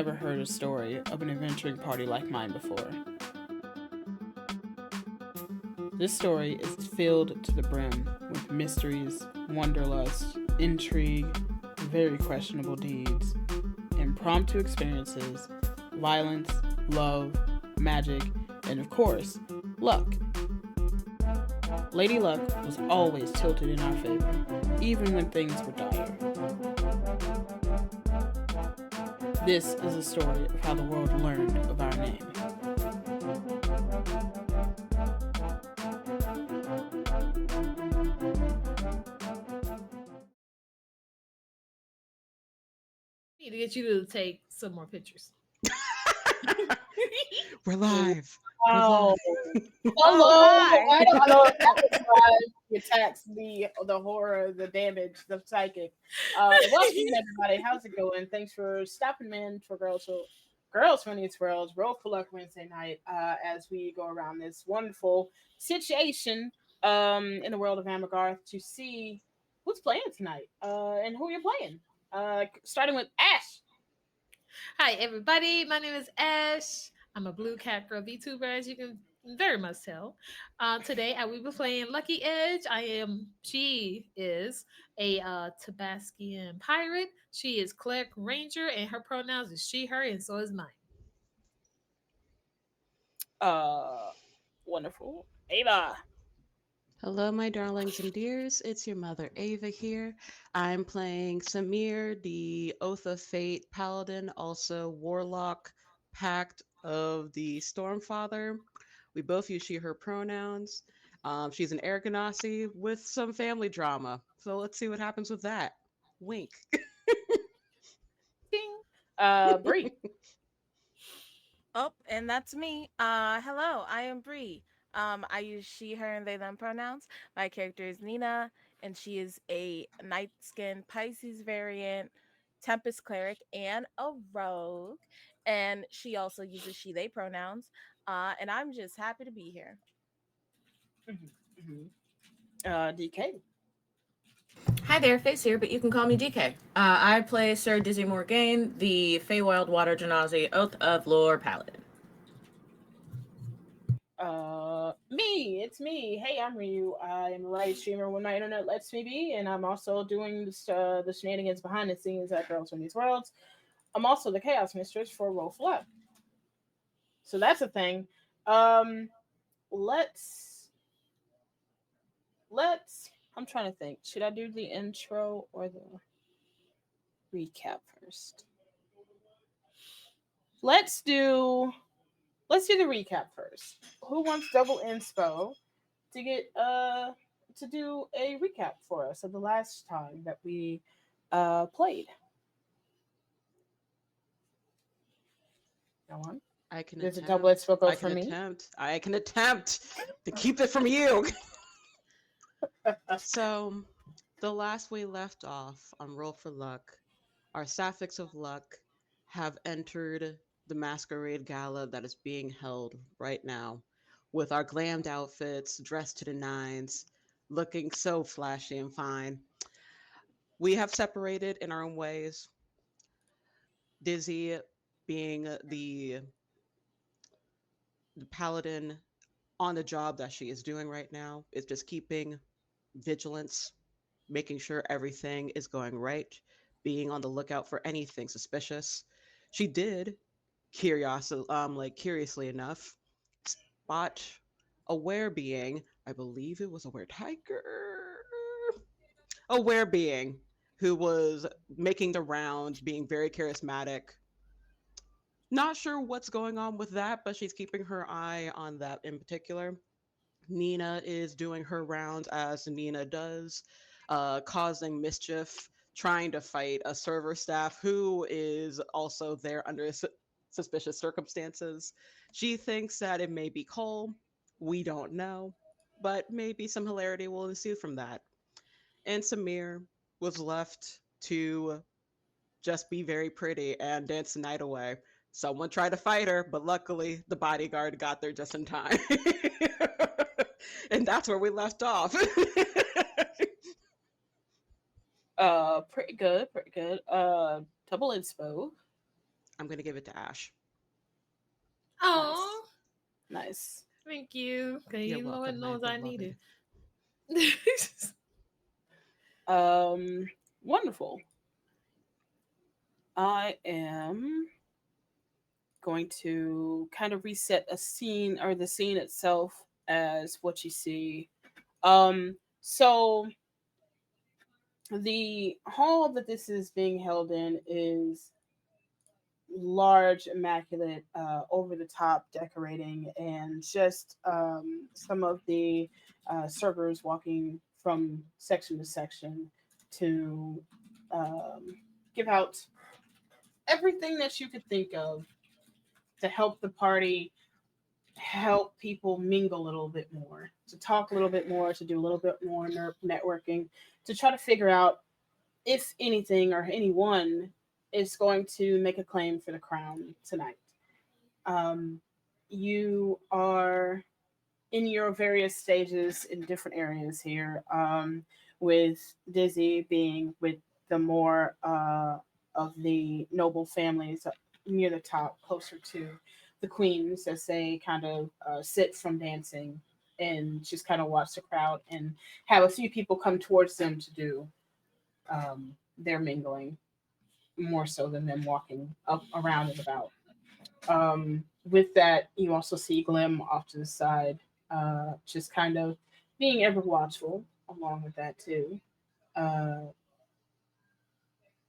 never heard a story of an adventuring party like mine before. This story is filled to the brim with mysteries, wanderlust, intrigue, very questionable deeds, impromptu experiences, violence, love, magic, and of course, luck. Lady Luck was always tilted in our favor, even when things were dire. This is a story of how the world learned of our name. Need to get you to take some more pictures. We're live. Oh, We're hello! hi. I don't know if that was live. The attacks, the horror, the damage, the psychic. Welcome everybody. How's it going? Thanks for stopping in for Girls Who Needs Worlds Roll4Luck Wednesday night. As we go around this wonderful situation in the world of Amagarth to see who's playing tonight and who you're playing. Starting with Ash. Hi, everybody. My name is Ash. I'm a blue cat girl VTuber, as you can very much tell. Today, I will be playing Lucky Edge. She is a Tabascian pirate. She is cleric ranger, and her pronouns is she, her, and so is mine. Wonderful. Ava. Hello, my darlings and dears. It's your mother, Ava, here. I'm playing Samir, the Oath of Fate Paladin, also Warlock, Pact of the Stormfather. We both use she, her pronouns. She's an Aragonasi with some family drama. So let's see what happens with that. Wink. Ding. Bree. Oh, and that's me. Hello, I am Bree. I use she, her, and they, them pronouns. My character is Nina, and she is a night skin Pisces variant, Tempest cleric, and a rogue. And she also uses she, they pronouns. And I'm just happy to be here. DK. Hi there, Face here, but you can call me DK. I play Sir Dizzy Morgaine, the Feywild Water Genasi Oath of Lore Paladin. It's me. Hey, I'm Ryu. I am a live streamer when my internet lets me be, and I'm also doing the shenanigans behind the scenes at Girls Who Needs Worlds. I'm also the Chaos Mistress for Roll4Luck. So that's a thing. Let's. I'm trying to think. Should I do the intro or the recap first? Let's do the recap first. Who wants double inspo to get to do a recap for us of the last time that we played? No one? I can There's attempt. a double inspo go I for can me. attempt. I can attempt to keep it from you. So, the last we left off on Roll4Luck, our Sapphics of Luck have entered the masquerade gala that is being held right now, with our glammed outfits, dressed to the nines, looking so flashy and fine. We have separated in our own ways. Dizzy being the paladin on the job that she is doing right now is just keeping vigilance, making sure everything is going right, being on the lookout for anything suspicious. She did, curiously enough, spot a were-being. I believe it was a were-tiger. A were-being who was making the rounds, being very charismatic. Not sure what's going on with that, but she's keeping her eye on that in particular. Nina is doing her rounds as Nina does, causing mischief, trying to fight a server staff who is also there under suspicious circumstances. She thinks that it may be Cole. We don't know, but maybe some hilarity will ensue from that. And Samir was left to just be very pretty and dance the night away. Someone tried to fight her, but luckily the bodyguard got there just in time. And that's where we left off. Pretty good. Double inspo. I'm going to give it to Ash. Oh, Nice. thank you. Okay, You're you know what welcome, my knows I beloved. needed. Wonderful. I am going to kind of reset a scene or the scene itself as what you see. So the hall that this is being held in is large, immaculate, over the top decorating, and just some of the servers walking from section to section to um, give out everything that you could think of to help the party, help people mingle a little bit more, to talk a little bit more, to do a little bit more networking, to try to figure out if anything or anyone is going to make a claim for the crown tonight. Um, you are in your various stages in different areas here, with Dizzy being with the more of the noble families near the top, closer to the queens as they kind of sit from dancing and just kind of watch the crowd and have a few people come towards them to do their mingling more so than them walking up around and about. With that, you also see Glim off to the side, just kind of being ever watchful along with that too. Uh,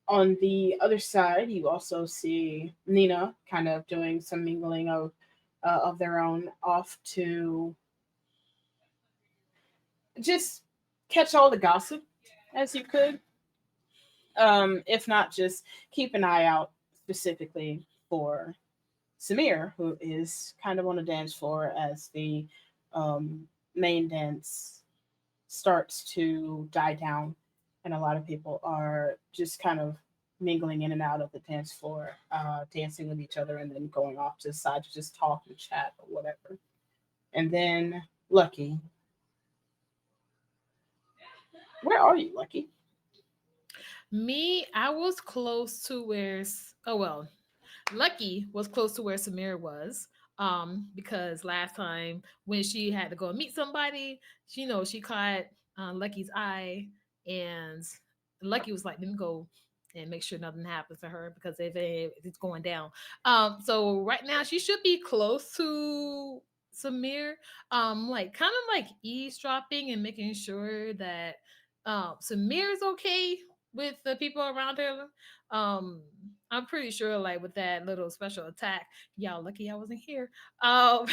on the other side, you also see Nina kind of doing some mingling of their own off to just catch all the gossip as you could. If not, just keep an eye out specifically for Samir, who is kind of on the dance floor as the main dance starts to die down, and a lot of people are just kind of mingling in and out of the dance floor, dancing with each other, and then going off to the side to just talk and chat or whatever. And then Lucky, where are you, Lucky? Me, I was close to oh well, Lucky was close to where Samira was. Because last time when she had to go meet somebody, she caught Lucky's eye, and Lucky was like, "Let me go and make sure nothing happens to her because if it's going down." So right now she should be close to Samir, like kind of like eavesdropping and making sure that Samir is okay with the people around her. Um, I'm pretty sure, like with that little special attack, y'all lucky I wasn't here. Um,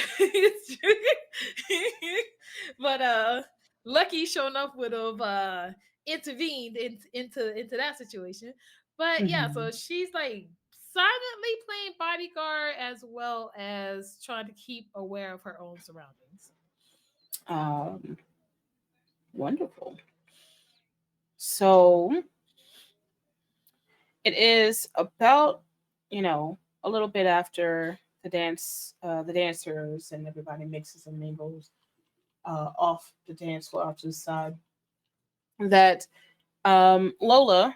but Lucky showing up would have intervened into that situation. But yeah, Mm-hmm. so she's like silently playing bodyguard as well as trying to keep aware of her own surroundings. Um, Wonderful. So it is about, a little bit after the dancers and everybody mixes and mingles off the dance floor off to the side, that Lola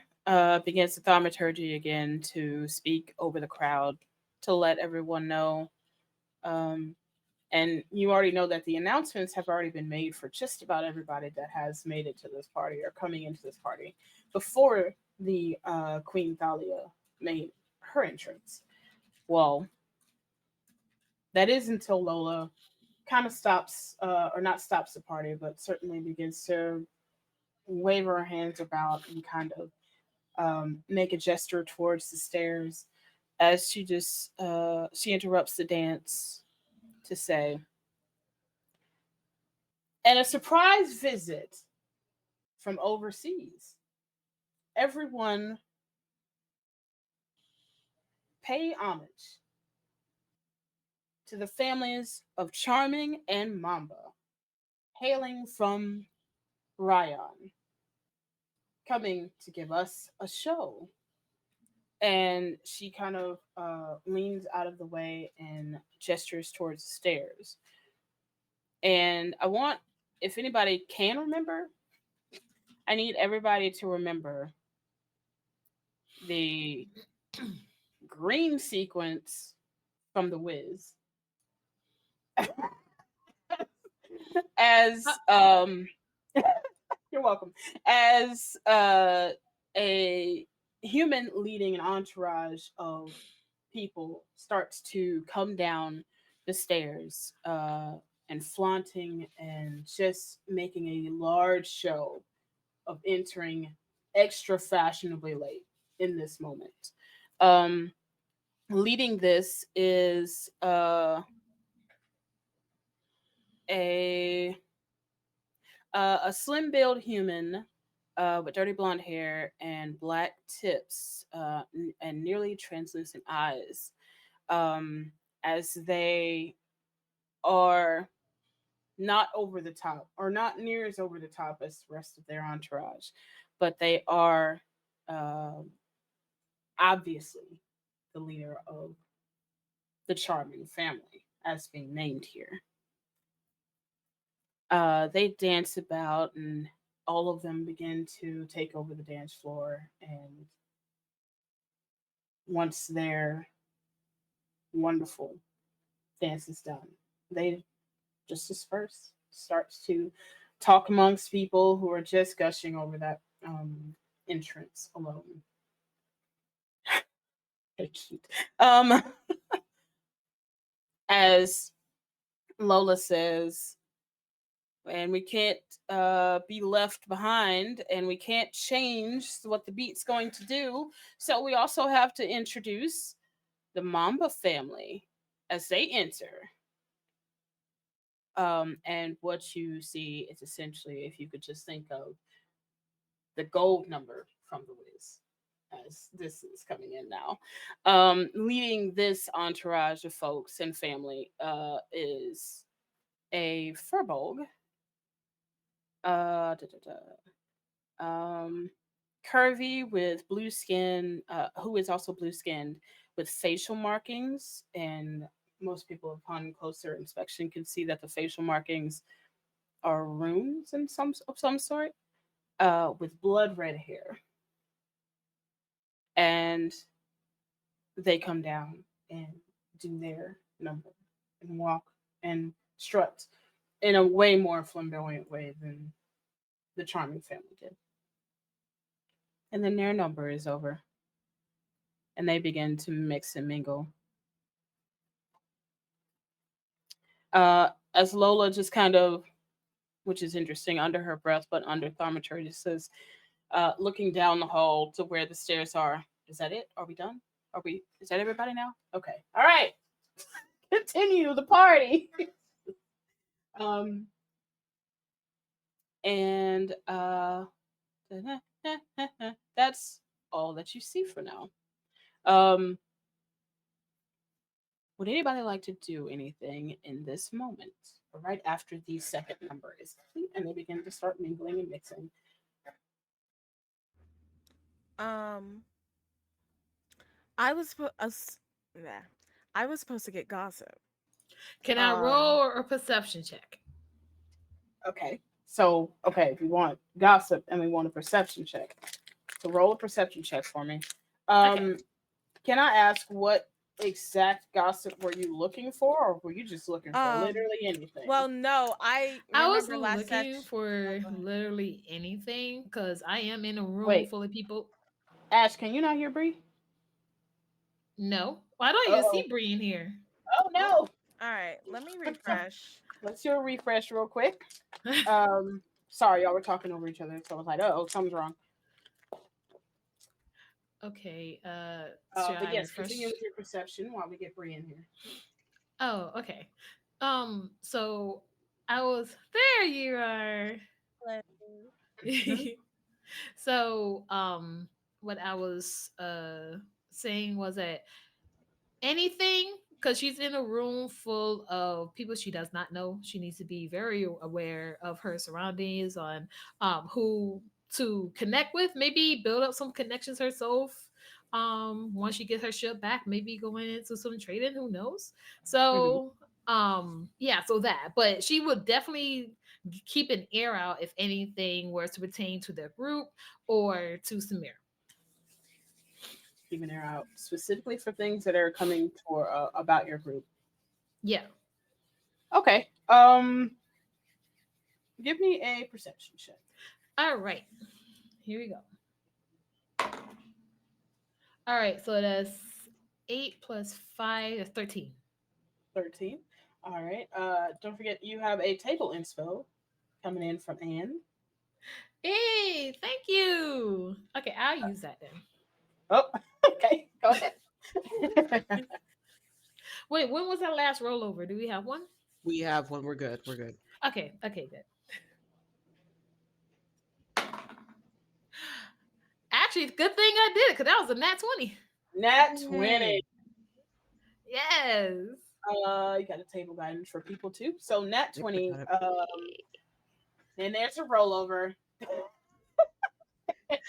begins the thaumaturgy again to speak over the crowd to let everyone know. Um, and you already know that the announcements have already been made for just about everybody that has made it to this party or coming into this party before the Queen Thalia made her entrance. Well, that is until Lola kind of stops, or not stops the party, but certainly begins to wave her hands about and kind of make a gesture towards the stairs as she interrupts the dance to say, "And a surprise visit from overseas. Everyone pay homage to the families of Charming and Mamba, hailing from Ryan, coming to give us a show." And she kind of leans out of the way and gestures towards the stairs. And I want, if anybody can remember, I need everybody to remember the green sequence from the Wiz. As you're welcome. As a human leading an entourage of people starts to come down the stairs and flaunting and just making a large show of entering extra fashionably late in this moment. Um, Leading this is a a slim build human with dirty blonde hair and black tips and nearly translucent eyes. As they are not over the top or not near as over the top as the rest of their entourage, but they are um obviously the leader of the charming family, as being named here. They dance about, and all of them begin to take over the dance floor. And once their wonderful dance is done, they just disperse, starts to talk amongst people who are just gushing over that entrance alone. They're cute. As Lola says, and we can't be left behind, and we can't change what the beat's going to do. So we also have to introduce the Mamba family as they enter. And what you see is essentially, if you could just think of the gold number from the Wiz, as this is coming in now. Leading this entourage of folks and family is a Furbolg. Da, da, Curvy with blue skin, who is also blue skinned with facial markings. And most people, upon closer inspection, can see that the facial markings are runes in of some sort, with blood red hair. And they come down and do their number and walk and strut in a way more flamboyant way than the charming family did. And then their number is over, and they begin to mix and mingle. As Lola just kind of, which is interesting, under her breath, but under thaumaturgy, says, looking down the hall to where the stairs are. Is that it? Are we done? Is that everybody now? Okay. All right. Continue the party. um, and that's all that you see for now. Would anybody like to do anything in this moment, or right after the second number is complete and they begin to start mingling and mixing? Um, I was supposed, yeah, I was supposed to get gossip. Can I Um, roll a perception check? Okay. So, okay, if you want gossip and we want a perception check, so roll a perception check for me. Okay. Can I ask what exact gossip were you looking for, or were you just looking for um, literally anything? well, no, I I was remember last looking session. Oh, for go ahead. literally anything because I am in a room Wait, full of people. Ash, can you not hear Bree? No, I don't even see Oh, Bree in here. oh no! All right, let me refresh. Let's do a refresh real quick. Sorry, y'all were talking over each other, so I was like, oh, something's wrong. Okay, should But I yes, continue refresh? with your perception while we get Bree in here. Oh, okay. So I was there. You are. Mhm. So, what I was saying was that anything, because she's in a room full of people she does not know, she needs to be very aware of her surroundings, on who to connect with, maybe build up some connections herself. Once she gets her ship back, maybe going into some trading, who knows. Mhm. So yeah, so that, but she would definitely keep an ear out if anything were to pertain to their group or to Samir. keeping an eye out specifically for things that are coming for about your group. Yeah. Okay. Give me a perception check. All right. Here we go. All right. So that's 8 plus 5 is 13. 13. All right. Don't forget you have a table inspo coming in from Anne. Hey, thank you. Okay, I'll use that then. Oh, okay. Go ahead. Wait, when was our last rollover? Do we have one? We have one. We're good. We're good. Okay, good. Actually, good thing I did it because that was a nat 20. Nat 20. Yes. You got a table guidance for people too. So nat 20. Yep, I got And there's a rollover.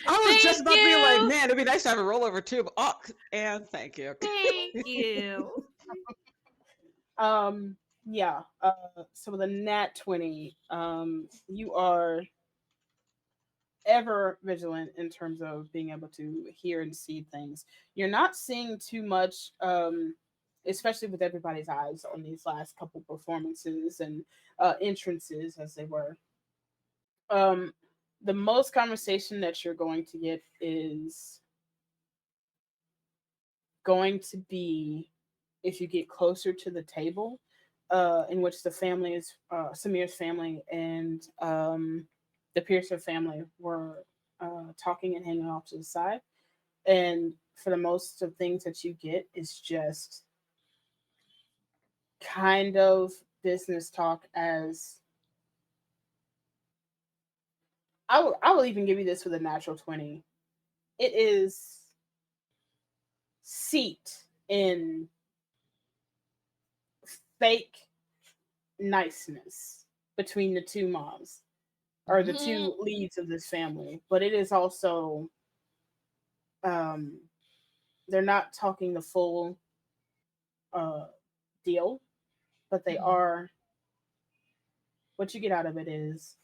I was just Thank about to be like, you. man, it'd be nice to have a rollover too. But, oh, and thank you. Thank you. Yeah. So with a nat 20, you are ever vigilant in terms of being able to hear and see things. You're not seeing too much, especially with everybody's eyes on these last couple performances and entrances as they were. Um, the most conversation that you're going to get is going to be if you get closer to the table, in which the family is Samir's family and the Pearson family were talking and hanging off to the side. And for the most of things that you get is just kind of business talk. As I will even give you this with a natural 20. It is seeped in fake niceness between the two moms or the two leads of this family, but it is also they're not talking the full deal, but they are. What you get out of it is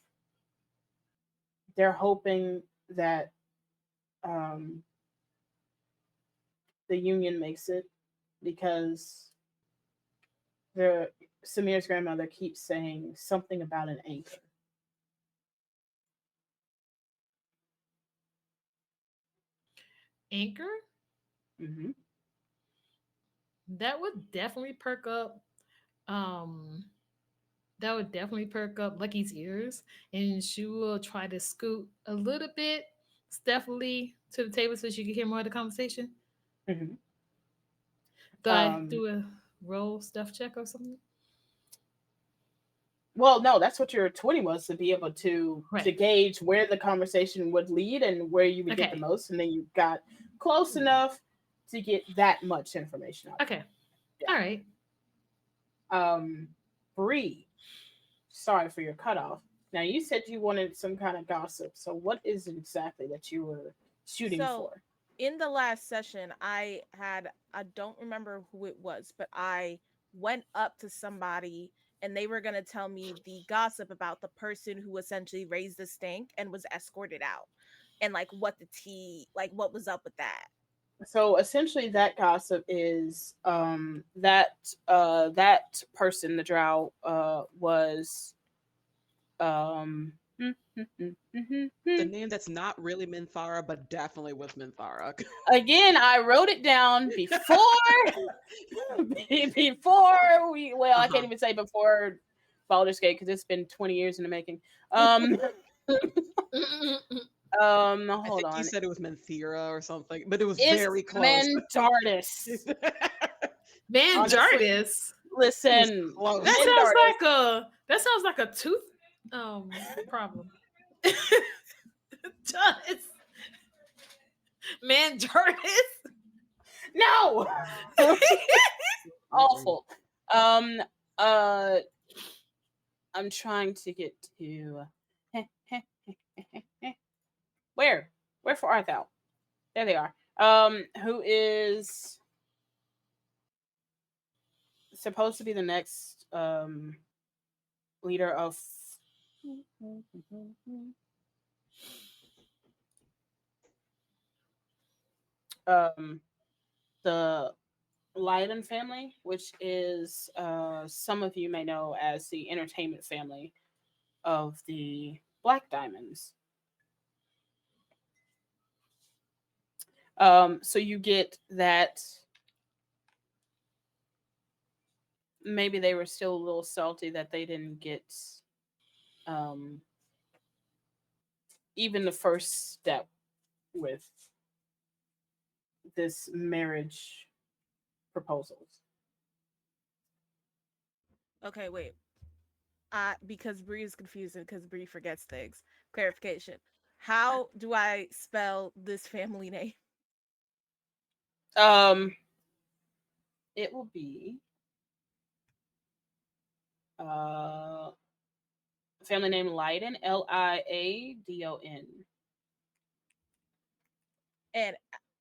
they're hoping that the union makes it because the Samir's grandmother keeps saying something about an anchor. Anchor? Mm-hmm. That would definitely perk up. Um, that would definitely perk up Lucky's ears, and she will try to scoot a little bit stealthily to the table so she can hear more of the conversation. Mm-hmm. Do I do a roll stuff check or something? Well, no, that's what your 20 was, to be able to Right. gauge where the conversation would lead and where you would get the Okay. most, and then you got close enough to get that much information out. Okay. Yeah. All right. Bree, sorry for your cutoff. Now you said you wanted some kind of gossip. So what is it exactly that you were shooting for? In the last session, I don't remember who it was, but I went up to somebody and they were going to tell me the gossip about the person who essentially raised the stink and was escorted out, and like what what was up with that. So essentially that gossip is that person, the drow, was The name that's not really Minthara, but definitely was Minthara. again, I wrote it down before before we I can't even say before Baldur's Gate because it's been 20 years in the making. Hold on. You said it was Minthira or something, but it was It's very close. Mandardis. Mandardis. Listen, That sounds like a tooth problem. Does Mandardis? No. Awful. I'm trying to get to where for art thou? There they are. Who is supposed to be the next leader of the Leiden family, which is some of you may know as the entertainment family of the Black Diamonds. So you get that maybe they were still a little salty that they didn't get um, even the first step with this marriage proposals. Okay, wait. Because Bree is confused and because Bree forgets things. Clarification. How do I spell this family name? Um, it will be uh, family name Leiden, Liadon. And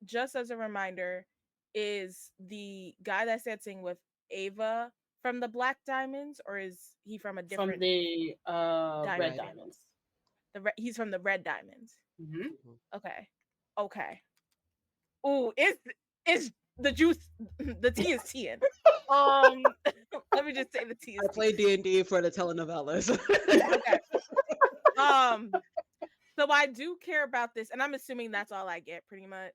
just as a reminder, is the guy that's dancing with Ava from the Black Diamonds, or is he from a From different the Red diamond family? Diamonds. He's from the Red Diamonds. Mm-hmm. Okay. Okay. Ooh, it's the juice. The tea is teaing. Let me just say the tea is. I play D&D for the telenovelas. Okay. So I do care about this, and I'm assuming that's all I get, pretty much.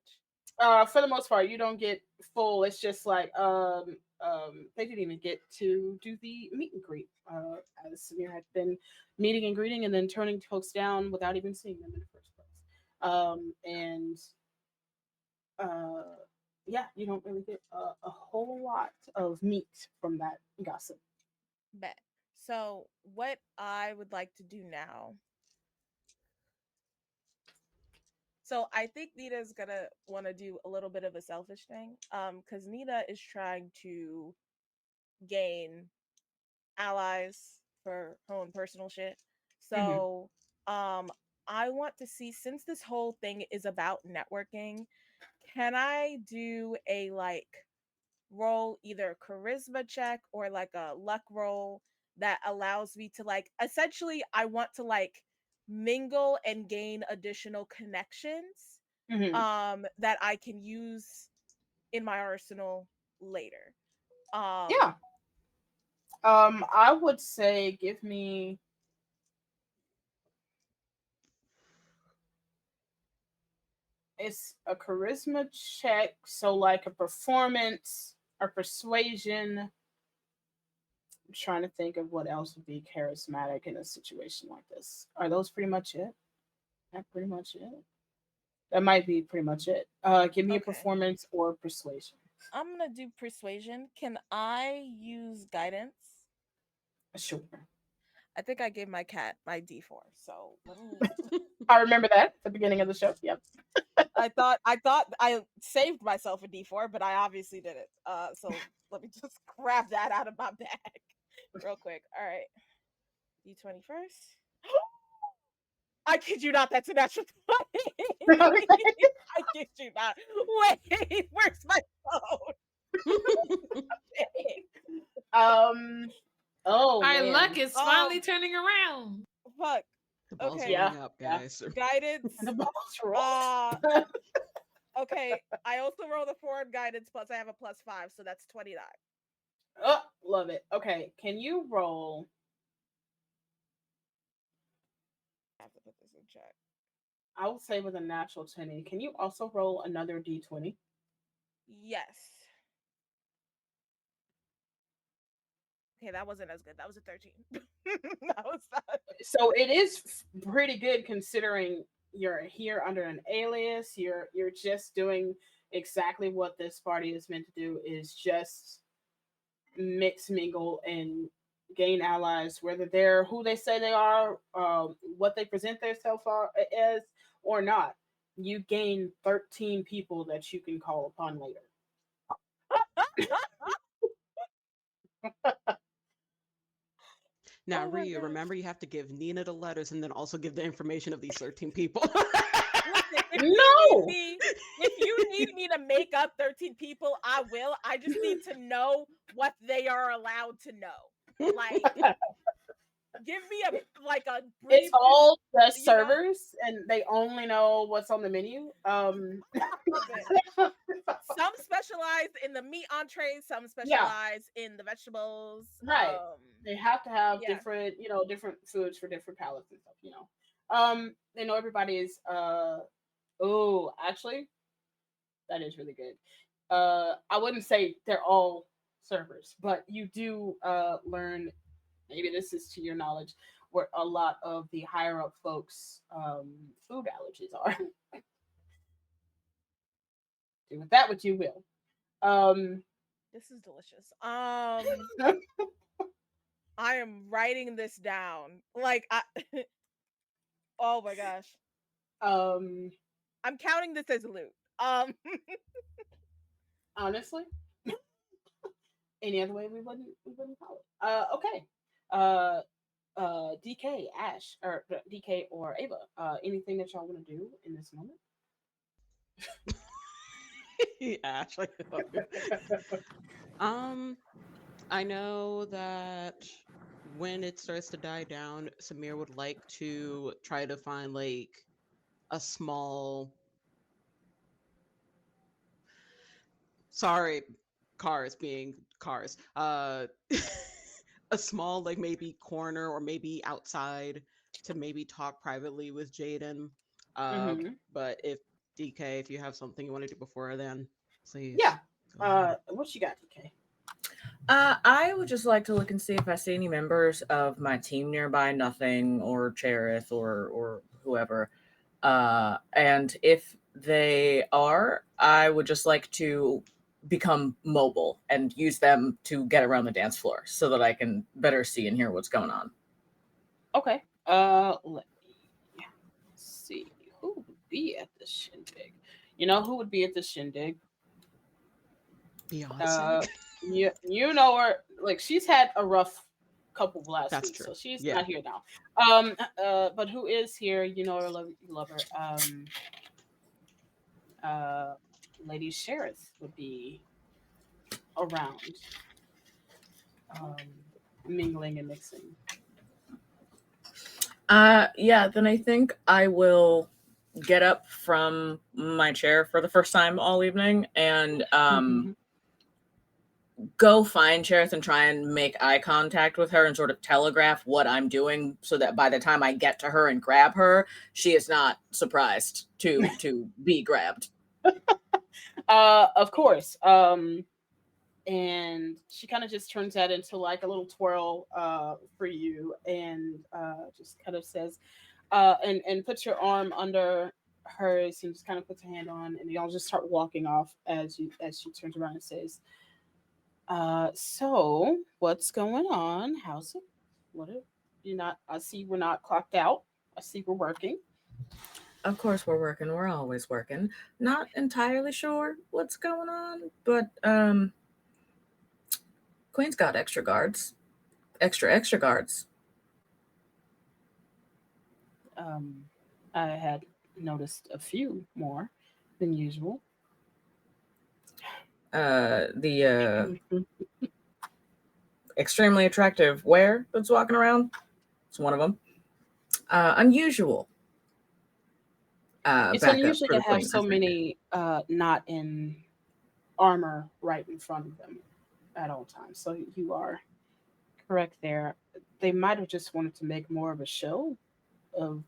For the most part, you don't get full. It's just like they didn't even get to do the meet and greet. As Samir had been meeting and greeting and then turning folks down without even seeing them in the first place. And yeah, you don't really get a whole lot of meat from that gossip. Bet. So what I would like to do now. So I think Nita's gonna want to do a little bit of a selfish thing. Because Nita is trying to gain allies for her own personal shit. So I want to see, since this whole thing is about networking, can I do a like roll, either a charisma check or like a luck roll that allows me to like, essentially I want to like mingle and gain additional connections that I can use in my arsenal later. Yeah. I would say give me it's a charisma check, so like a performance or persuasion. I'm trying to think of what else would be charismatic in a situation like this. Are those pretty much it? That pretty much it. That might be pretty much it. Give me a Okay. performance or persuasion. I'm gonna do persuasion. Can I use guidance? Sure. I think I gave my cat my D4, so let me. I remember that at the beginning of the show. Yep. I thought I saved myself a D4, but I obviously didn't. So let me just grab that out of my bag real quick. All right, D20 first. I kid you not, that's a natural 20. I kid you not. Wait, where's my phone? Oh Our man. luck is finally turning around. Fuck. The ball's Okay. rolling up, guys. Guidance. The ball's rolled. Okay. I also rolled a 4 in guidance, plus I have a +5, so that's 29. Oh, love it. Okay, can you roll? I have to put this in check. I would say with a natural 20. Can you also roll another d20? Yes. Okay, that wasn't as good. That was a 13. That was not. So it is pretty good considering you're here under an alias. You're just doing exactly what this party is meant to do, is just mix, mingle, and gain allies, whether they're who they say they are, what they present themselves as, or not. You gain 13 people that you can call upon later. Now, Oh my Ryu, gosh. remember you have to give Nina the letters and then also give the information of these 13 people. Listen, No! if you need me to make up 13 people, I will. I just need to know what they are allowed to know. Like, give me a brief. It's all just you know? servers, and they only know what's on the menu. Listen, Some specialize in the meat entrees, some specialize in the vegetables. Right. They have to have yeah. different, different foods for different palates and stuff. They know everybody's actually that is really good. I wouldn't say they're all servers, but you do learn, maybe this is to your knowledge, where a lot of the higher up folks food allergies are. Do with that what you will. This is delicious. I am writing this down. Like oh my gosh. I'm counting this as loot. Honestly. Any other way we wouldn't call it. Okay. DK, Ash, or DK or Ava, anything that y'all want to do in this moment? Ash, I love you. I know that when it starts to die down, Samir would like to try to find like a small. Sorry, cars being cars. A small like maybe corner or maybe outside to maybe talk privately with Jaden. But if DK, if you have something you want to do before then, please. Yeah. What you got, DK? I would just like to look and see if I see any members of my team nearby. Nothing, or Cherith, or whoever. And if they are, I would just like to become mobile and use them to get around the dance floor so that I can better see and hear what's going on. Okay. Let me see who would be at the shindig. You know who would be at the shindig? Beyonce. You know her. Like, she's had a rough couple of last weeks, so she's not here now. But who is here? You know her, love her. Lady Sheriff would be around, mingling and mixing. Yeah, then I think I will get up from my chair for the first time all evening and go find Cherith and try and make eye contact with her and sort of telegraph what I'm doing so that by the time I get to her and grab her, she is not surprised to be grabbed. Of course. And she kind of just turns that into like a little twirl for you, and just kind of says, and puts your arm under hers and just kind of puts a hand on, and y'all just start walking off as she turns around and says, so what's going on? How's it? What are you not? I see we're not clocked out. I see we're working. Of course we're working. We're always working. Not entirely sure what's going on, but Queen's got extra guards. Extra guards. I had noticed a few more than usual. The extremely attractive were that's walking around. It's one of them. Unusual. It's unusual to have so many not in armor right in front of them at all times. So you are correct there. They might have just wanted to make more of a show of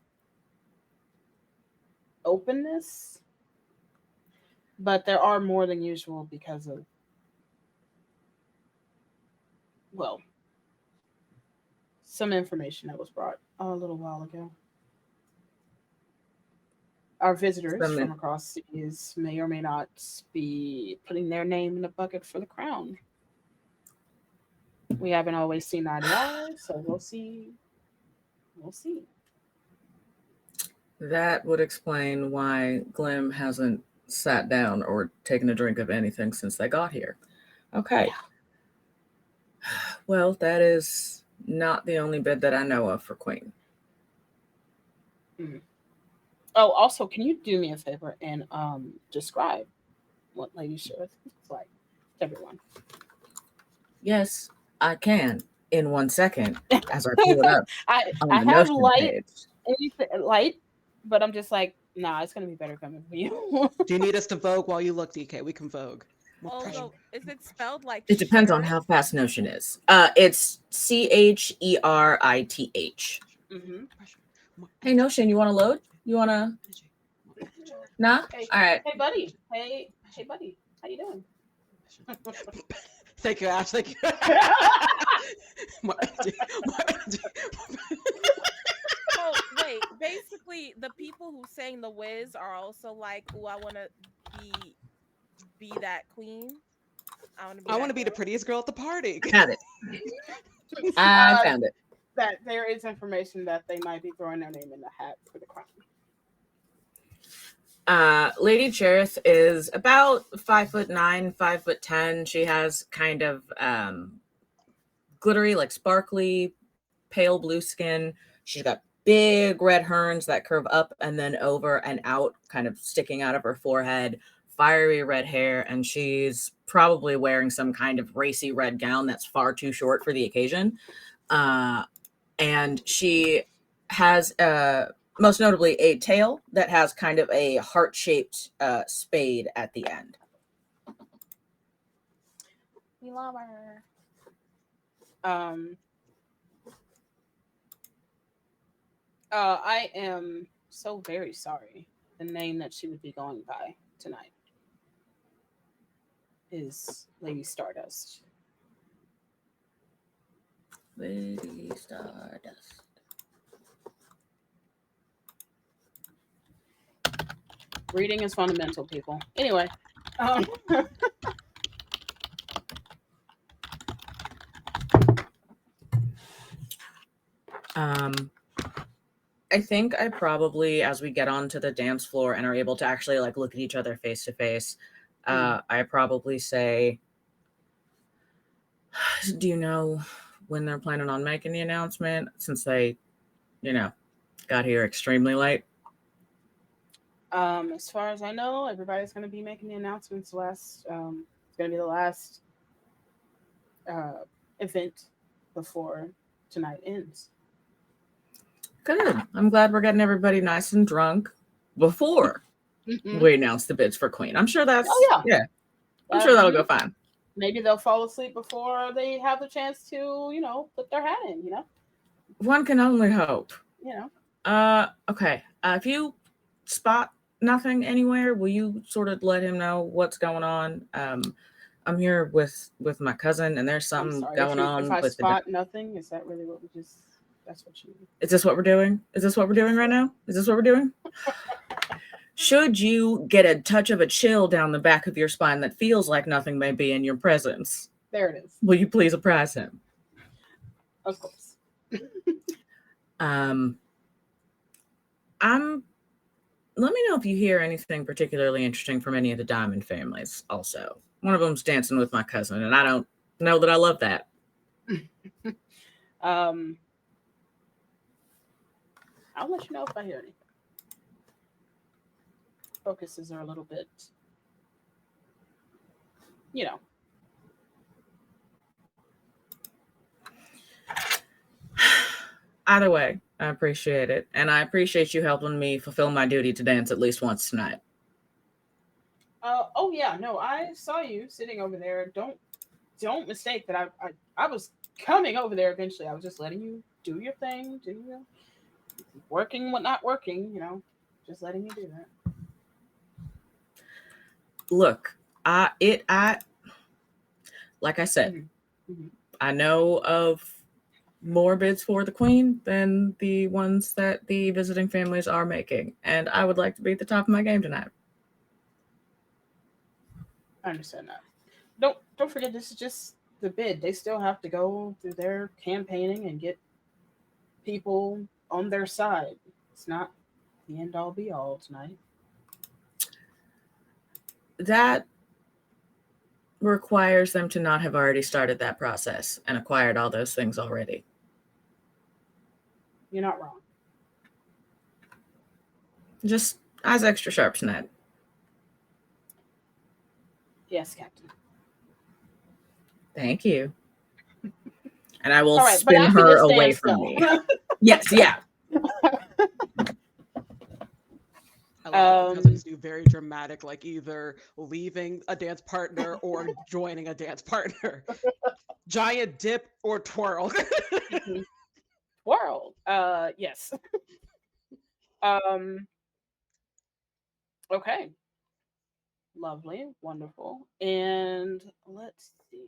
openness, but there are more than usual because of, well, some information that was brought a little while ago. Our visitors from across seas may or may not be putting their name in the bucket for the crown. We haven't always seen eye to eye, so we'll see. We'll see. That would explain why Glim hasn't sat down or taken a drink of anything since they got here. Okay. Yeah. Well, that is not the only bid that I know of for Queen. Mm-hmm. Oh, also, can you do me a favor and describe what Lady Sheriff looks like to everyone? Yes, I can. In 1 second, as I pull it up. I have light, but I'm just like, Nah, it's gonna be better coming for you. Do you need us to vogue while you look, DK? We can vogue. More pressure. Also, is it spelled like It depends on sheriff? how fast Notion is. It's CHERITH. Mm-hmm. Pressure. More Hey Notion, you want to load? You want to? energy. More energy. Nah. Hey, All right. hey, buddy. Hey, buddy. How you doing? Thank you, Ash. Thank you. More energy. More energy. So wait, basically the people who sang the whiz are also like, "Oh, I want to be that queen. I want to be. I want that to be the girl." prettiest girl at the party. Found it. I found it. That there is information that they might be throwing their name in the hat for the crown. Lady Cherith is about 5'9", 5'10". She has kind of glittery, like sparkly, pale blue skin. She's got big red horns that curve up and then over and out, kind of sticking out of her forehead. Fiery red hair, and she's probably wearing some kind of racy red gown that's far too short for the occasion. And she has most notably a tail that has kind of a heart-shaped spade at the end. We love her. I am so very sorry. The name that she would be going by tonight is Lady Stardust. Lady Stardust. Reading is fundamental, people. Anyway. I think I probably, as we get onto the dance floor and are able to actually like look at each other face to face, I probably say, do you know when they're planning on making the announcement, since they, got here extremely late? As far as I know, everybody's going to be making the announcements it's going to be the last event before tonight ends. Good. I'm glad we're getting everybody nice and drunk before we announce the bids for Queen. I'm sure that's I'm sure that'll go fine. Maybe they'll fall asleep before they have the chance to, put their hat in, One can only hope. Okay. If you spot nothing anywhere, will you sort of let him know what's going on? I'm here with my cousin, and there's something going on. If I spot nothing, is that really what we just? That's what you. Is this what we're doing? Is this what we're doing right now? Is this what we're doing? Should you get a touch of a chill down the back of your spine that feels like nothing may be in your presence, there it is. Will you please apprise him? Of course. Let me know if you hear anything particularly interesting from any of the Diamond families. Also, one of them's dancing with my cousin, and I don't know that I love that. I'll let you know if I hear anything. Focuses are a little bit, Either way, I appreciate it. And I appreciate you helping me fulfill my duty to dance at least once tonight. Oh yeah, no, I saw you sitting over there. Don't mistake that I was coming over there eventually. I was just letting you do your thing, working what not working, just letting you do that. Look, like I said, I know of more bids for the Queen than the ones that the visiting families are making, and I would like to be at the top of my game tonight. I understand that. Don't forget, this is just the bid. They still have to go through their campaigning and get people on their side. It's not the end all be all tonight. That requires them to not have already started that process and acquired all those things already. You're not wrong. Just eyes extra sharp tonight. Yes, Captain. Thank you. And I will right, spin her away from me. Yes, yeah. I My cousins Um, do very dramatic, like either leaving a dance partner or joining a dance partner. Giant dip or twirl. World. Yes. Um, okay. Lovely, wonderful. And let's see.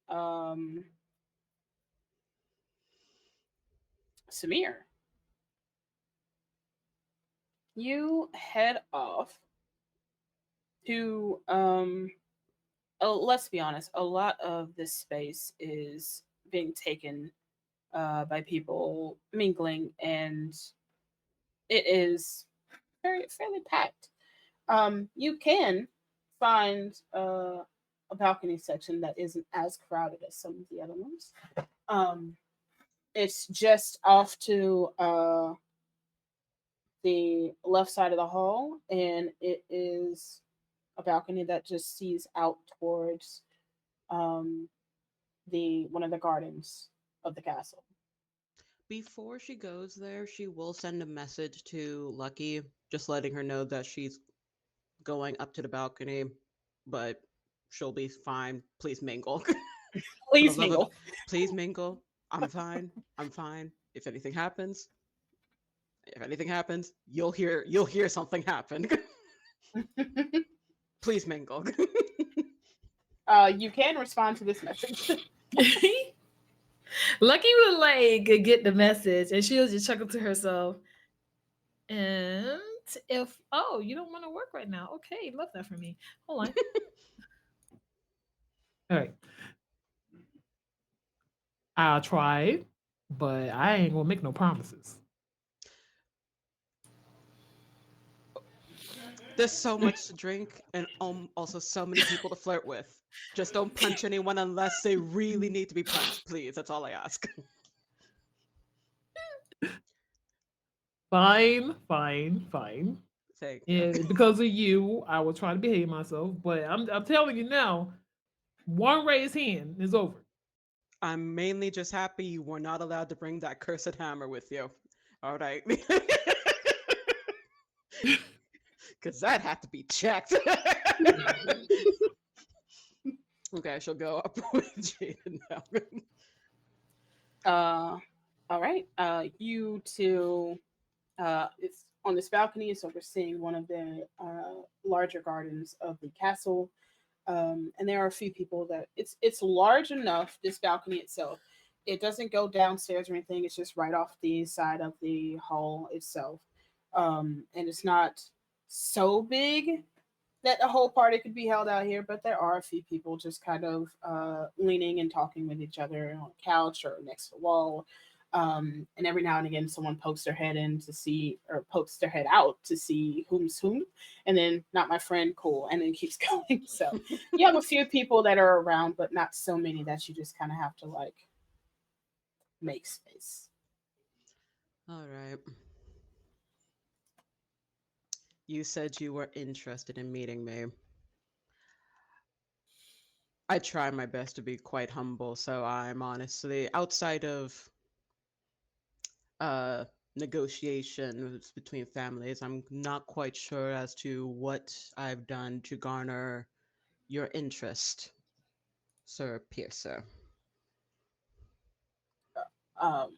Um, Samir, you head off to let's be honest, a lot of this space is being taken by people mingling, and it is fairly packed. You can find a balcony section that isn't as crowded as some of the other ones. Um, it's just off to the left side of the hall, and it is a balcony that just sees out towards um, the one of the gardens of the castle. Before she goes there, she will send a message to Lucky, just letting her know that she's going up to the balcony, but she'll be fine. Please mingle. For the Please love of, mingle. please mingle. I'm fine. I'm fine. If anything happens, you'll hear something happen. Please mingle. You can respond to this message. Lucky would like get the message and she'll just chuckle to herself. And if you don't want to work right now, okay, love that for me. Hold on. All right. I'll try, but I ain't gonna make no promises. There's so much to drink and also so many people to flirt with. Just don't punch anyone unless they really need to be punched, please. That's all I ask. Fine, fine, fine. Thank Yeah, you. because of you, I will try to behave myself. But I'm telling you now, one raised hand is over. I'm mainly just happy you were not allowed to bring that cursed hammer with you. All right. Because that had to be checked. Okay, I shall go up with Jaden now. All right. You two. It's on this balcony. It's overseeing one of the larger gardens of the castle. And there are a few people that it's large enough. This balcony itself, it doesn't go downstairs or anything. It's just right off the side of the hall itself, and it's not so big that the whole party could be held out here. But there are a few people just kind of leaning and talking with each other on a couch or next to a wall. And every now and again, someone pokes their head in to see, or pokes their head out to see whom's whom, and then not my friend, cool, and then keeps going. So you have a few people that are around, but not so many that you just kind of have to like make space. All right. You said you were interested in meeting me. I try my best to be quite humble, so I'm honestly outside of uh negotiations between families. I'm not quite sure as to what I've done to garner your interest, Sir Piercer. Um,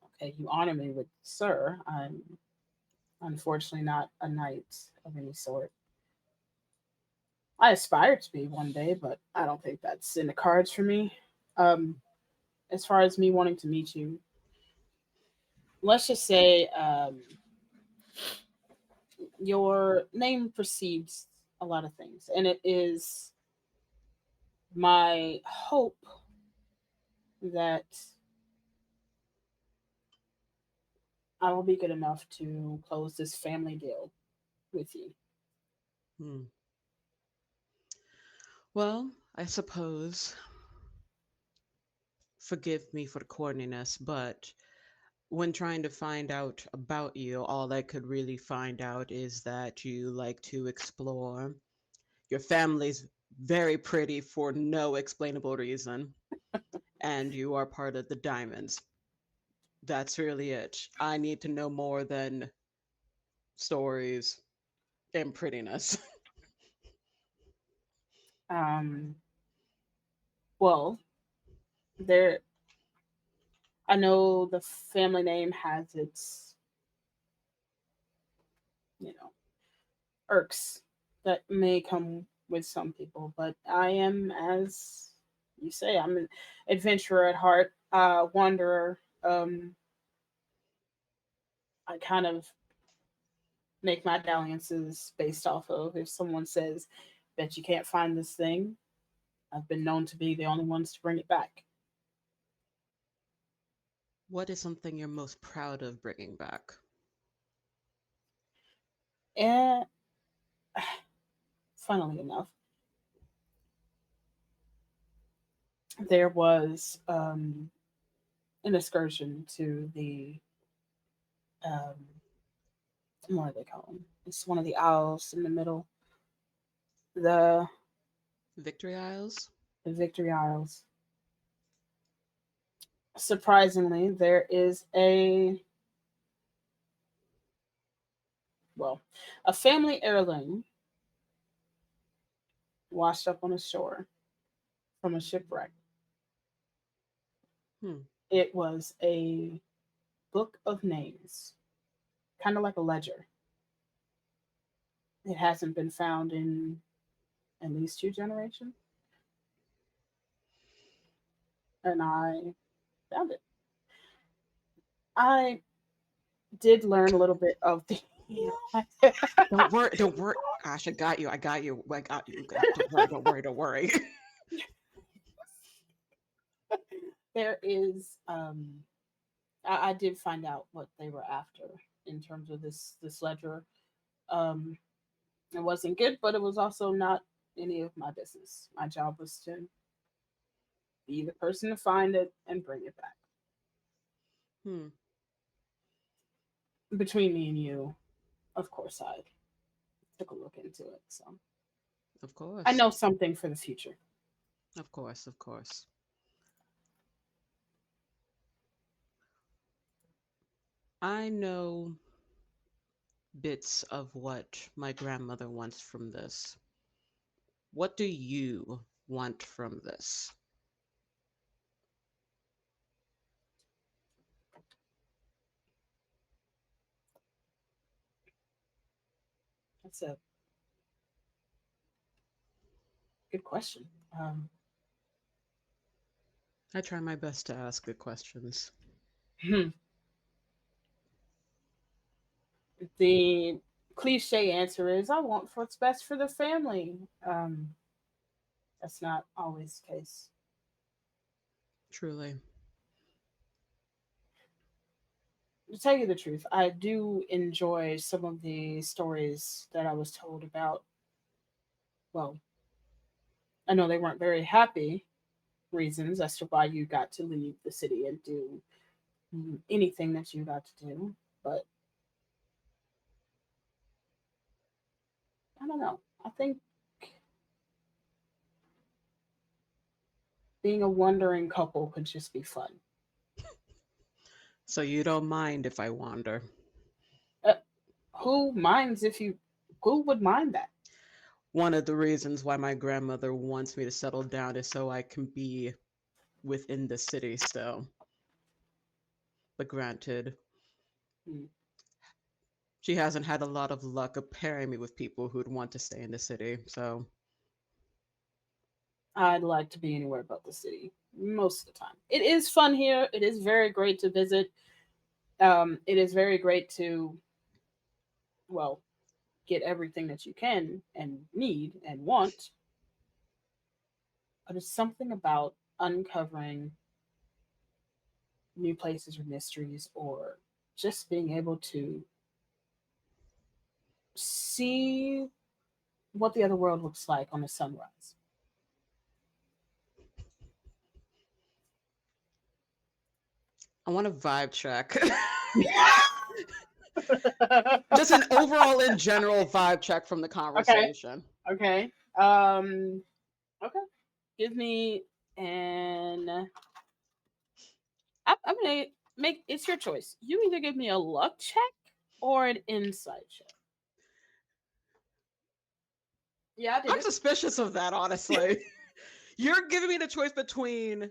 okay, you honor me with sir. I'm unfortunately not a knight of any sort. I aspire to be one day, but I don't think that's in the cards for me. Um, as far as me wanting to meet you, let's just say your name precedes a lot of things, and it is my hope that I will be good enough to close this family deal with you. Hmm. Well, I suppose, forgive me for the corniness, but when trying to find out about you, all I could really find out is that you like to explore. Your family's very pretty for no explainable reason, and you are part of the Diamonds. That's really it. I need to know more than stories and prettiness. Um, well, there. I know the family name has its, irks that may come with some people, but I am, as you say, I'm an adventurer at heart, wanderer. I kind of make my dalliances based off of if someone says that you can't find this thing, I've been known to be the only ones to bring it back. What is something you're most proud of bringing back? And funnily enough, there was an excursion to the um, what do they call them? It's one of the isles in the middle, the Victory Isles? the Victory Isles. Surprisingly, there is well, a family heirloom washed up on the shore from a shipwreck. Hmm. It was a book of names, kind of like a ledger. It hasn't been found in at least two generations, and I found it. I did learn a little bit of the. Don't worry, don't worry. Gosh, I got you. I got you. I got you. Don't worry, don't worry, don't worry. There is I did find out what they were after in terms of this ledger. Um it wasn't good, but it was also not any of my business. My job was to be the person to find it and bring it back. Hmm. Between me and you, of course I took a look into it. So Of I course. know something for the future. Of course, of course. I know bits of what my grandmother wants from this. What do you want from this? That's a good question. I try my best to ask good questions. The cliche answer is I want what's best for the family. That's not always the case. Truly. To tell you the truth, I do enjoy some of the stories that I was told about. Well, I know they weren't very happy reasons as to why you got to leave the city and do anything that you got to do, but I don't know. I think being a wandering couple could just be fun. So you don't mind if I wander? Uh, who minds if you? Who would mind that? One of the reasons why my grandmother wants me to settle down is so I can be within the city still. But granted, Hmm. she hasn't had a lot of luck of pairing me with people who'd want to stay in the city, so I'd like to be anywhere but the city most of the time. It is fun here. It is very great to visit. It is very great to, well, get everything that you can and need and want. But it's something about uncovering new places or mysteries or just being able to see what the other world looks like on a sunrise. I want a vibe check. Okay. Just an overall in general vibe check from the conversation. Okay. Okay. Give me an. I'm gonna make it's your choice. You either give me a luck check or an insight check. Yeah, I did I'm it. suspicious of that, honestly. You're giving me the choice between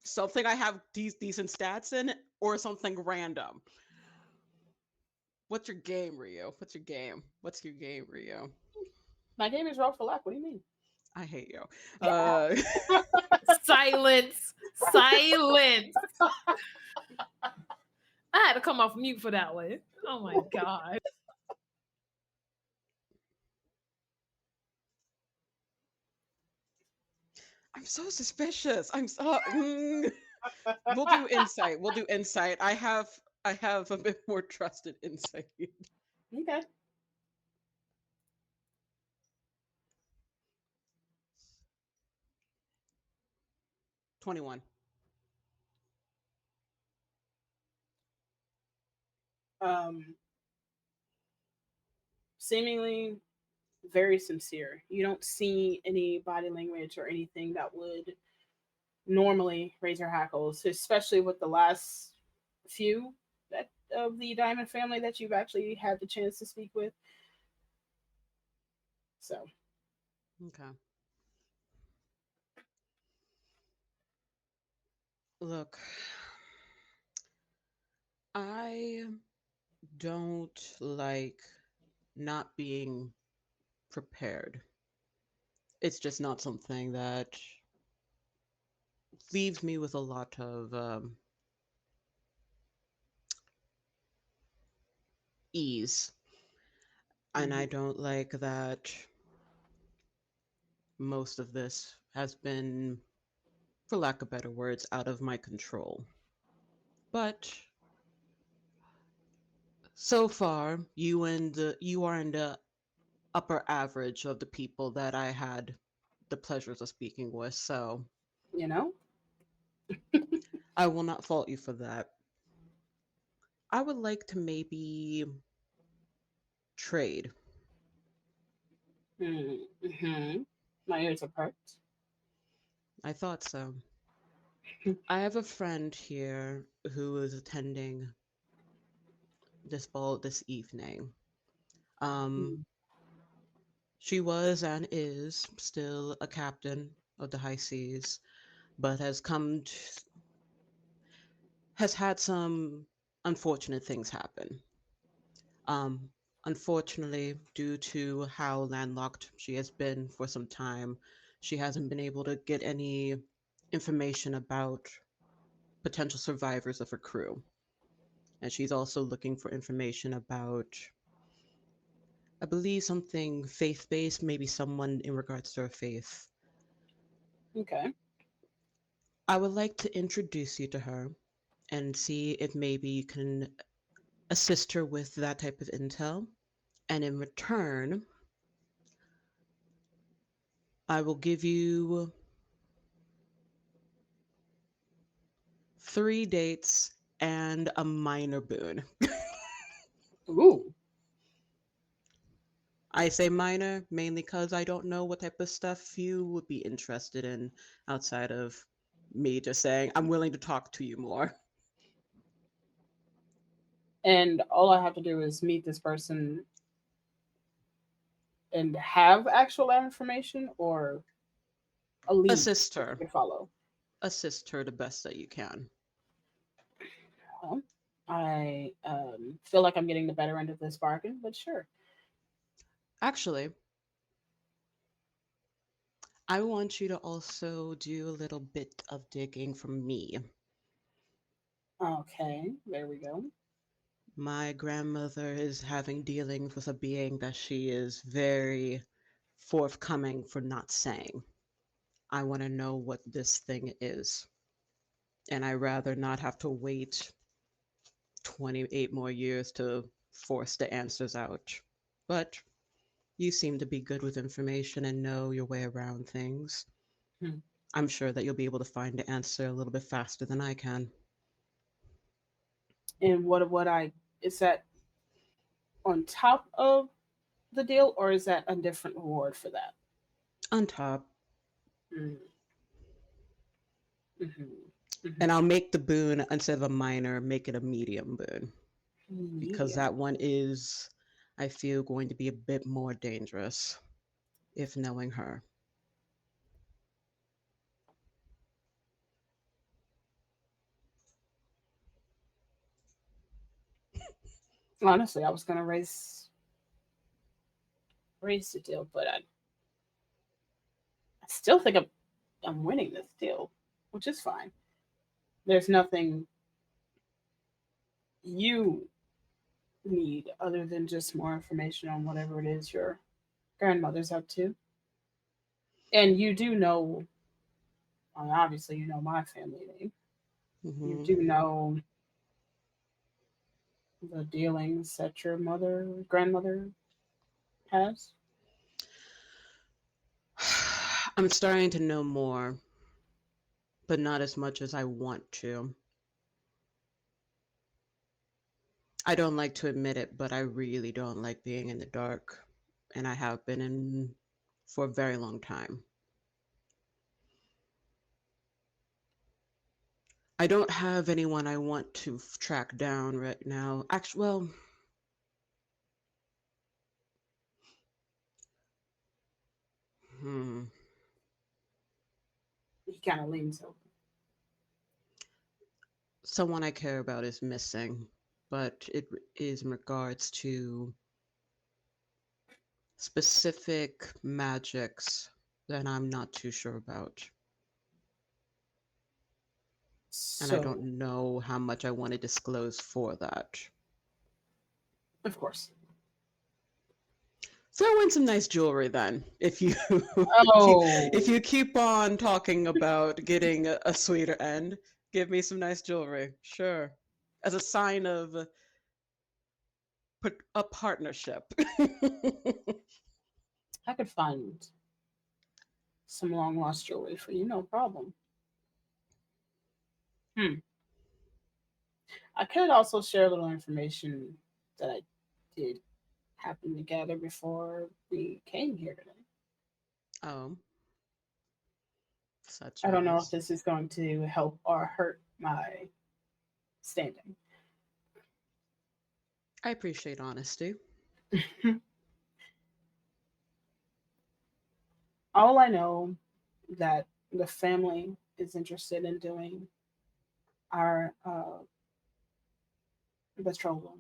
something I have decent stats in or something random. What's your game, Ryu? What's your game? What's your game, Ryu? My game is Roll4Luck. What do you mean? I hate you. Silence. Silence. I had to come off mute for that one. Oh my god. I'm so suspicious. I'm so. We'll do insight. We'll do insight. I have a bit more trusted insight. Okay. 21. Seemingly very sincere. You don't see any body language or anything that would normally raise your hackles, especially with the last few that of the Diamond family that you've actually had the chance to speak with. So, Okay. Look, I don't like not being prepared. It's just not something that leaves me with a lot of ease. And I don't like that most of this has been, for lack of better words, out of my control. But so far, you are in the upper average of the people that I had the pleasures of speaking with, so you know, I will not fault you for that. I would like to maybe trade. mm-hmm. My ears are perked. I thought so. I have a friend here who is attending this ball this evening. Um, she was and is still a captain of the high seas, but has had some unfortunate things happen. Um, Unfortunately, due to how landlocked she has been for some time, she hasn't been able to get any information about potential survivors of her crew. And she's also looking for information about, I believe, something faith based, maybe someone in regards to her faith. Okay. I would like to introduce you to her and see if maybe you can assist her with that type of intel. And in return, I will give you 3 dates and a minor boon. Ooh. I say minor mainly because I don't know what type of stuff you would be interested in outside of me just saying, I'm willing to talk to you more. And all I have to do is meet this person and have actual information or a lead Assist that her. you can follow. Assist her the best that you can. Well, I feel like I'm getting the better end of this bargain, but sure. Actually, I want you to also do a little bit of digging from me. Okay, there we go. My grandmother is having dealings with a being that she is very forthcoming for not saying. I want to know what this thing is. And I rather not have to wait 28 more years to force the answers out. But you seem to be good with information and know your way around things. Hmm. I'm sure that you'll be able to find the answer a little bit faster than I can. And what I is that on top of the deal, or is that a different reward for that? On top, Mm-hmm. And I'll make the boon, instead of a minor, make it a medium boon. Because that one is, I feel, going to be a bit more dangerous if knowing her. Honestly, I was gonna raise the deal, but I still think I'm winning this deal, which is fine. There's nothing you need other than just more information on whatever it is your grandmother's up to. And you do know, obviously, you know my family name. You Mm-hmm. do know the dealings that your grandmother has. I'm starting to know more, but not as much as I want to. I don't like to admit it, but I really don't like being in the dark. And I have been in for a very long time. I don't have anyone I want to track down right now. Actually, well, hmm. He kind of leans over. Someone I care about is missing, but it is in regards to specific magics that I'm not too sure about. And I So, don't know how much I want to disclose for that. of course. Throw in some nice jewelry then. If you Oh, if you keep on talking about getting a sweeter end, give me some nice jewelry. Sure. As a sign of a partnership. I could find some long lost jewelry for you, no problem. Hmm. I could also share a little information that I did happen to gather before we came here today. Oh, such I don't know if as. this is going to help or hurt my standing. I appreciate honesty. All I know that the family is interested in doing our betrothal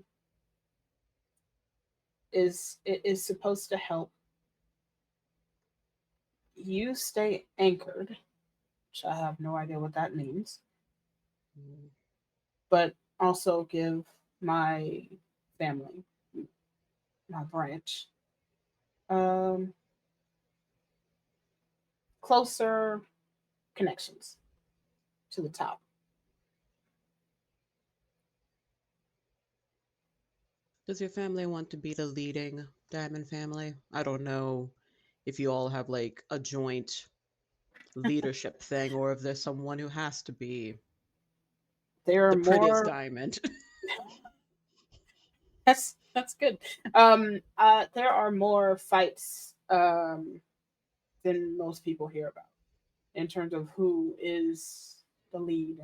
is it is supposed to help you stay anchored, which I have no idea what that means, Mm. but also give my family, my branch, um, closer connections to the top. Does your family want to be the leading diamond family? I don't know if you all have like a joint leadership thing or if there's someone who has to be There are the prettiest more. diamond. That's good. There are more fights than most people hear about in terms of who is the lead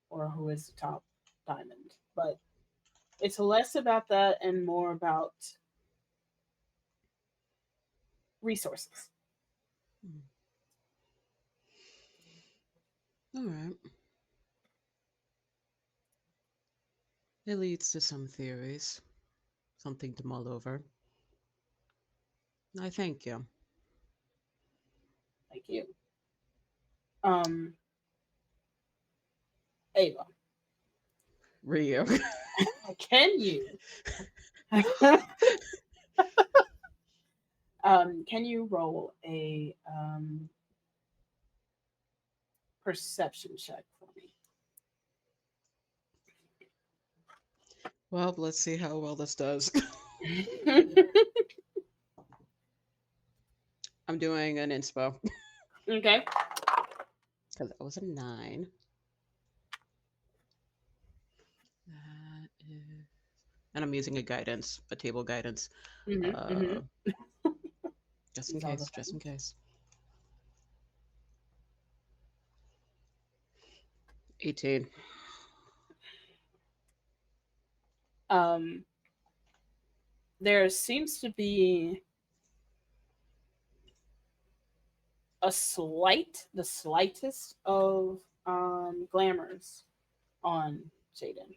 or who is the top diamond. But it's less about that and more about resources. All right. It leads to some theories, something to mull over. I thank you. Thank you. Um, Ava, Ryu. can you can you roll a perception check for me? Well, let's see how well this does. I'm doing an inspo. Okay. Because that was a 9. That is... And I'm using a guidance, a table guidance. Mm-hmm. Just in case, just in case. 18. Um, there seems to be the slightest of glamours on Jaden.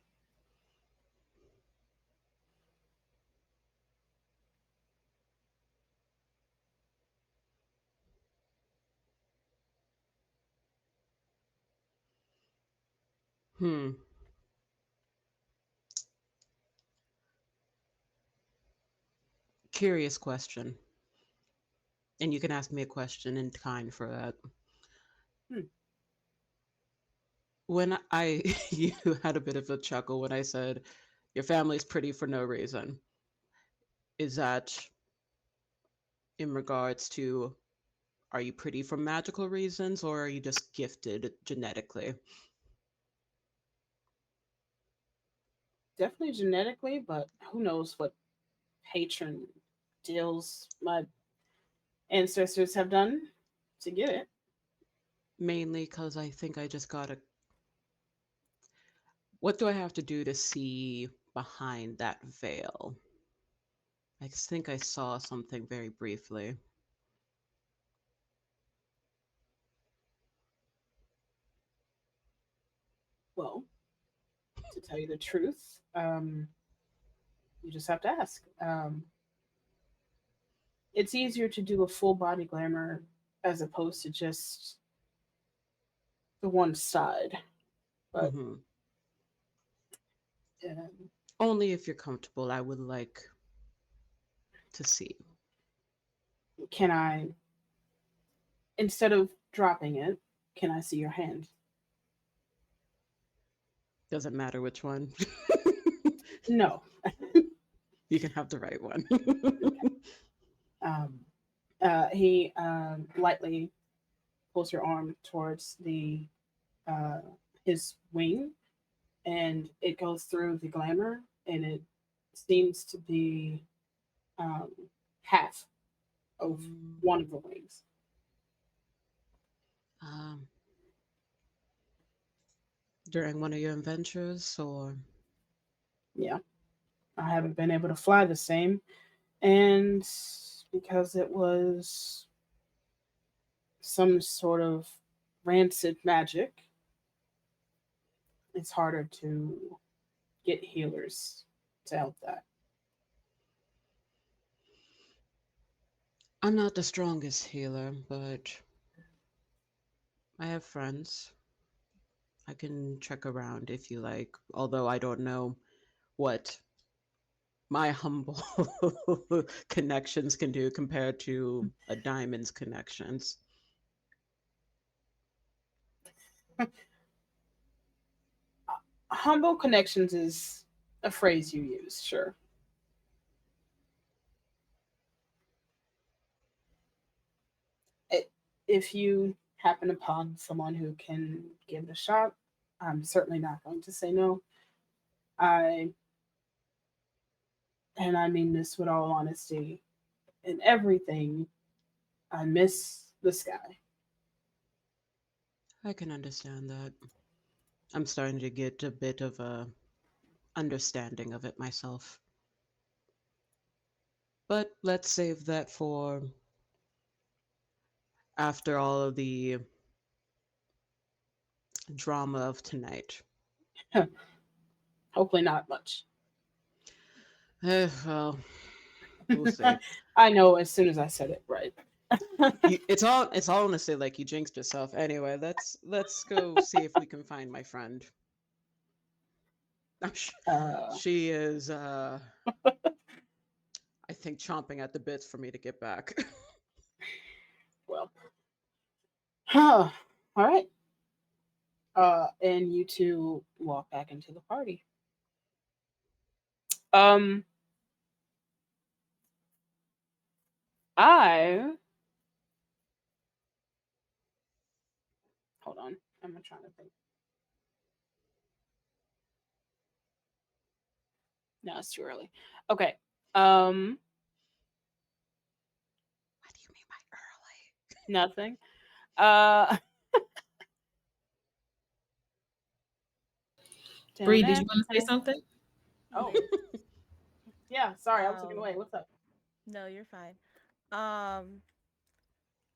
Hmm. Curious question. And you can ask me a question in kind for that. Hmm. When I you had a bit of a chuckle when I said your family's pretty for no reason. Is that in regards to, are you pretty for magical reasons or are you just gifted genetically? Definitely genetically, but who knows what patron deals my ancestors have done to get it. Mainly because I think I just gotta. What do I have to do to see behind that veil? I think I saw something very briefly. Well, to tell you the truth, you just have to ask. It's easier to do a full body glamour as opposed to just the one side. But Hmm. um, Only if you're comfortable, I would like to see. can I, instead of dropping it, can I see your hand? Doesn't matter which one. No. You can have the right one. Um, he lightly pulls your arm towards the uh, his wing, and it goes through the glamour, and it seems to be um, half of one of the wings. um, During one of your adventures, or Yeah, I haven't been able to fly the same, and because it was some sort of rancid magic, it's harder to get healers to help that. I'm not the strongest healer, but I have friends. I can check around if you like, although I don't know what my humble connections can do compared to a diamond's connections. Humble connections is a phrase you use, sure. It, if you happen upon someone who can give it a shot, I'm certainly not going to say no. I and I mean this with all honesty. In everything, I miss the sky. I can understand that. I'm starting to get a bit of a understanding of it myself. But let's save that for after all of the drama of tonight. Hopefully, not much. Well, we'll see. I know as soon as I said it, right? It's all honestly like you jinxed yourself. Anyway, let's go see if we can find my friend. I'm sh- uh, she is I think chomping at the bits for me to get back. well, all right. And you two walk back into the party. Um, I hold on. I'm trying to think. No, it's too early. Okay. Um, What do you mean by early? nothing. Uh, Bree, did you want to say something? Oh, yeah. Sorry, I was looking Um, away. What's up? no, you're fine. Um,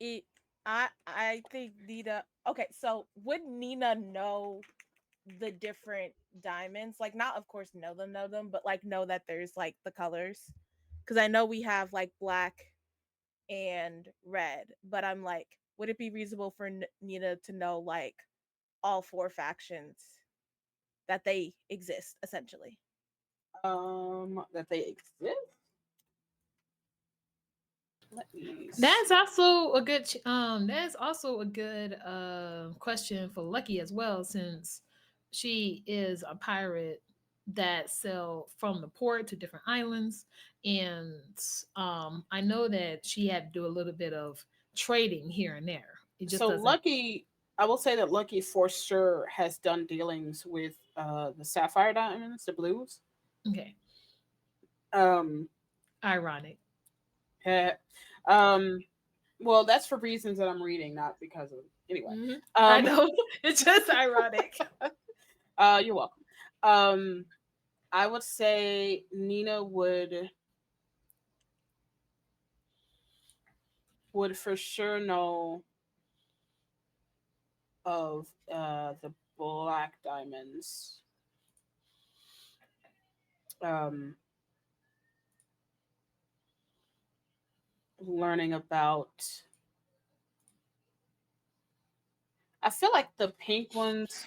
it. I think Nina. Okay, so would Nina know the different diamonds? Like, not of course know them, but like know that there's like the colors. Because I know we have like black and red, but I'm like, would it be reasonable for Nina to know like all four factions that they exist essentially? That they exist. Let me. That's also a good that's also a good question for Lucky as well, since she is a pirate that sail from the port to different islands. And I know that she had to do a little bit of trading here and there. It just So doesn't. Lucky, I will say that Lucky for sure has done dealings with the sapphire diamonds, the blues. Okay. Um, Ironic. eh, um, well, that's for reasons that I'm reading, not because of anyway. I know. It's just ironic. You're welcome. I would say Nina would for sure know of the black diamonds. Um, learning about. I feel like the pink ones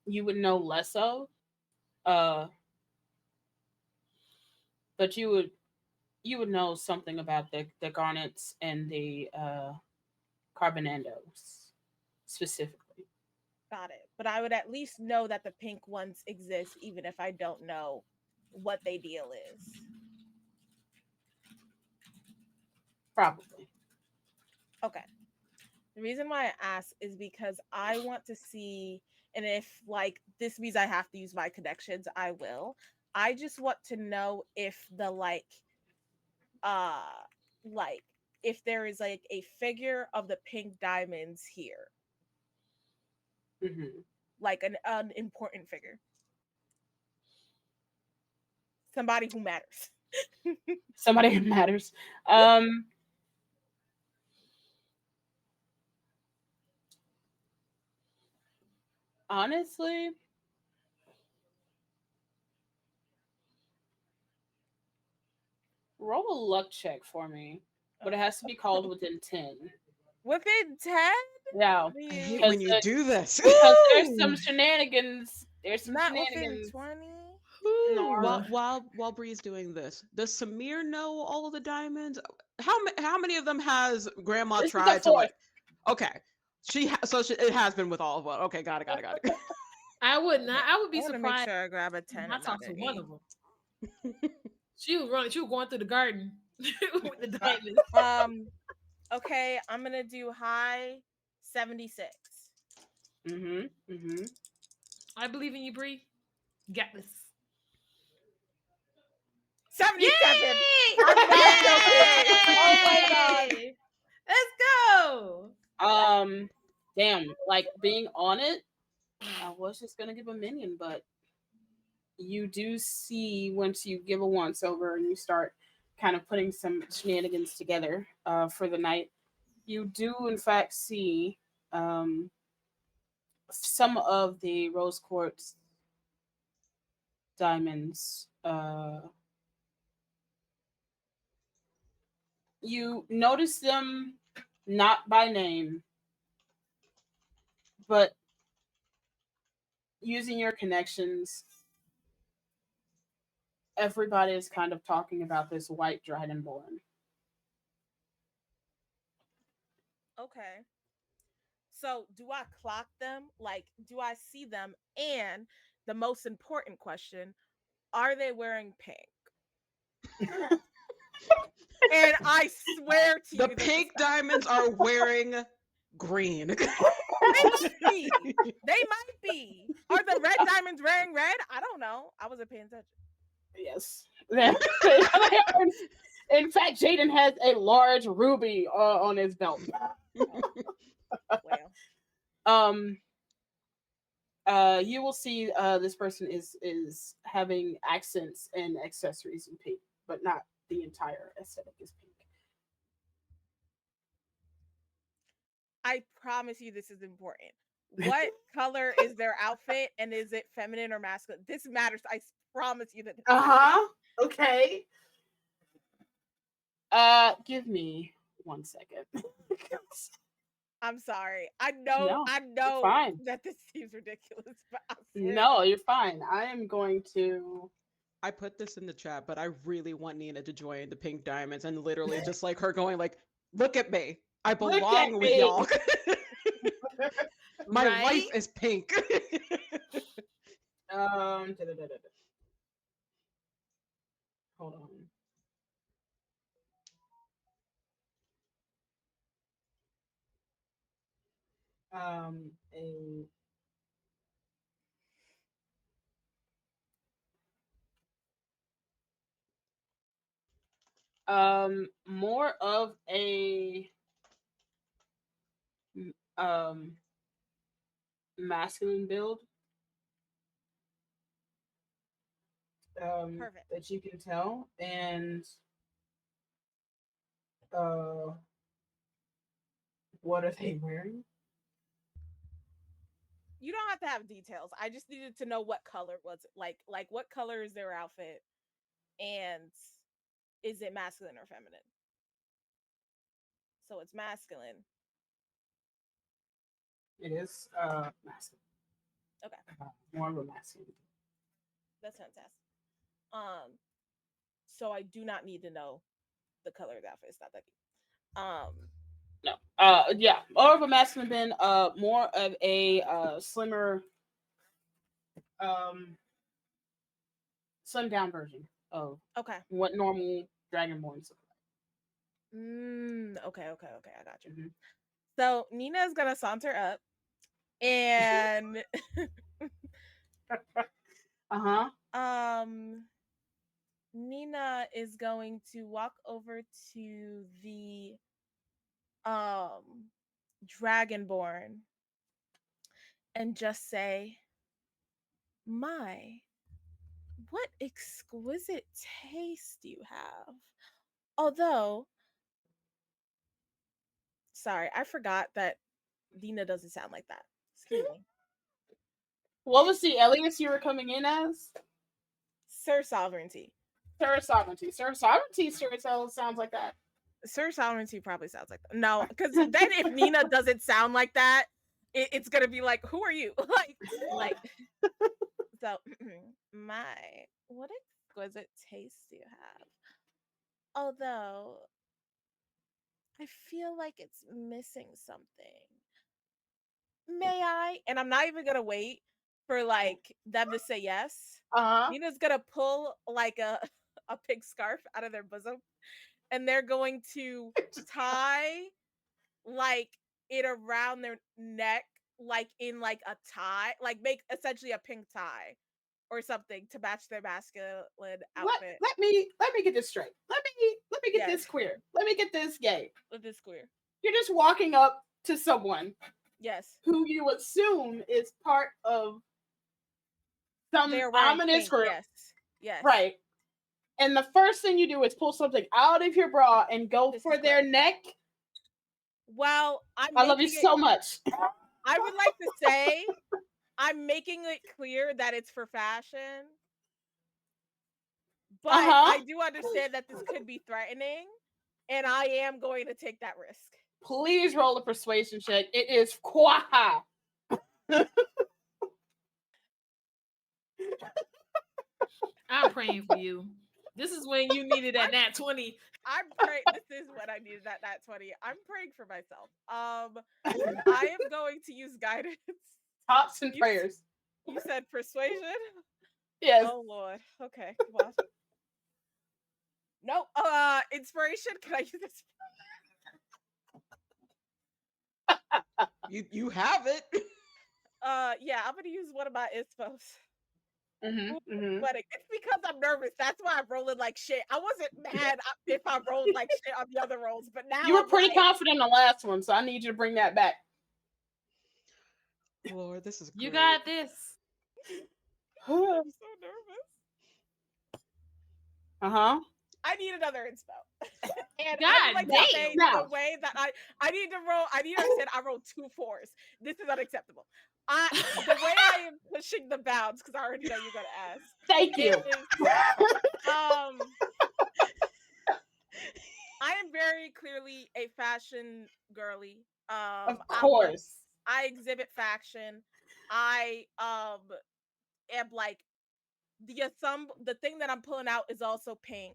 you would know less of, uh, but you would know something about the garnets and the carbonandos specifically. Got it. But I would at least know that the pink ones exist, even if I don't know what they deal is. Probably. Okay. The reason why I ask is because I want to see, and if like this means I have to use my connections, I will. I just want to know if the uh like if there is like a figure of the pink diamonds here, Hmm. like an important figure, somebody who matters. Somebody who matters. Honestly, roll a luck check for me, but it has to be called within 10. Within 10? Yeah, I hate because when you do this. there's some shenanigans. There's some Not within shenanigans. 20? No. While Bree's doing this, does Samir know all of the diamonds? How many of them has Grandma This is the tried to fourth. like? Okay, it has been with all of them. Okay, got it. I would not. Okay. I would be I want to make surprised. sure I grab a 10 I and not talked to an one 8. of them. She was running. She was going through the garden with the diamonds. Okay, I'm gonna do high 76. Mm-hmm. I believe in you, Bree. You got this. 77. Yay! I'm not joking. Oh my god. Yay! Let's go. Damn. Like being on it, I was just gonna give a minion, but you do see once you give a once over and you start kind of putting some shenanigans together for the night, you do in fact see some of the rose quartz diamonds. You notice them not by name, but using your connections, everybody is kind of talking about this white dragonborn. Okay. So, do I clock them? Like, do I see them? And the most important question, are they wearing pink? And I swear to you, The pink diamonds are wearing green. They might be. They might be. Are the red diamonds wearing red? I don't know. I wasn't paying attention. Yes. In fact, Jaden has a large ruby on his belt. Well, Um, you will see this person is having accents and accessories in pink, but not the entire aesthetic is pink. I promise you this is important. What color is their outfit, and is it feminine or masculine? This matters. I promise you that. Okay. Give me 1 second. I'm sorry. No, I you're know fine. that this seems ridiculous, but I swear. No, you're fine. I am going to. I put this in the chat, but I really want Nina to join the Pink Diamonds and literally just like her going like, look at me. I Look at belong with me." y'all. My Right? life is pink. Da-da-da-da-da. Hold on. A more of a um masculine build. Perfect. That you can tell, and uh, what are they wearing? You don't have to have details. I just needed to know what color was it. Like what color is their outfit, and is it masculine or feminine? So it's masculine. It is masculine. Okay, More of a masculine. that's fantastic. So I do not need to know the color of the outfit. It's not that deep. No. Yeah, more of a masculine bin. More of a slimmer, um, slimmed down version of Okay. what normal Dragonborns look Okay. I got you. like. So Nina is gonna saunter up, and Nina is going to walk over to the Dragonborn and just say, "My, what exquisite taste you have." Although, sorry, I forgot that Nina doesn't sound like that. Excuse me. What was the alias you were coming in as? Sir Sovereignty. Sir Sovereignty. Sir Sovereignty sure as hell sounds like that. Sir Sovereignty probably sounds like that. No, because then if Nina doesn't sound like that, it's gonna be like, who are you? like. So, my, what exquisite taste you have. Although, I feel like it's missing something. May I? And I'm not even gonna wait for like them to say yes. Nina's gonna pull like a pink scarf out of their bosom, and they're going to tie like it around their neck, like in like a tie, like make essentially a pink tie or something to match their masculine outfit. Let me get this straight. Let me get this queer. Let me get this gay. Let this queer. You're just walking up to someone, yes, who you assume is part of some ominous pink. group. Yes. Right. And the first thing you do is pull something out of your bra and go for their neck. Well, I love you so much. I would like to say I'm making it clear that it's for fashion. But I do understand that this could be threatening, and I am going to take that risk. Please roll a persuasion check. It is Kwaha. I'm praying for you. This is when you needed that nat 20. I'm praying. This is when I needed that nat 20. I'm praying for myself. I am going to use guidance. Tops and prayers. You said persuasion? Yes. Oh Lord. Okay. Come on. Nope. Inspiration. Can I use this? You have it. Yeah, I'm gonna use one of my inspos. But it's because I'm nervous. That's why I'm rolling like shit. I wasn't mad if I rolled like shit on the other rolls, but now you were pretty confident in the last one, so I need you to bring that back. Lord, this is great. You got this. I'm so nervous. Uh-huh. I need another inspo. And I God would like damn. to say Now. the way that I need to roll. I need to understand. I rolled 2 4s. This is unacceptable. The way I am pushing the bounds, because I already know you're gonna ask. Thank you. I am very clearly a fashion girly. Of course. I exhibit fashion. I am like the thing that I'm pulling out is also pink.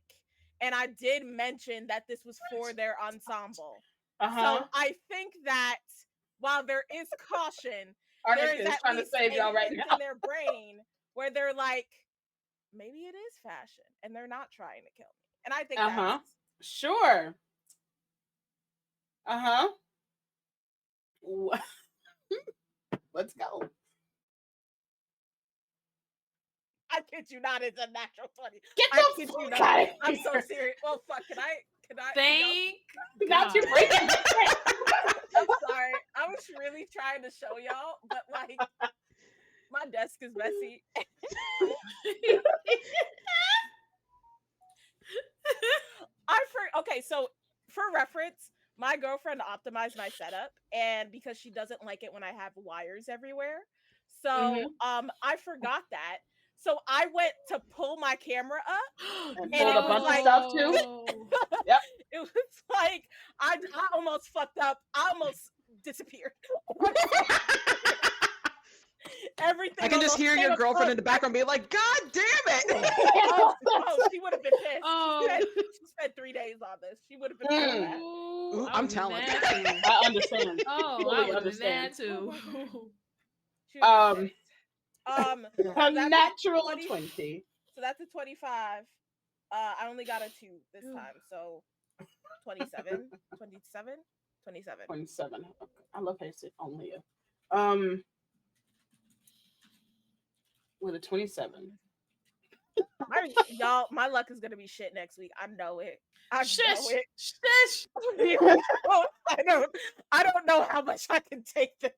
And I did mention that this was for their ensemble. Uh-huh. So I think that while there is caution, there Arnica is is at trying to least save a y'all right hint now. in their brain where they're like, maybe it is fashion and they're not trying to kill me. And I think Uh-huh. that's Sure. Uh-huh. Let's go. I kid you not, it's a natural 20. Get I the kid you fuck not. out of here. I'm so serious. Well, fuck, can I Thank Not you God. breaking. I'm sorry. I was really trying to show y'all, but like my desk is messy. Okay, so for reference, my girlfriend optimized my setup, and because she doesn't like it when I have wires everywhere, so I forgot that. So I went to pull my camera up, And and pulled it a was bunch of like stuff too. Yep. it was like I almost fucked up. I almost disappeared. Everything. I can just almost hear came your girlfriend in apart. the background being like, God damn it. She would have been pissed. Oh. She spent 3 days on this. She would have been so mad. Ooh, I I'm would be telling. mad too. I understand. Oh, Fully I would be understand. mad too. She would've been pissed. A that's natural 20 20. So that's a 25. I only got a 2 this time, so 27. 27? 27. 27. Okay. I love how you said only a. With a 27. Y'all, my luck is gonna be shit next week. I know it. I know Shush. it. Shush. I don't know how much I can take this.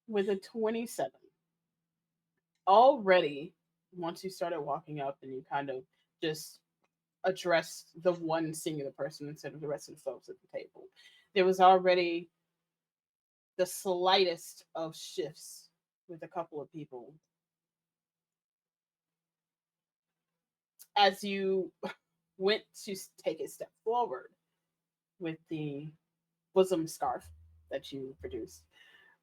With a 27. Already, once you started walking up and you kind of just addressed the one singular person instead of the rest of the folks at the table, there was already the slightest of shifts with a couple of people. As you went to take a step forward with the bosom scarf that you produced,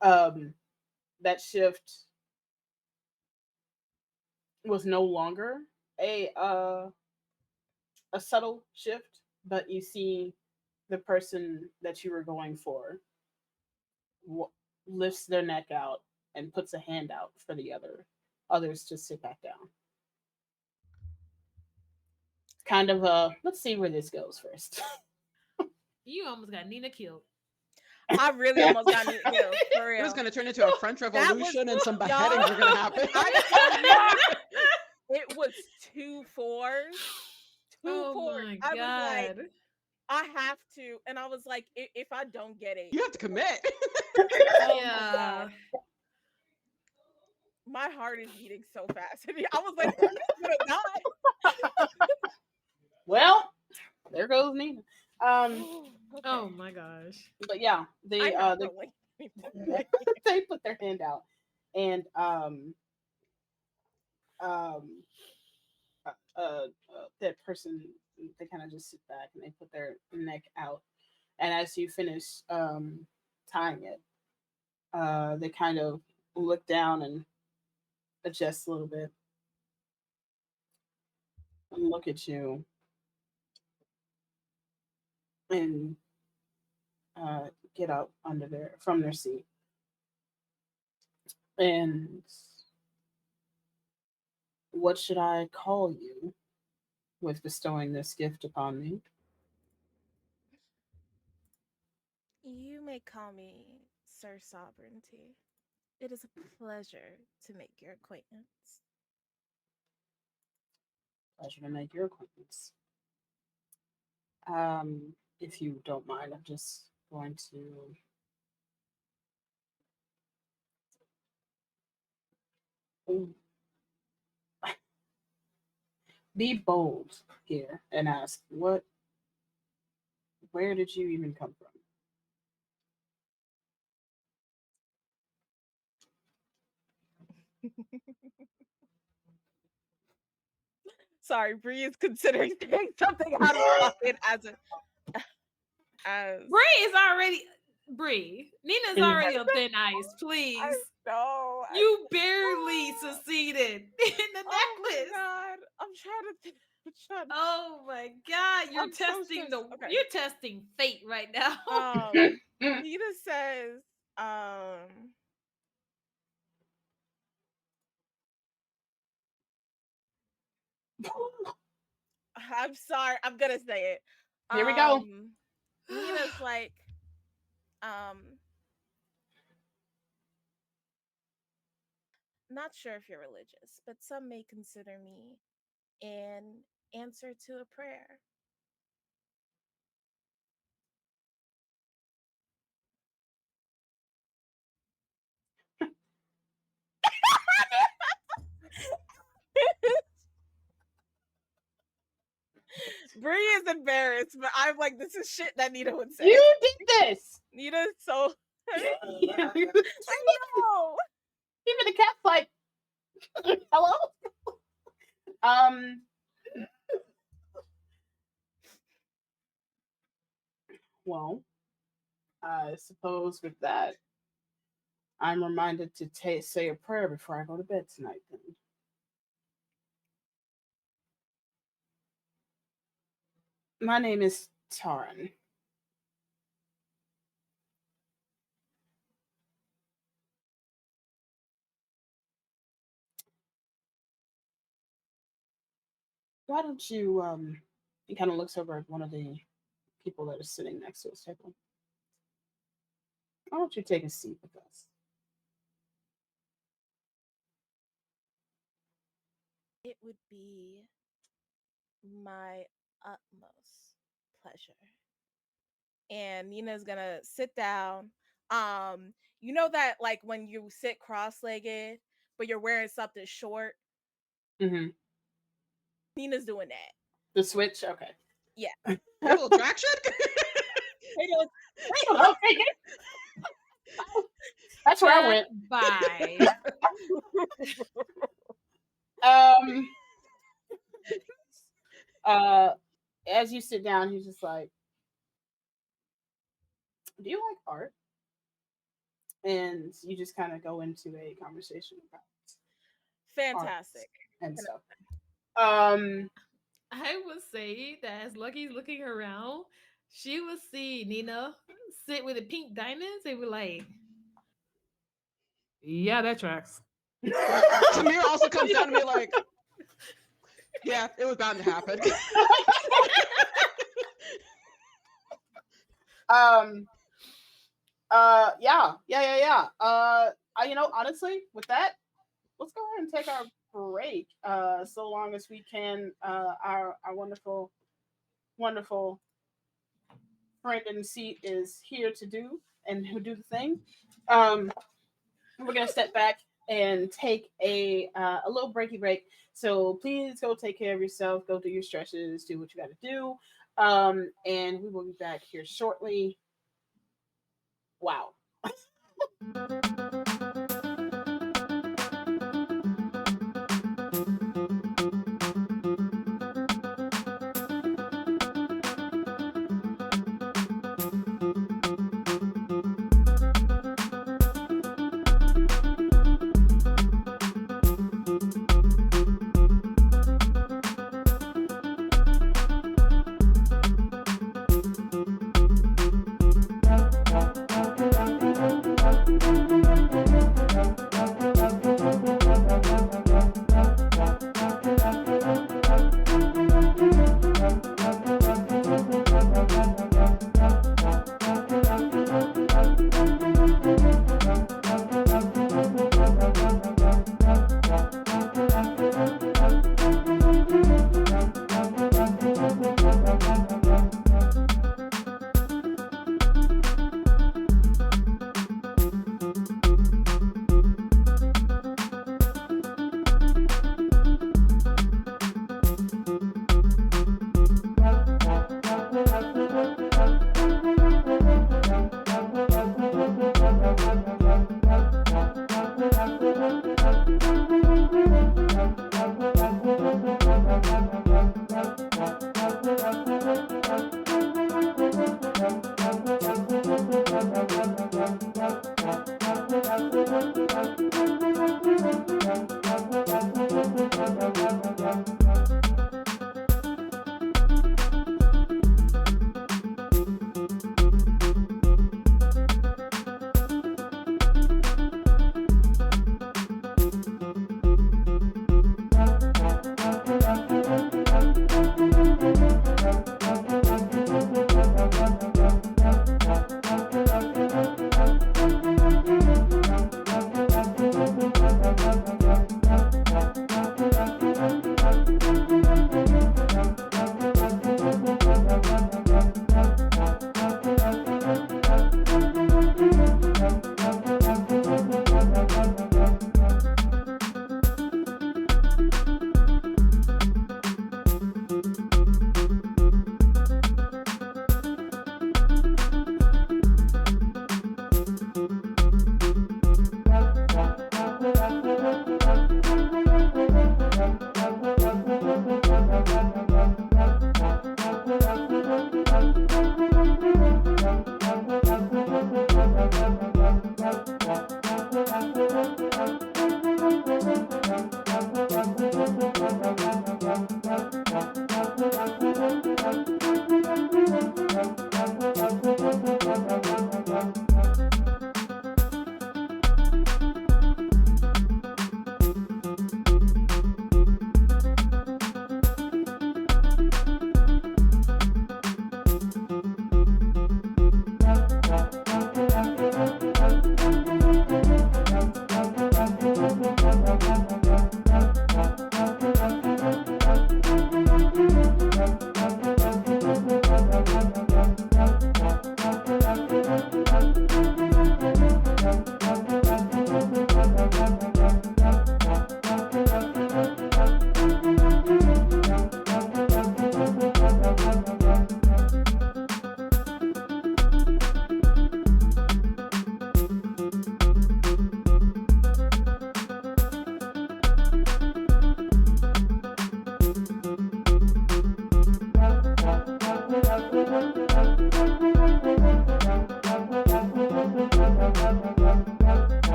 that shift was no longer a subtle shift, but you see the person that you were going for lifts their neck out and puts a hand out for the others to sit back down. Kind of let's see where this goes first. You almost got Nina killed. I really almost got Nina killed, for real. It was going to turn into a French Revolution and some beheadings were going to happen. I tell you, it was 2 4s. Oh 4s. my I was like, God. I have to, and I was like, if I don't get it, You have to commit. oh Yeah. my God. My heart is beating so fast. I was like, I'm gonna die. Well, there goes Nina. Okay. Oh my gosh. But yeah, I'm not rolling. they put their hand out, and um, that person, they kind of just sit back and they put their neck out, and as you finish tying it, they kind of look down and adjust a little bit and look at you and get up from their seat. And what should I call you with bestowing this gift upon me? You may call me Sir Sovereignty. It is a pleasure to make your acquaintance. Pleasure to make your acquaintance. If you don't mind, I'm just going to be bold here and ask, where did you even come from? Sorry, Bree is considering saying something out of pocket as Bree is already Nina's already on thin ice. Please. No. You barely succeeded in the necklace. Oh my god. I'm trying to think. Oh my god. You're I'm so testing stressed. Okay. you're testing fate right now. Nina says, I'm sorry, I'm gonna say it. Here we go. Nina's like, not sure if you're religious, but some may consider me an answer to a prayer. Bree is embarrassed, but I'm like, this is shit that Nina would say. You did this. Nina's so. I know. Even the cat's like, hello. Well, I suppose with that, I'm reminded to say a prayer before I go to bed tonight. Then. My name is Taran. Why don't you, he kind of looks over at one of the people that is sitting next to his table. Why don't you take a seat with us? It would be my utmost pleasure. And Nina's gonna sit down. You know that like when you sit cross-legged, but you're wearing something short? Mm-hmm. Nina's doing that. The switch? Okay. Yeah. Little traction? Okay. That's where I went. Bye. As you sit down, he's just like, do you like art? And you just kind of go into a conversation about fantastic and stuff. I would say that as Lucky's looking around, she would see Nina sit with the pink diamonds and be like, yeah, that tracks. Samir also comes down to me like, yeah, it was bound to happen. Yeah. You know, honestly, with that, let's go ahead and take our break. So long as we can, our wonderful friend in the seat is here to do the thing. We're gonna step back and take a little breaky break. So please go take care of yourself. Go do your stretches. Do what you got to do. And we will be back here shortly. Wow.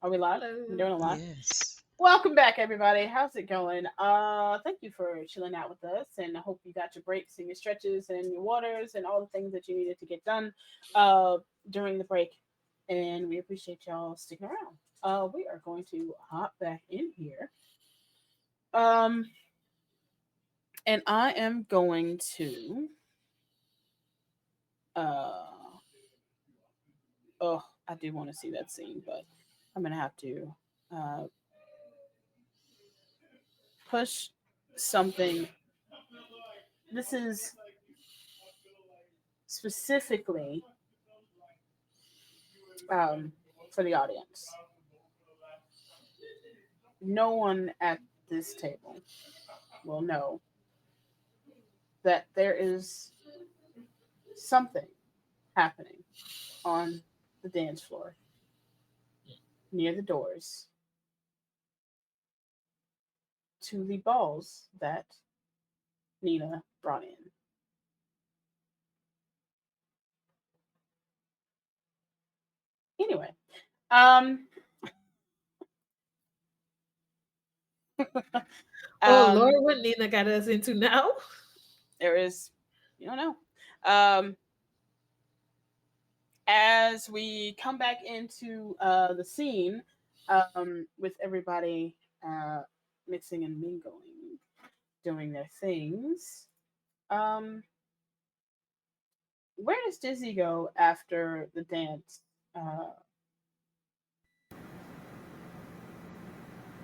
Are we live? Hello. We're doing a live? Yes. Welcome back, everybody. How's it going? Thank you for chilling out with us, and I hope you got your breaks and your stretches and your waters and all the things that you needed to get done during the break. And we appreciate y'all sticking around. We are going to hop back in here. Um, and I am going to oh, I do want to see that scene, but I'm gonna have to uh push something. This is specifically for the audience. No one at this table will know that there is something happening on the dance floor near the doors to the balls that Nina brought in. Anyway, um, Oh Lord, what Nina got us into now? there is, you don't know. As we come back into the scene with everybody mixing and mingling, doing their things. Where does Dizzy go after the dance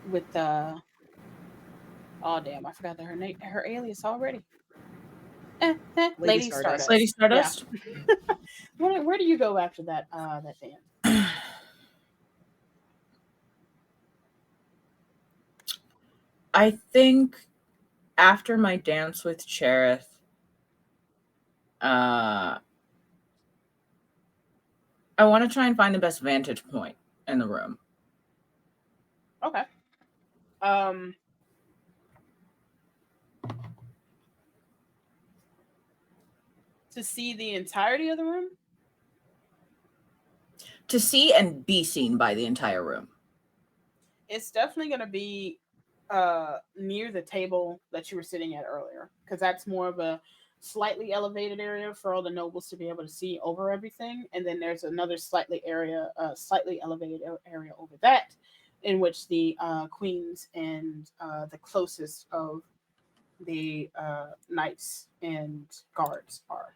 with oh damn, I forgot that her name, her alias already. Lady Stardust. Lady Stardust. Yeah. Where do you go after that that dance? I think after my dance with Cherith, I want to try and find the best vantage point in the room. Okay. To see the entirety of the room? To see and be seen by the entire room. It's definitely going to be near the table that you were sitting at earlier, because that's more of a slightly elevated area for all the nobles to be able to see over everything. And then there's another slightly elevated area over that, in which the queens and the closest of the knights and guards are.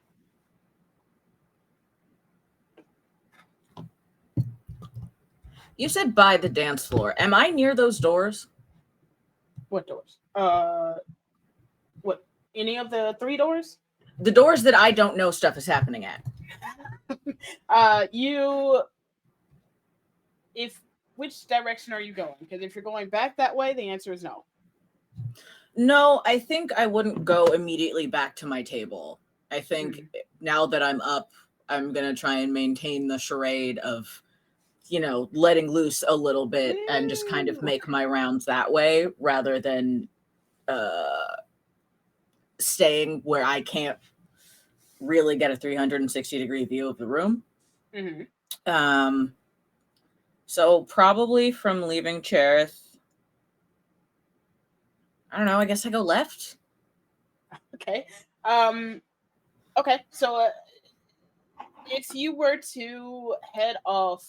You said by the dance floor. Am I near those doors? What doors? What? Any of the 3 doors? The doors that I don't know stuff is happening at. Which direction are you going? Because if you're going back that way, the answer is no. No, I think I wouldn't go immediately back to my table. I think now that I'm up, I'm going to try and maintain the charade of, letting loose a little bit and just kind of make my rounds that way rather than staying where I can't really get a 360-degree view of the room. Mm-hmm. So probably from leaving Cherith, I don't know, I guess I go left. Okay. Okay, so if you were to head off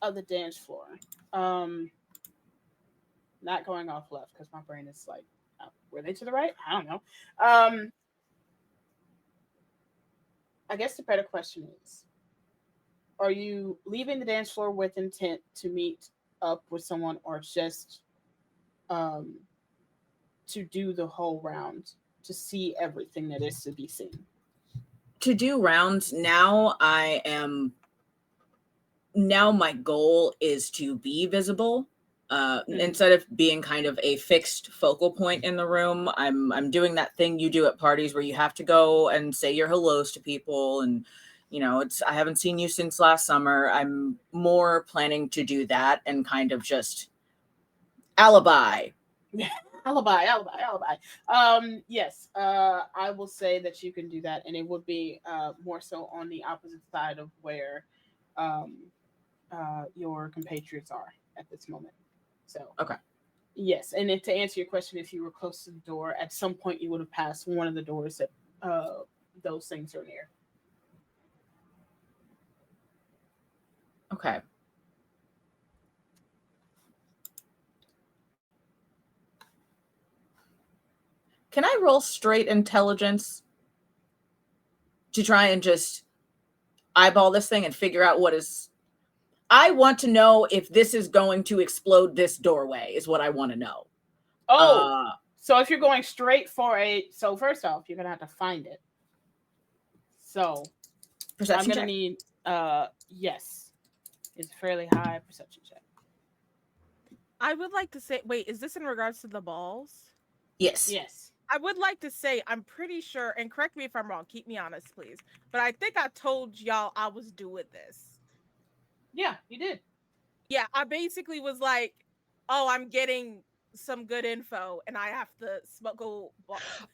of the dance floor, not going off left because my brain is like, were they to the right? I don't know. I guess the better question is, are you leaving the dance floor with intent to meet up with someone, or just to do the whole round, to see everything that is to be seen? To do rounds, now my goal is to be visible. Instead of being kind of a fixed focal point in the room, I'm doing that thing you do at parties where you have to go and say your hellos to people, and I haven't seen you since last summer. I'm more planning to do that and kind of just alibi. alibi. Yes, I will say that you can do that, and it would be more so on the opposite side of where your compatriots are at this moment. So Okay. yes, and then to answer your question, if you were close to the door, at some point you would have passed one of the doors that those things are near. Okay. Can I roll straight intelligence to try and just eyeball this thing and figure out what is... I want to know if this is going to explode this doorway, is what I want to know. Oh, so if you're going straight for so first off, you're gonna have to find it. So Perception I'm gonna check? need yes, it's a fairly high perception check. I would like to say, wait, is this in regards to the balls? Yes. Yes. I would like to say, I'm pretty sure, and correct me if I'm wrong, keep me honest, please. But I think I told y'all I was doing this. Yeah, you did. Yeah, I basically was like, oh, I'm getting some good info, and I have to smuggle.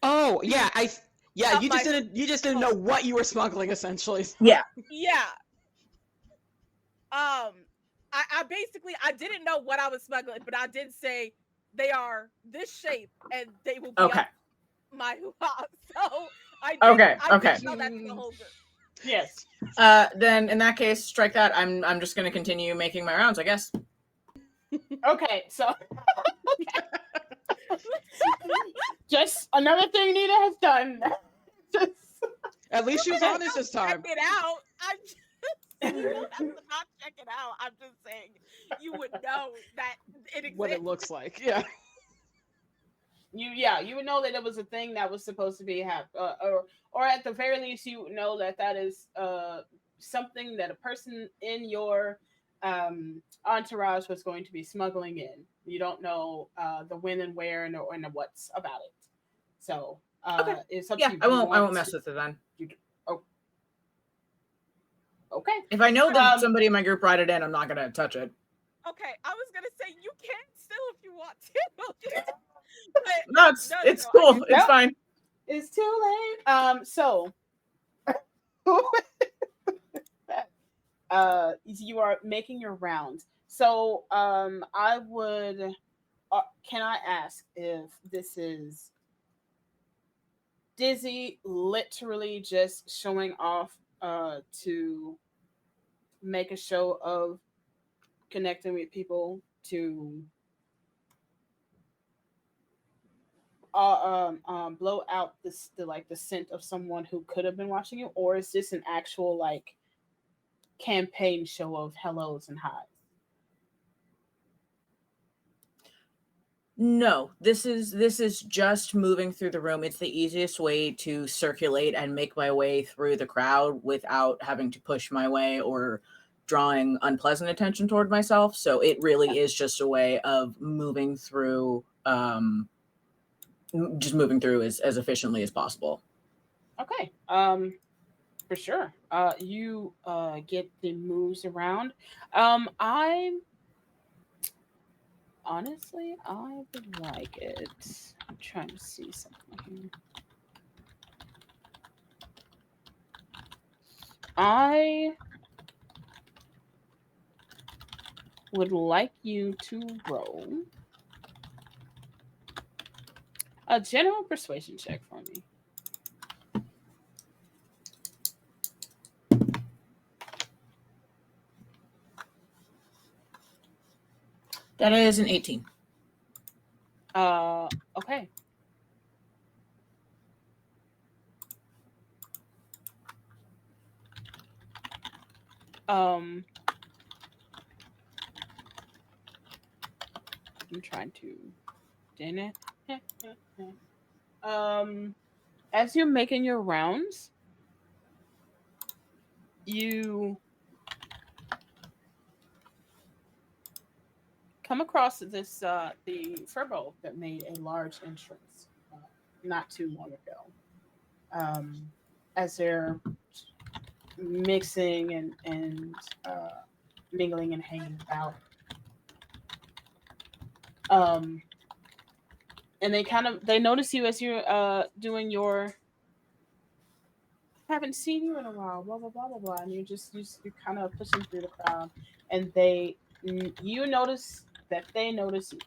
Oh yeah, Up you my- just didn't know what you were smuggling essentially. Yeah. Yeah. I basically I didn't know what I was smuggling, but I did say they are this shape and they will be Okay. up my hoo-ha. So I did, Okay, I okay. did tell that to the whole group. Yes. Then in that case, strike that. I'm just gonna continue making my rounds, I guess. Okay, so just another thing Nina has done. Just... At least she was honest this time. Check it out. I'm just, you don't have to not check it out. I'm just saying you would know that it exists. What it looks like, yeah. You would know that it was a thing that was supposed to be or at the very least you would know that that is something that a person in your entourage was going to be smuggling in. You don't know the when and where and the what's about it. So Okay. it's up Yeah, to you. I won't mess with it then. Okay. If I know that somebody in my group brought it in, I'm not gonna touch it. Okay, I was gonna say you can still if you want to. No, it's cool. It's Nope. fine. It's too late. So you are making your rounds. So I would can I ask if this is Dizzy literally just showing off to make a show of connecting with people to blow out the scent of someone who could have been watching you, or is this an actual like campaign show of hellos and highs? No, this is just moving through the room. It's the easiest way to circulate and make my way through the crowd without having to push my way or drawing unpleasant attention toward myself. So it really is just a way of moving through, just moving through as efficiently as possible. Okay. For sure. You get the moves around. Honestly, I would like it. I'm trying to see something here. I would like you to roll a general persuasion check for me. That is an 18. Okay. I'm trying to as you're making your rounds, you come across this the furbo that made a large entrance not too long ago. As they're mixing and mingling and hanging about. And they notice you as you're doing your haven't seen you in a while, blah blah blah blah blah, and you're kind of pushing through the crowd, and you notice that they notice you.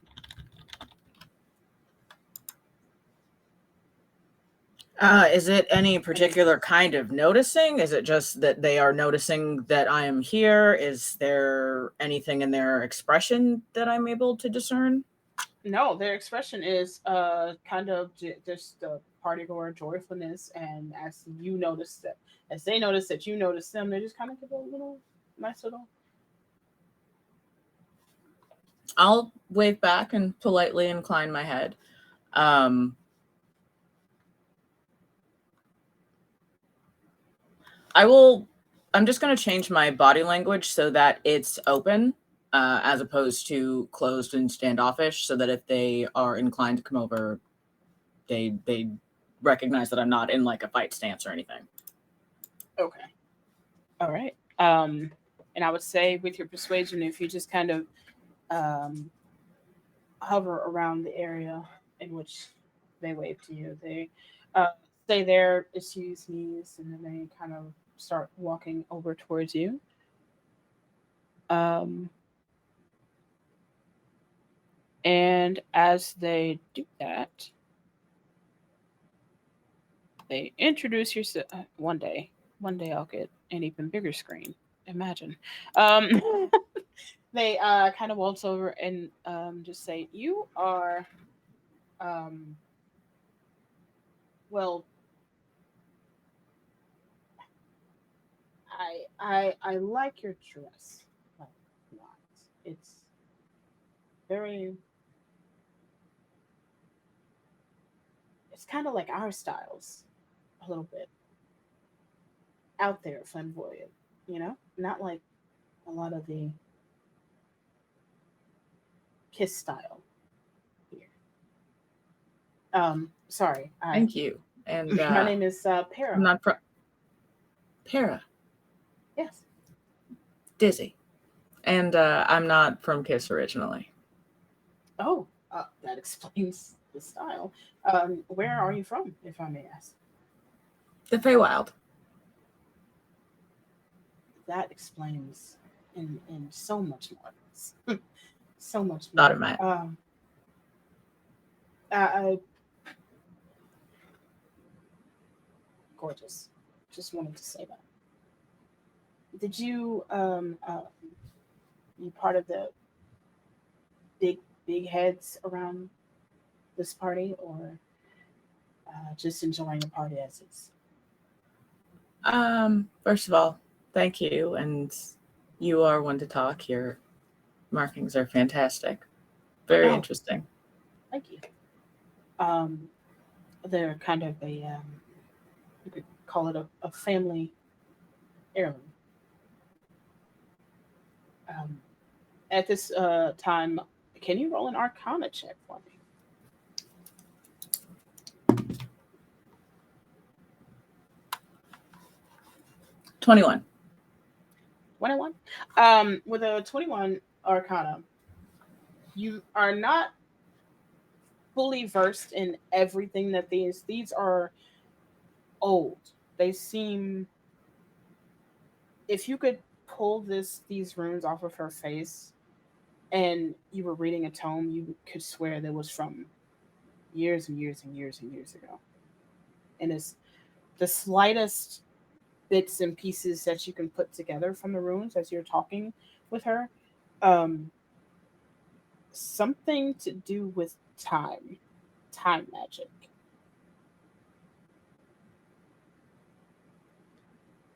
Is it any And they, particular kind of noticing? Is it just that they are noticing that I am here? Is there anything in their expression that I'm able to discern? no, their expression is kind of just party goer joyfulness, and as they notice that you notice them, they just kind of give a little nice little. I'll wave back and politely incline my head. Um, I'm just going to change my body language so that it's open as opposed to closed and standoffish, so that if they are inclined to come over, they recognize that I'm not in like a fight stance or anything. Okay. All right. And I would say with your persuasion, if you just kind of um, hover around the area in which they wave to you, they uh, say their excuse me's, and then they kind of start walking over towards you. Um, and as they do that, they introduce yourself. One day I'll get an even bigger screen. Imagine. Um, they kind of waltz over and just say, "You are, um, well, I like your dress, like a lot. It's very, it's kind of like our styles, a little bit out there, flamboyant, not like a lot of the kiss style here. Sorry, Thank you. And my name is I'm Para. not Para, Yes. Dizzy. And I'm not from Kiss originally. Oh, that explains the style. Where are you from, if I may ask? The Feywild. That explains in so much more. So much Thought more. it might. I gorgeous. Just wanted to say that. Did you you part of the big big heads around this party, or just enjoying the party as is? First of all, thank you, and you are one to talk. Your markings are fantastic. Very Oh, interesting. thank you. Um, they're kind of you could call it a family heirloom. Um, at this time, can you roll an Arcana check for me? 21. 21. With a 21 Arcana, you are not fully versed in everything that these are old. They seem, if you could pull these runes off of her face and you were reading a tome, you could swear that was from years and years and years and years ago. And it's the slightest bits and pieces that you can put together from the runes as you're talking with her. Um, Something to do with time magic.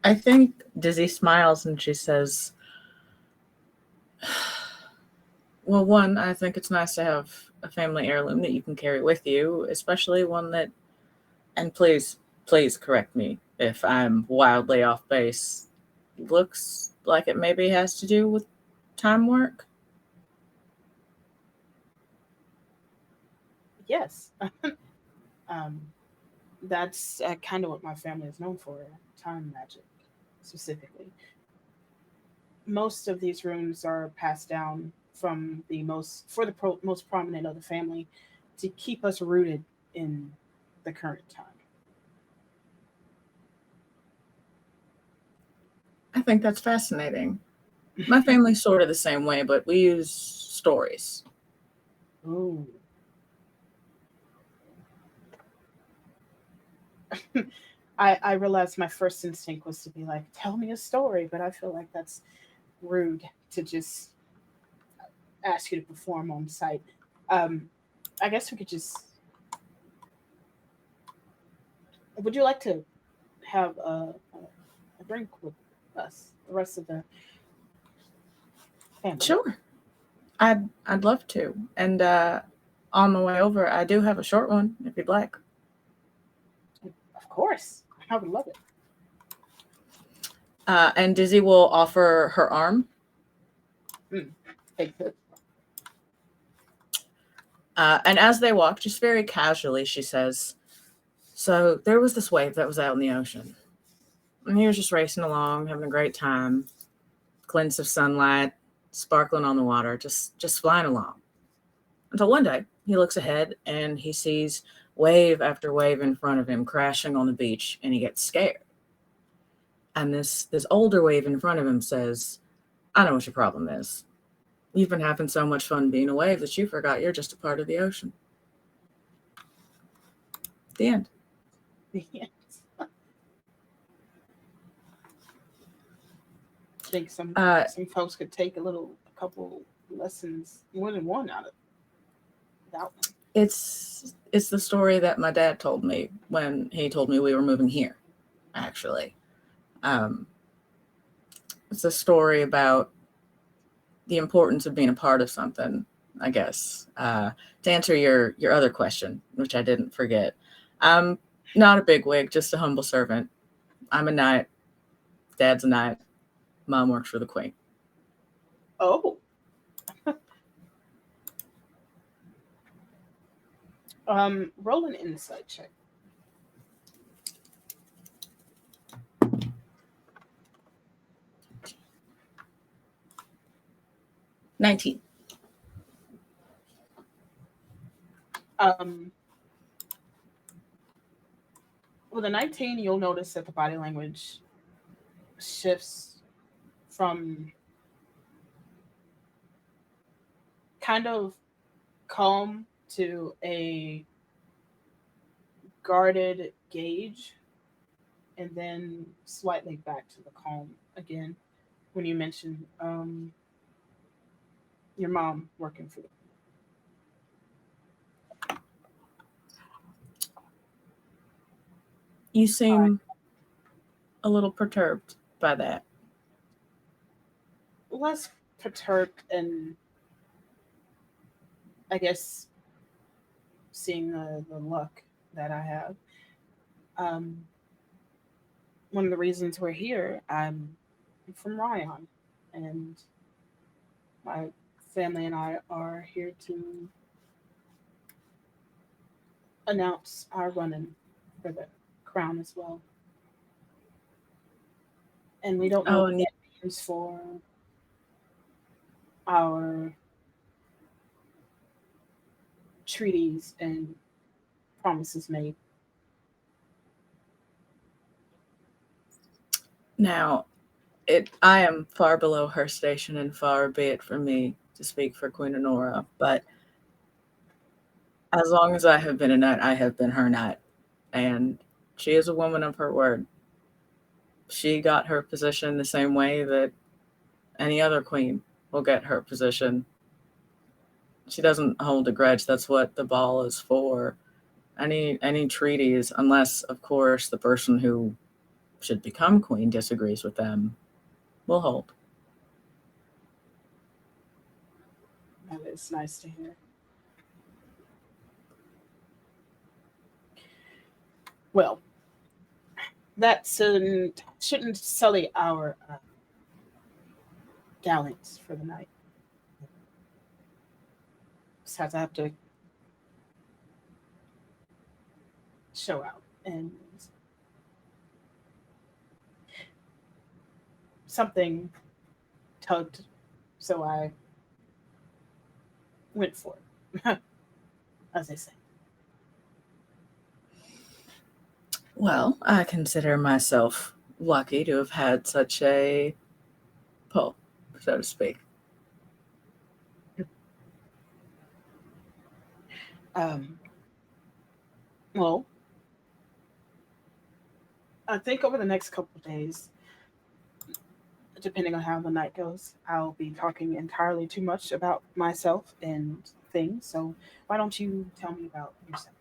I think Dizzy smiles and she says, well, one, I think it's nice to have a family heirloom that you can carry with you, especially one that, and please correct me if I'm wildly off base, looks like it maybe has to do with time work. Yes. um, that's kind of what my family is known for, time magic specifically. Most of these runes are passed down from most prominent of the family to keep us rooted in the current time. I think that's fascinating. My family's sort of the same way, but we use stories. Ooh. I realized my first instinct was to be like, tell me a story, but I feel like that's rude to just ask you to perform on site. Um, I guess we could just. Would you like to have a drink with us, the rest of the family? Sure. I'd love to. And on the way over, I do have a short one if you'd like. Of course, I would love it. And Dizzy will offer her arm. Take it. And as they walk, just very casually, she says, so there was this wave that was out in the ocean. And he was just racing along, having a great time. Glints of sunlight, sparkling on the water, just flying along. Until one day, he looks ahead and he sees wave after wave in front of him crashing on the beach, and he gets scared. And this older wave in front of him says, I know what your problem is. You've been having so much fun being a wave that you forgot you're just a part of the ocean. The end. Yes. I think some folks could take a couple lessons, more than one out of that one. It's the story that my dad told me when he told me we were moving here, actually. It's a story about the importance of being a part of something, I guess. To answer your other question, which I didn't forget, I'm not a bigwig, just a humble servant. I'm a knight. Dad's a knight. Mom works for the queen. Oh. Roll an insight check. $19. With a 19, you'll notice that the body language shifts from kind of calm to a guarded gauge, and then slightly back to the calm again when you mention your mom working for the. You seem a little perturbed by that. Less perturbed, and I guess seeing the luck that I have. One of the reasons we're here, I'm from Ryan, and my family and I are here to announce our running for the crown as well. And we don't know what that means for our treaties and promises made. Now, I am far below her station, and far be it from me to speak for Queen Honora, but as long as I have been a knight, I have been her knight. And she is a woman of her word. She got her position the same way that any other queen will get her position. She doesn't hold a grudge. That's what the ball is for. Any treaties, unless, of course, the person who should become queen disagrees with them, will hold. That is nice to hear. Well, that shouldn't sully our gallants for the night. Besides, I have to show out, and something tugged, so I went for it, as they say. Well, I consider myself lucky to have had such a pull, so to speak. Well, I think over the next couple of days, depending on how the night goes, I'll be talking entirely too much about myself and things. So why don't you tell me about yourself?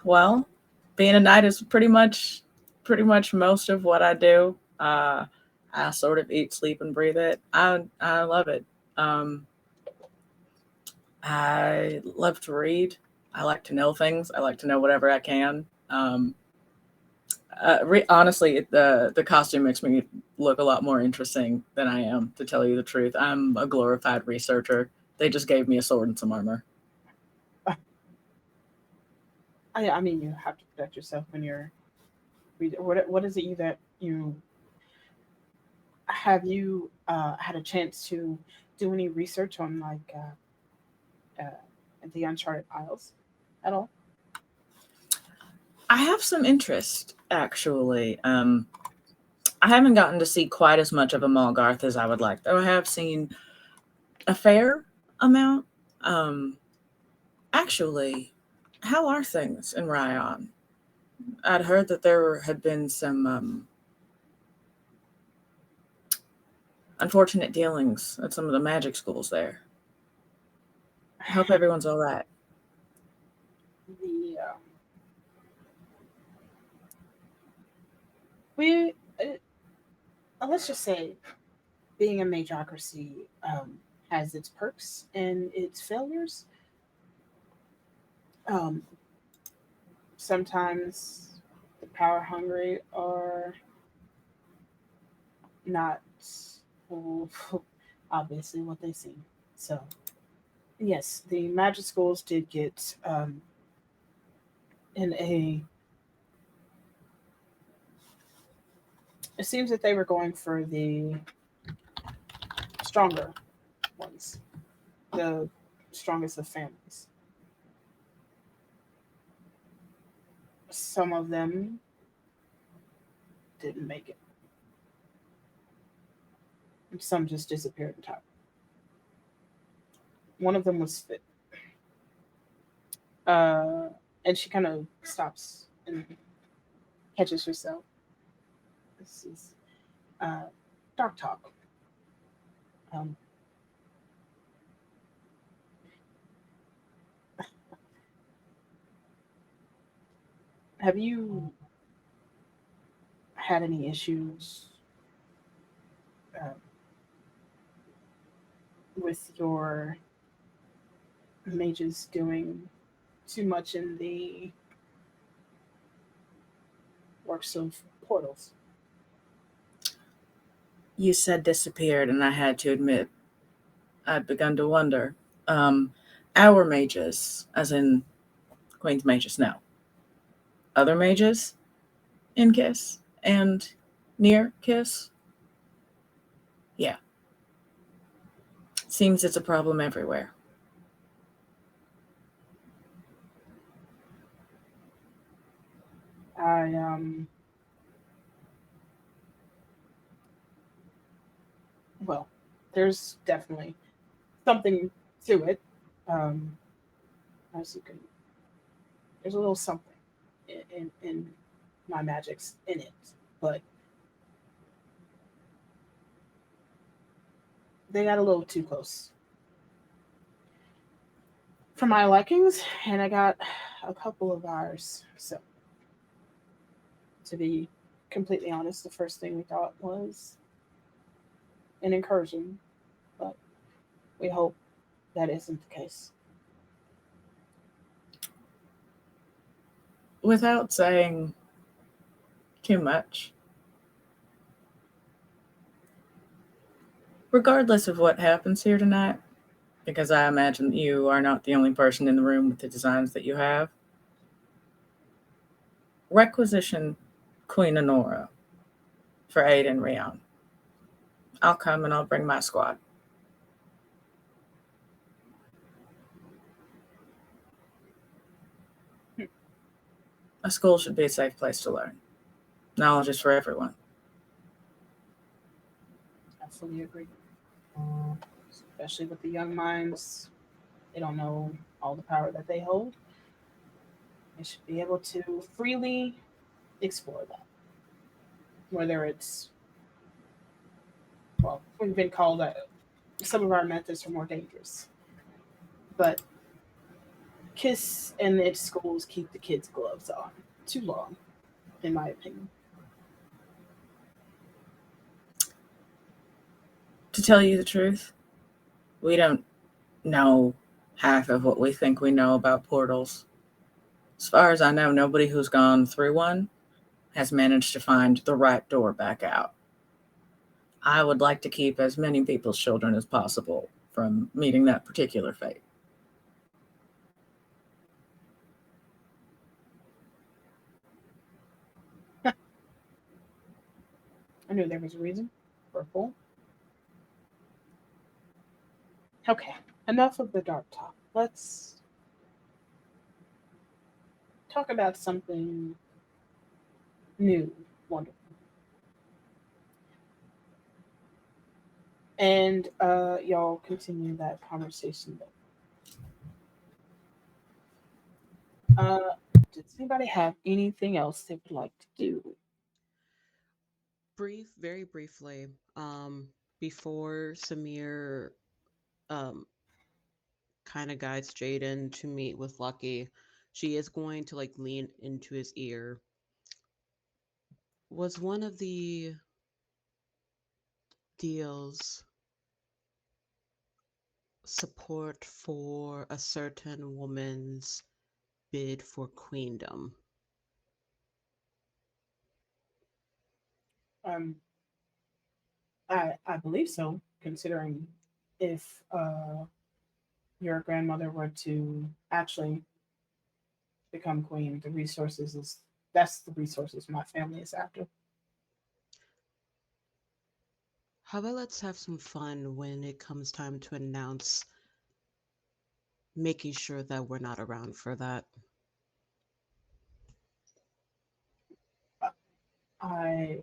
Well, being a knight is pretty much most of what I do. I sort of eat, sleep, and breathe it. I love it. I love to read. I like to know things. I like to know whatever I can. Honestly, the costume makes me look a lot more interesting than I am, to tell you the truth. I'm a glorified researcher. They just gave me a sword and some armor. I mean, you have to protect yourself when you're. What is it that you have you had a chance to do any research on like the Uncharted Isles at all? I have some interest, actually. I haven't gotten to see quite as much of a Malgarth as I would like, though I have seen a fair amount. Actually, how are things in Ryan? I'd heard that there had been some unfortunate dealings at some of the magic schools there. I hope everyone's all right. The we let's just say being a majocracy has its perks and its failures. Um, Sometimes the power hungry are not obviously what they seem. So yes, the magic schools did get in a. It seems that they were going for the stronger ones, the strongest of families. Some of them didn't make it. And some just disappeared entirely. One of them was fit. Uh, and she kind of stops and catches herself. This is uh, dark talk. Um, have you had any issues uh, with your mages doing too much in the works of portals? You said disappeared, and I had to admit I'd begun to wonder. Our mages, as in Queen's mages, no. Other mages in Kiss and near Kiss? Yeah. Seems it's a problem everywhere. I well, there's definitely something to it. Um, as you can, there's a little something in my magics in it, but they got a little too close for my likings, and I got a couple of ours. So, to be completely honest, the first thing we thought was an incursion, but we hope that isn't the case. Without saying too much, regardless of what happens here tonight, because I imagine you are not the only person in the room with the designs that you have, requisition Queen Honora for aid in Rion. I'll come and I'll bring my squad. A school should be a safe place to learn. Knowledge is for everyone. I fully agree. Especially with the young minds, they don't know all the power that they hold. They should be able to freely explore that. Whether it's, well, we've been called some of our methods are more dangerous. But KISS and its schools keep the kids' gloves on too long, in my opinion. To tell you the truth, we don't know half of what we think we know about portals. As far as I know, nobody who's gone through one has managed to find the right door back out. I would like to keep as many people's children as possible from meeting that particular fate. I knew there was a reason for a pool. Okay, enough of the dark talk. Let's talk about something new, wonderful. And y'all continue that conversation there. Does anybody have anything else they would like to do? Very briefly, before Samir um kind of guides Jaden to meet with Lucky, she is going to like lean into his ear. Was one of the deals support for a certain woman's bid for queendom? Um, I believe so, considering if your grandmother were to actually become queen, the resources is that's the resources my family is after. How about let's have some fun when it comes time to announce, making sure that we're not around for that. I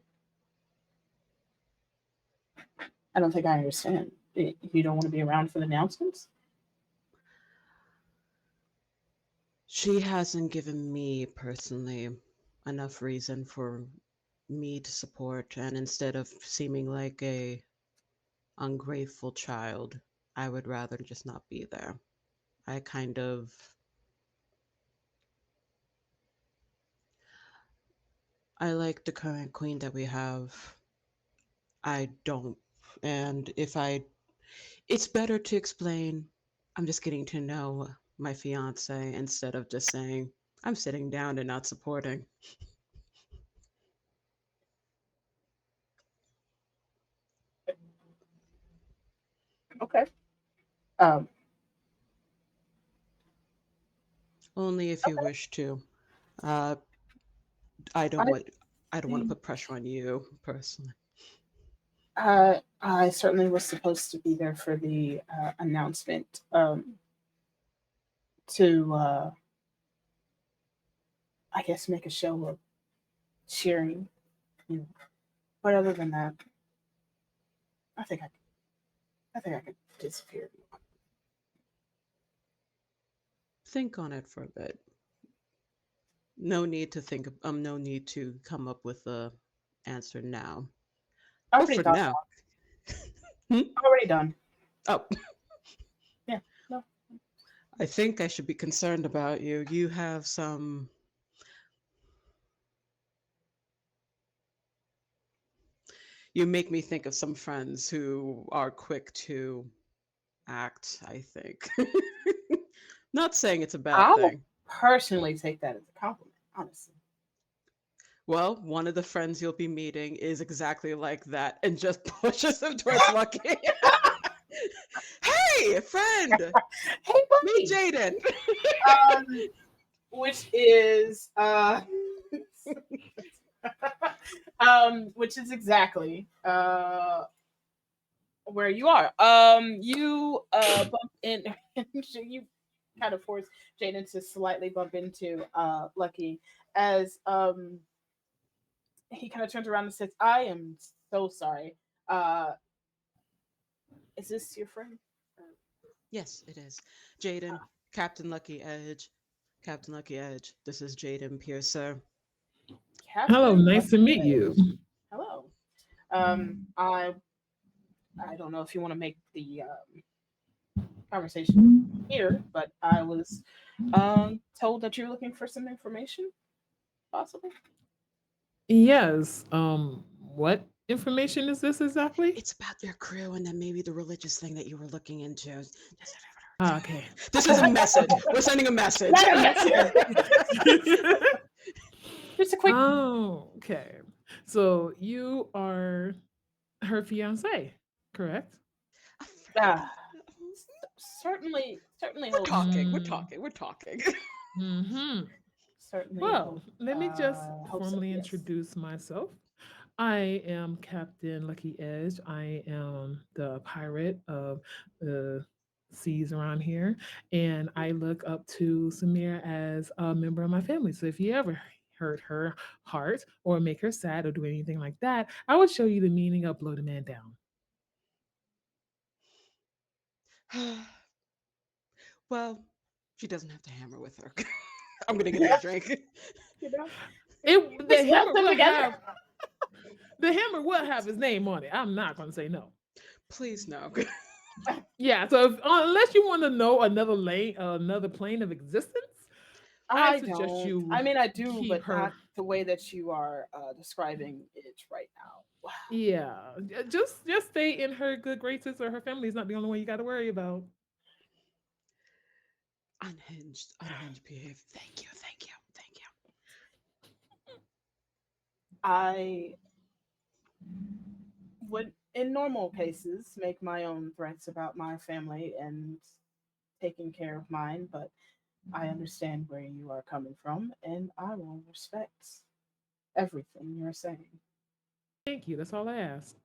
I don't think I understand. You don't want to be around for the announcements? She hasn't given me personally enough reason for me to support, and instead of seeming like a ungrateful child, I would rather just not be there. I kind of I like the current queen that we have. I don't, and if I it's better to explain I'm just getting to know my fiance instead of just saying I'm sitting down and not supporting. Okay. Um, Only if you okay. wish to. Uh, I don't I want I don't want to put pressure on you personally. I certainly was supposed to be there for the announcement to I guess make a show of cheering. You know. But other than that, I think I think I could disappear. Think on it for a bit. No need to come up with a answer now. But Already for done. now. Hmm? Already done. Oh, Yeah. No. I think I should be concerned about you. You have some you make me think of some friends who are quick to act, I think. Not saying it's a bad I will thing. personally take that as a compliment, honestly. Well, one of the friends you'll be meeting is exactly like that and just pushes him towards Lucky. Hey, friend! Hey, Meet buddy. Jaden! Which is which is exactly where you are. You bump in. You kind of force Jaden to slightly bump into Lucky as he kind of turns around and says, "I am so sorry. Uh, is this your friend?" Yes, it is. Jaden, Captain Lucky Edge. Captain Lucky Edge. This is Jaden Piercer. Hello, Captain nice to Lucky meet you. Edge. Hello. I don't know if you want to make the conversation here, but I was told that you're looking for some information, possibly. Yes. What information is this exactly? It's about your crew and then maybe the religious thing that you were looking into. Ah, okay. This is a message. We're sending a message. Not a message. Just a quick. Oh, okay. So you are her fiance, correct? Ah, certainly We're hope so. talking. We're Mm, talking. We're talking. mm-hmm. Certainly Well, hope. let me just Hope so. formally Yes. introduce myself. I am Captain Lucky Edge. I am the pirate of the seas around here, and I look up to Samir as a member of my family. So if you ever hurt her heart or make her sad or do anything like that, I would show you the meaning of blow the man down. Well, she doesn't have to hammer with her. I'm gonna get her a drink. You know, The just left hammer them will together. have the hammer will have his name on it. I'm not going to say no. Please no. Yeah, so unless you want to know another lane, another plane of existence, I I suggest don't. you I mean, I do, keep but her. not the way that you are describing it right now. Yeah, just stay in her good graces, or her family is not the only one you got to worry about. Unhinged behavior. Thank you. Thank you. Thank you. I would, in normal cases, make my own threats about my family and taking care of mine, but I understand where you are coming from, and I will respect everything you're saying. Thank you. That's all I ask.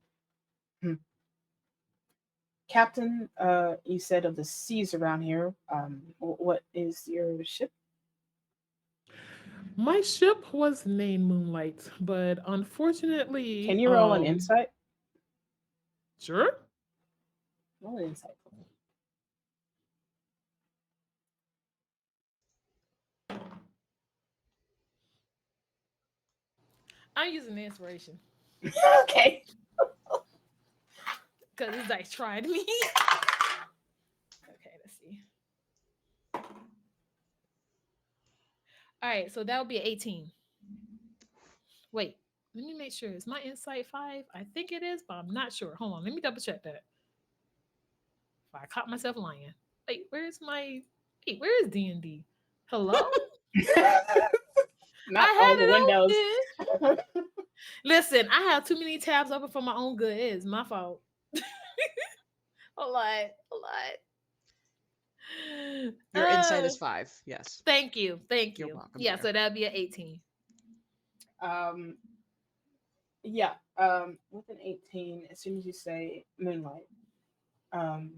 Hmm. Captain, you said of the seas around here. What is your ship? My ship was named Moonlight, but Can unfortunately, you roll an insight? sure. Roll an insight. I'm using the inspiration Okay. because it's like tried me. Okay, let's see. All right, so that would be 18. Wait, let me make sure. Is my insight 5? I think it is, but I'm not sure. Hold on, let me double check that. If I caught myself lying. Wait, where's my. Wait, where is D&D? Hello? Not all the I windows. had it open. Listen, I have too many tabs open for my own good. It is my fault. A lot. A lot. Your insight is 5. Yes. Thank you. Thank You're you. welcome, Yeah, dear. so that'd be an 18. um, yeah. With an 18, as soon as you say moonlight, um,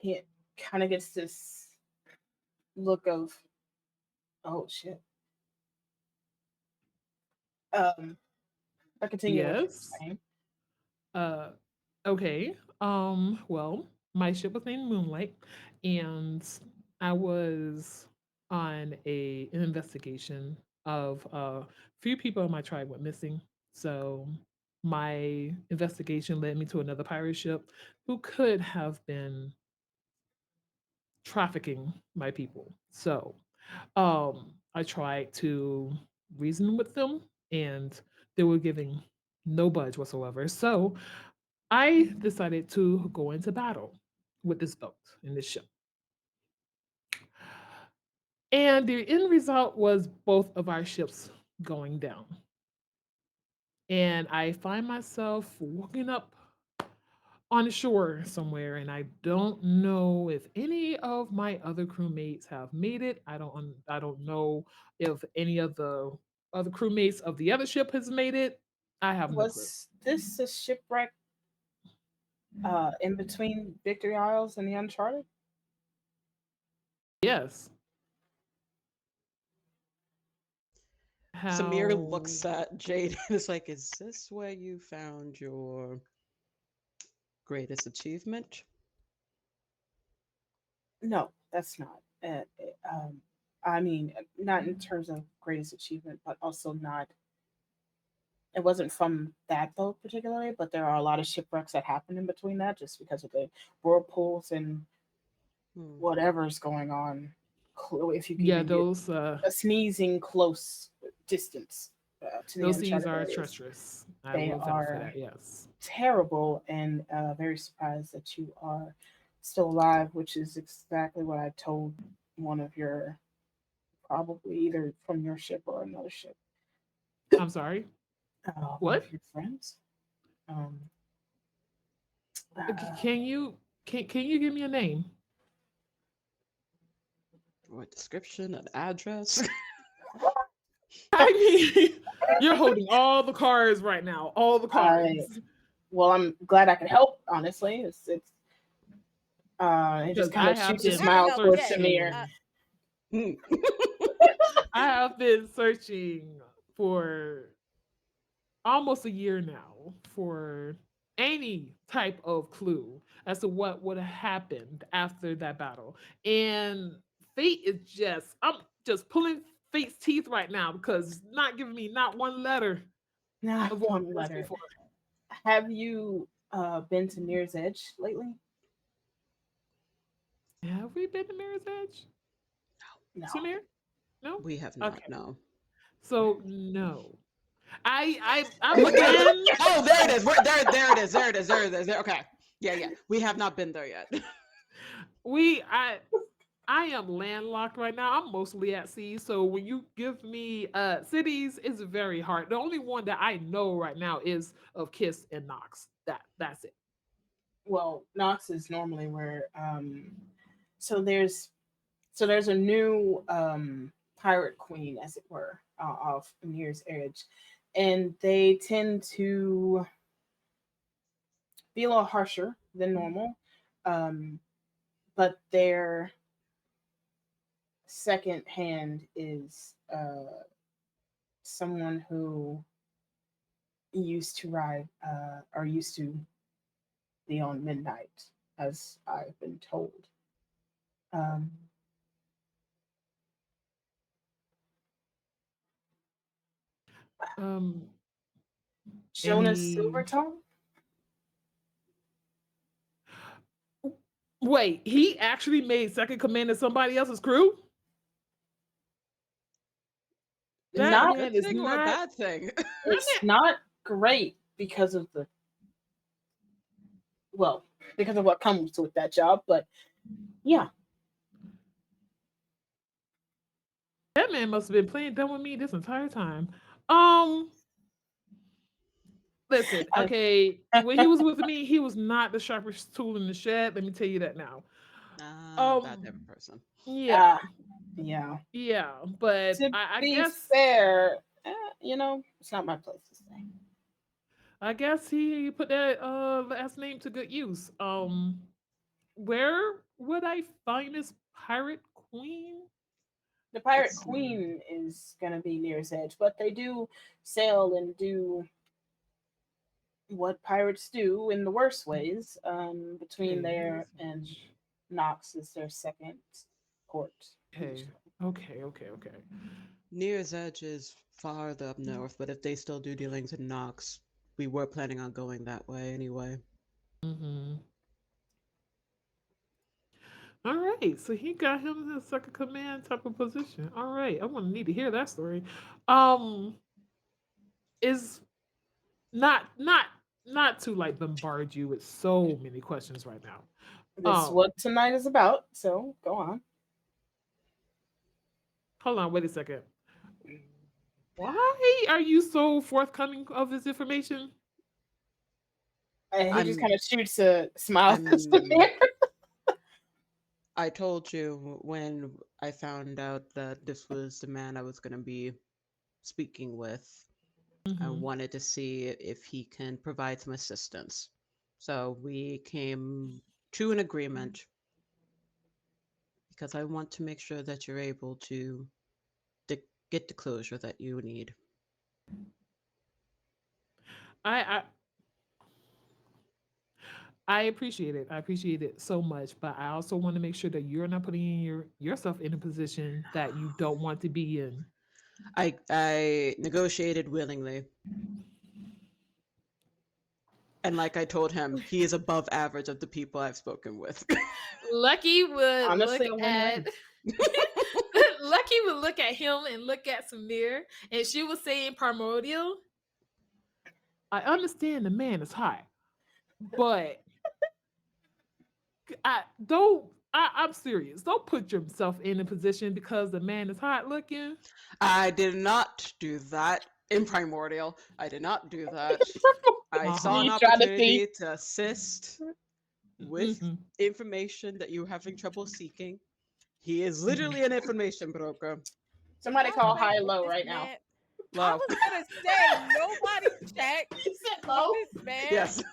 he kind of gets this look of, oh shit. I continue what you're Yes. saying. Uh okay. Well, my ship was named Moonlight, and I was on an investigation of a few people in my tribe went missing. So my investigation led me to another pirate ship who could have been trafficking my people. So I tried to reason with them, and they were giving no budge whatsoever. So I decided to go into battle with this boat and this ship. And the end result was both of our ships going down. And I find myself walking up on the shore somewhere, and I don't know if any of my other crewmates have made it. I don't know if any of the other crewmates of the other ship has made it. I have no clue. Was this a shipwreck in between Victory Isles and the Uncharted? Yes. Samir How? looks at Jade and is like, "Is this where you found your greatest achievement?" No, that's not. I mean, not in terms of greatest achievement, but also not. It wasn't from that boat particularly, but there are a lot of shipwrecks that happen in between that, just because of the whirlpools and Hmm. whatever's going on. If you Yeah, even get a sneezing close distance to the those scenes uncharted are areas, treacherous. I they will vouch for are that. Yes. terrible, and very surprised that you are still alive, which is exactly what I told one of your, probably either from your ship or another ship, I'm sorry. one What? of your friends. Um, uh, Can you can you give me a name? What description? An address? I mean, you're holding all the cards right now. All the I cards. well, I'm glad I can help. Honestly, it just Because kind I of have shoots a I been can smile help. towards Yay. Samir. searching. Hmm. I have been searching for almost a year now for any type of clue as to what would have happened after that battle. And fate is just, I'm just pulling fate's teeth right now because it's not giving me not one letter Not of what one I'm asking letter. for. Have you been to Mirror's Edge lately? Have we been to Mirror's Edge? No. Samir? No? We have not. Okay. No. So no. I'm looking. Oh, there it is. There, there it is. There it is. There it is. There. Okay. Yeah, yeah. We have not been there yet. We I am landlocked right now. I'm mostly at sea. So when you give me cities, it's very hard. The only one that I know right now is of Kiss and Knox. That's it. Well, Knox is normally where. So there's there's a new pirate queen, as it were, off Mirror's Edge, and they tend to be a little harsher than normal. Um, but their second hand is someone who used to ride or used to be on midnight, as I've been told. Um, Um Jonas any Silvertongue? Wait, he actually made second command of somebody else's crew? Is that That a Not, good man is thing or a not bad thing? that it's not great because of the, well, because of what comes with that job, but yeah. man must have been playing dumb with me this entire time. Um Listen, I, okay, when he was with me, he was not the sharpest tool in the shed. Let me tell you that now. That type Um, of person. yeah, yeah. yeah, but To I be guess fair, it's not my place to say. he put that last name to good use. Where would I find this pirate queen? The Pirate Let's see. Queen is going to be Near's Edge, but they do sail and do what pirates do in the worst ways. Between Okay, there here's and Knox is their second port, okay, usually. okay. Near's Edge is farther up north, but if they still do dealings in Knox, we were planning on going that way anyway. Mm-hmm. All right, so he got him in a second command type of position. All right, I'm gonna need to hear that story. Um, is not not to like bombard you with so many questions right now. This is what tonight is about, so go on. Hold on, wait a second. Why are you so forthcoming of this information? And he just I'm kind of shoots a smile at I'm Samir. I told you when I found out that this was the man I was going to be speaking with. I Mm-hmm. wanted to see if he can provide some assistance. So we came to an agreement because I want to make sure that you're able to get the closure that you need. I I appreciate it. I appreciate it so much, but I also want to make sure that you're not putting yourself in a position that you don't want to be in. I negotiated willingly. And like I told him, he is above average of the people I've spoken with. Lucky would Honestly, look a win-win. at Lucky would look at him and look at Samir, and she was saying primordial. I understand the man is hot, but I'm serious. Don't put yourself in a position because the man is hot looking. I did not do that in Primordial. I did not do that. I saw an You trying to opportunity to assist with Mhm. information that you're having trouble seeking. He is literally an information broker. Somebody Y'all call play high and with low this right now. man. I Low. was gonna say nobody checked You said with low? this man. Yes. So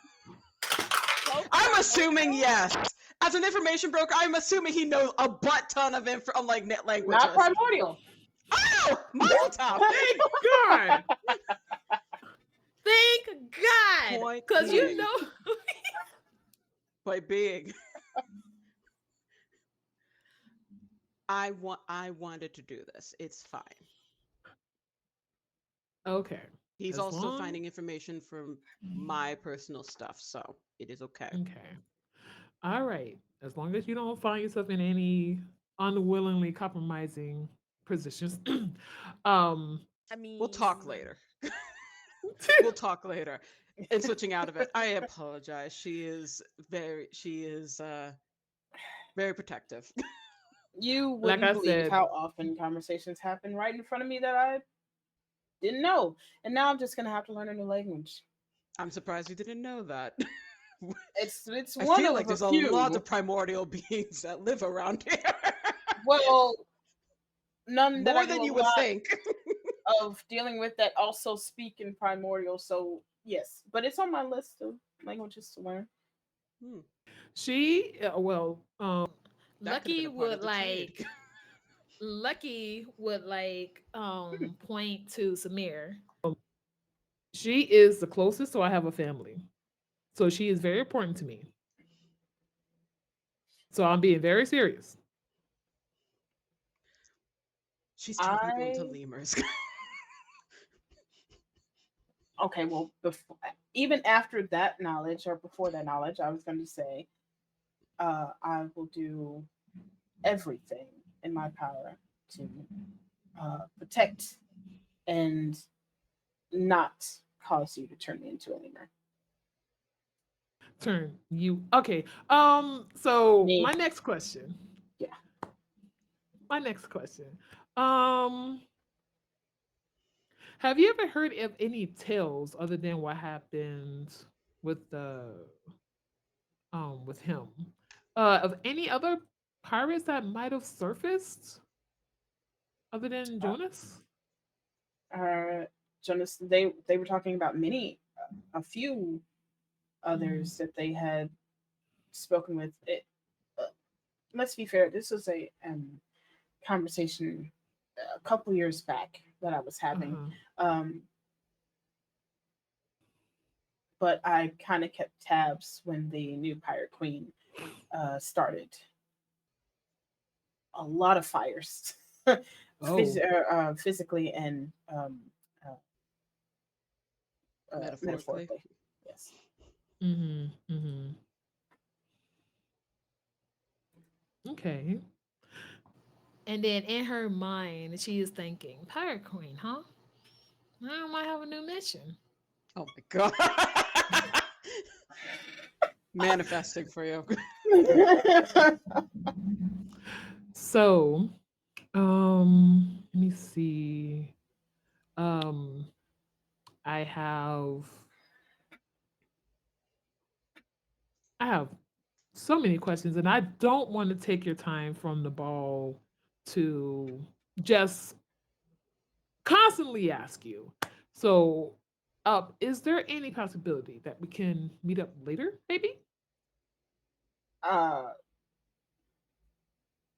I'm far, assuming no. yes. As an information broker, I'm assuming he knows a butt ton of like net languages. Not primordial. Oh, Mazel tov. Thank God. Thank God. Point Because you being. know. By being. I wanted to do this. It's fine. Okay. He's As also long- finding information from my personal stuff, so it is okay. Okay. All right. As long as you don't find yourself in any unwillingly compromising positions. I mean, We'll talk later. We'll talk later. And switching out of it, I apologize. She is very protective. You Like wouldn't I believe said- how often conversations happen right in front of me that I didn't know. And now I'm just gonna have to learn a new language. I'm surprised you didn't know that. It's I one feel of like there's a a few. lot of primordial beings that live around here. Well, none that I More do than a you would lot think. of dealing with that also speak in primordial. So yes, but it's on my list of languages to learn. She well, That could've Lucky been a part of would the trade. like Lucky would like point to Samir. She is the closest, so I have a family. So she is very important to me. So I'm being very serious. She's turned people into lemurs. Okay, well, even after that knowledge or before that knowledge, I was going to say, I will do everything in my power to protect and not cause you to turn me into a lemur. Turn you okay. So Me. my next question. Yeah. My next question. Have you ever heard of any tales other than what happened with with him? Of any other pirates that might have surfaced other than Jonas? Jonas, they were talking about a few others that they had spoken with. Let's be fair, this was a conversation a couple years back that I was having. But I kind of kept tabs when the new Pirate Queen started. A lot of fires, physically and metaphorically. Yes. Okay. And then in her mind, she is thinking, Pirate Queen, huh? I might have a new mission. Oh my god. Manifesting for you. So, let me see. I have so many questions, and I don't want to take your time from the ball to just constantly ask you. So, is there any possibility that we can meet up later, maybe?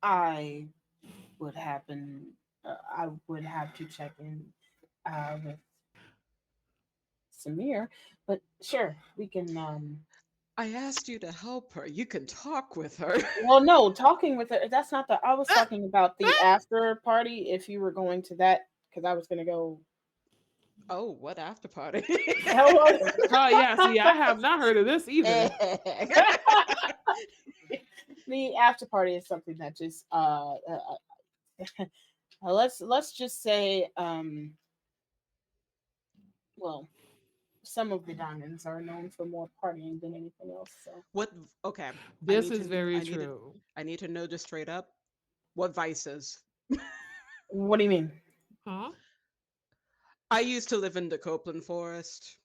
I would happen I would have to check in with Samir, but sure, we can. I asked you to help her. You can talk with her. Well, no, talking with her. That's not the. I was talking about the after party. If you were going to that, because I was gonna go. Oh, what after party? Hello. Oh yeah, see, I have not heard of this either. The after party is something that just let's just say well, some of the diamonds are known for more partying than anything else. So What? Okay. This is very I need to. true. I need to know just straight up. What vices? what do you mean? Huh? I used to live in the Copeland Forest.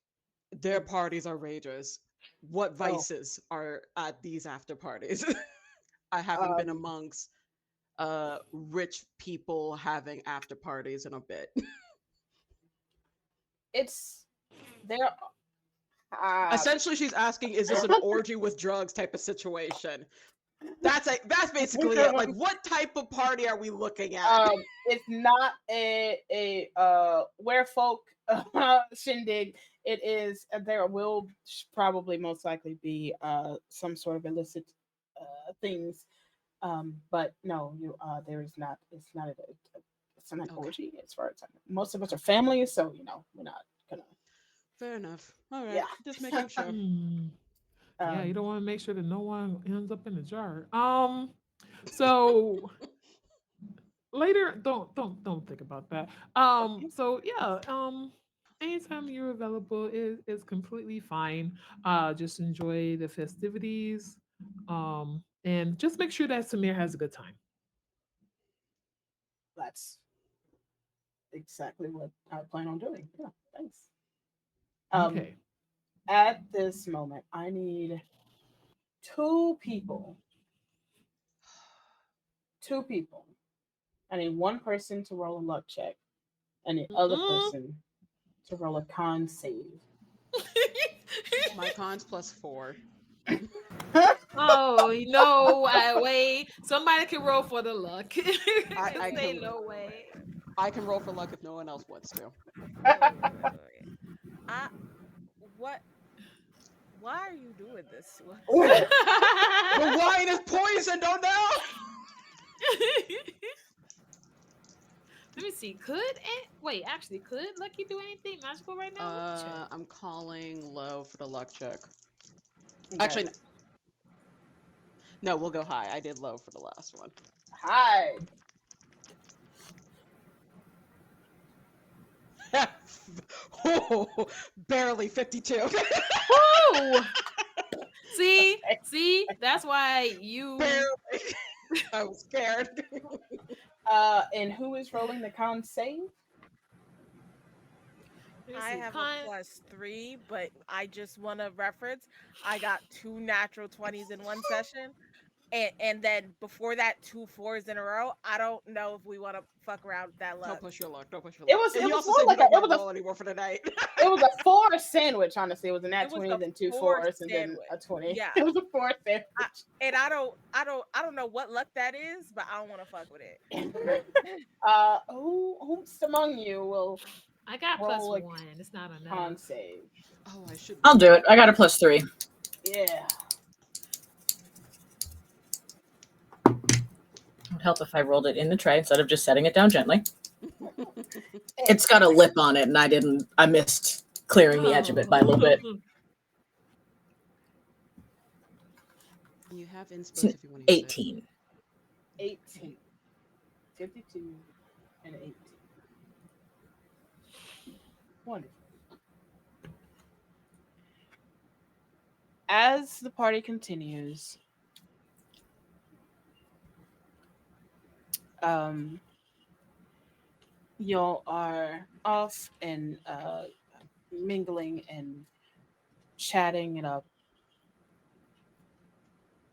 Their parties are rages. What Oh, vices are at these after parties? I haven't been um, amongst rich people having after parties in a bit. it's there. Uh, Essentially, she's asking, is this an orgy with drugs type of situation? That's basically it. Like, what type of party are we looking at? it's not a werefolk shindig. It is there will probably most likely be some sort of illicit things. But no, you there is not. It's not an Okay, orgy as far as I know. Most of us are family, so we're not gonna. fair enough. All right, Yeah. just making sure. Hmm. Yeah, you um, don't want to make sure that no one ends up in the jar. So later, don't think about that. okay. So yeah, anytime you're available is completely fine. Just enjoy the festivities. And just make sure that Samir has a good time. That's exactly what I plan on doing. Yeah. Thanks. Um, Okay. at this moment, I need two people. Two people. I need one person to roll a luck check, and the other Mm-mm. person to roll a con save. My cons +4. Oh no! Wait. Somebody can roll for the luck. I Cause I ain't can no way. I can roll for luck if no one else wants to. Wait. I what? Why are you doing this? The wine is poisoned. Oh no! Let me see. Wait? Actually, could Lucky do anything magical right now? Let me check. I'm calling low for the luck check. Okay. Actually, no, we'll go high. I did low for the last one. Hi. Oh, barely 52. Woo! See, that's why you. Barely. I was scared. And who is rolling the con save? Let me I see. have a +3, but I just want to reference. I got 2 natural 20s in one session, and then before that 2 4s in a row. I don't know if we want to fuck around with that Don't luck. push your luck. Don't push your It luck. was And it you was also more said you like don't want to roll anymore for the night. it was a four sandwich. Honestly, it was a nat It was 20, a then two 4 fours, and then sandwich. a 20. Yeah, It was a four sandwich. and I don't know what luck that is, but I don't want to fuck with it. Who's among you will I got roll a +1. It's not con enough. save? Oh, I should. I'll do it. I got a +3. Yeah. It would help if I rolled it in the tray instead of just setting it down gently. You It's got a lip on it, and I missed clearing the edge of it by a little bit. have It's inspo an if you want to use it. 18. 18. 52 and 18. Wonderful. As the party continues, y'all are off and mingling and chatting it up.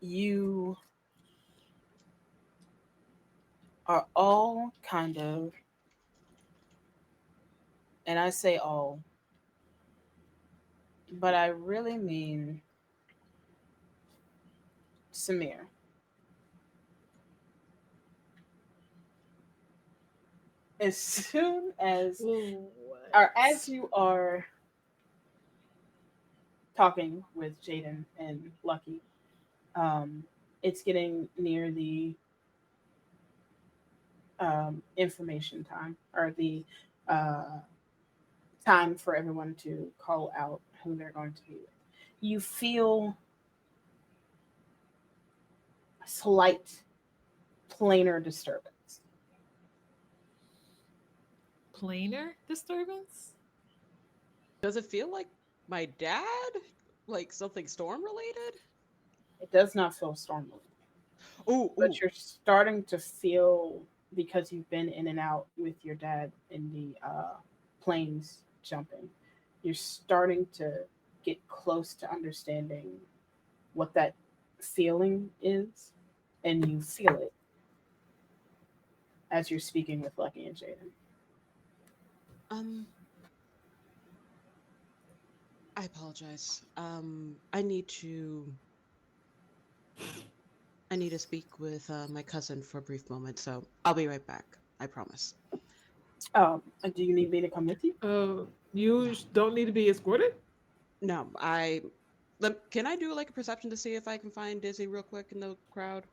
You are all kind of, and I say all, but I really mean Samir. as soon as Ooh, or as you are talking with Jaden and Lucky, it's getting near the information time or the uh, time for everyone to call out who they're going to be with. You feel a slight planar disturbance. planar disturbance? Does it feel like my dad? Like something storm related? It does not feel stormy, Ooh, ooh. but you're starting to feel because you've been in and out with your dad in the planes jumping. You're starting to get close to understanding what that feeling is, and you feel it as you're speaking with Lucky and Jaden. Um, I apologize. I need to speak with my cousin for a brief moment, so I'll be right back. I promise. Do you need me to come with you? You No, don't need to be escorted. no. Can I do like a perception to see if I can find Dizzy real quick in the crowd?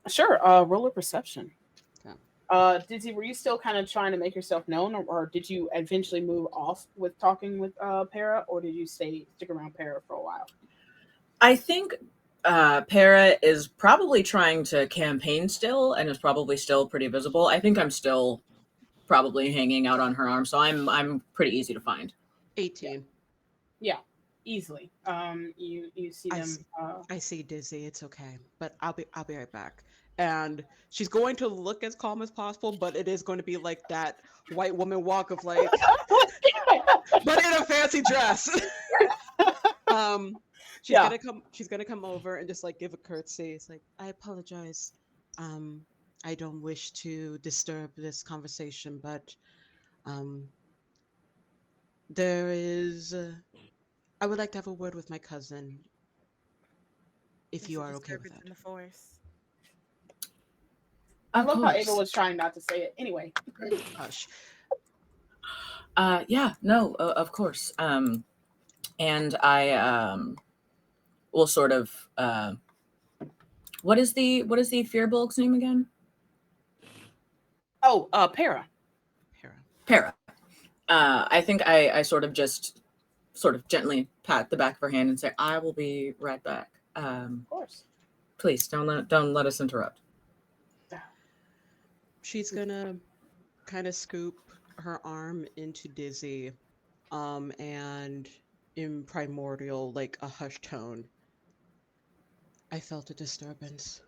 Sure. Roll a perception. Okay. Dizzy, were you still kind of trying to make yourself known, or did you eventually move off with talking with Para, or did you stick around Para for a while? I think Para is probably trying to campaign still and is probably still pretty visible. I think I'm still probably hanging out on her arm, so I'm pretty easy to find. 18. Yeah, easily. You see I them. see. I see Dizzy. It's okay, but I'll be right back. And she's going to look as calm as possible, but it is going to be like that white woman walk of like, but in a fancy dress. um, she's Yeah. gonna come. She's gonna come over and just like give a curtsy. It's like, I apologize. Um, I don't wish to disturb this conversation, but um, there is. I would like to have a word with my cousin, if There's you a are okay with disturbance that. in the force. I Of love how Ava course. was trying not to say it. Anyway. Hush. Yeah, no, of course. And I will sort of what is the Fearbulk's name again? Oh, Para. Para. Para. I think I sort of gently pat the back of her hand and say, "I will be right back. Of course. Please don't let us interrupt." She's gonna kind of scoop her arm into Dizzy, and in primordial, like a hushed tone, I felt a disturbance.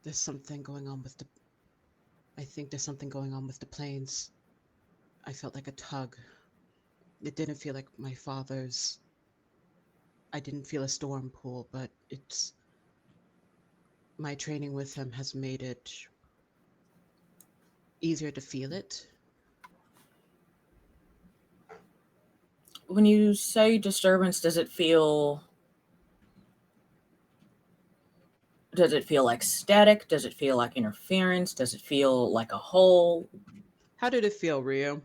There's something going on with the. I think there's something going on with the planes. I felt like a tug. It didn't feel like my father's. I didn't feel a storm pool, but it's. My training with him has made it easier to feel it. When you say disturbance, does it feel like static? Does it feel like interference? Does it feel like a hole? How did it feel, Ryu?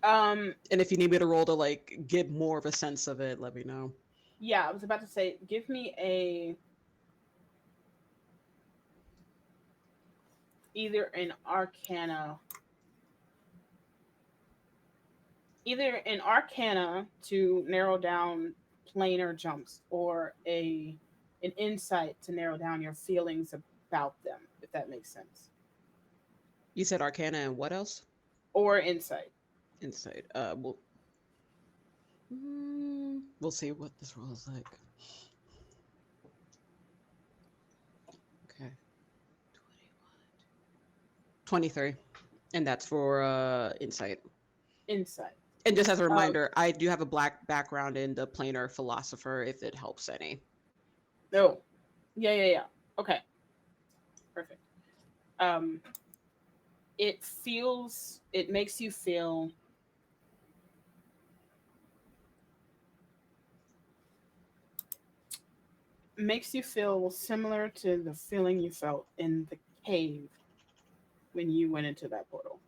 Um, And if you need me to roll to like get more of a sense of it, let me know. yeah, I was about to say, give me either an arcana to narrow down planar jumps, or an insight to narrow down your feelings about them, if that makes sense. You said Arcana and what else? Or insight. Insight. We'll see what this roll is like. Okay. 23. And that's for insight. Insight. And just as a reminder, I do have a black background in the planar philosopher if it helps any. No. Yeah. Okay. Perfect. It makes you feel similar to the feeling you felt in the cave when you went into that portal?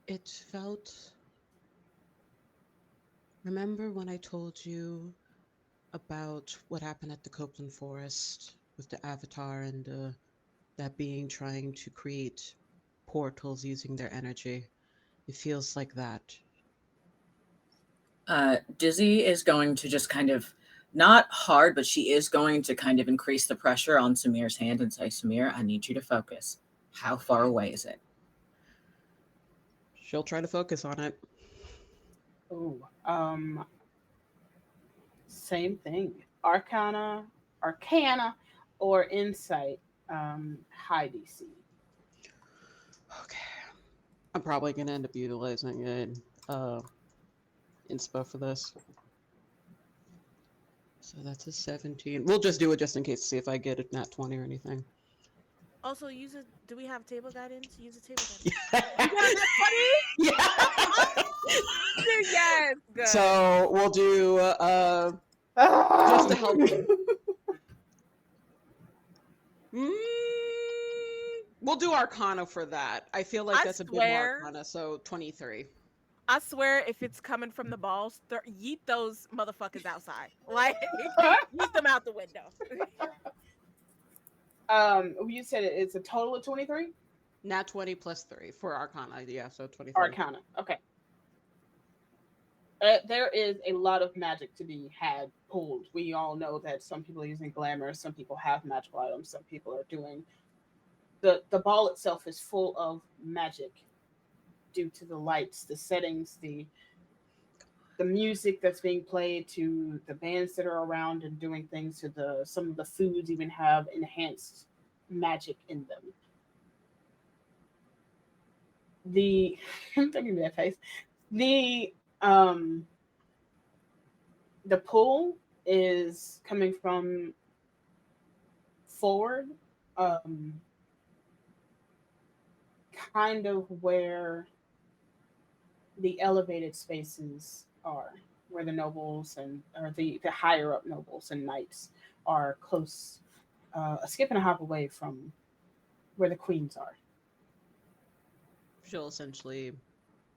It felt. Remember when I told you about what happened at the Copeland Forest with the Avatar and that being trying to create portals using their energy? It feels like that. Dizzy is going to just kind of, not hard, but she is going to kind of increase the pressure on Samir's hand and say, Samir, I need you to focus. How far away is it? She'll try to focus on it. Oh, same thing. Arcana, or Insight. High DC. Okay. I'm probably going to end up utilizing an inspo for this. So that's a 17. We'll just do it just in case to see if I get a nat 20 or anything. Also, use a. Do we have table guidance? Use a table guidance. Yeah. Yes. Good. So we'll do just to help. We'll do Arcana for that. I feel like that's a bit more Arcana, so 23. I swear, if it's coming from the balls, yeet those motherfuckers outside. Like, yeet them out the window. You said it's a total of 23? Nat 20 plus 3 for Arcana, yeah, so 23. Arcana, okay. There is a lot of magic to be had pulled. We all know that some people are using glamour, some people have magical items, some people are doing... The ball itself is full of magic due to the lights, the settings, the music that's being played, to the bands that are around and doing things, to some of the foods even have enhanced magic in them. Don't give me that face. The pull is coming from forward, kind of where the elevated spaces are, where the nobles or the higher up nobles and knights are close, a skip and a hop away from where the queens are. She'll essentially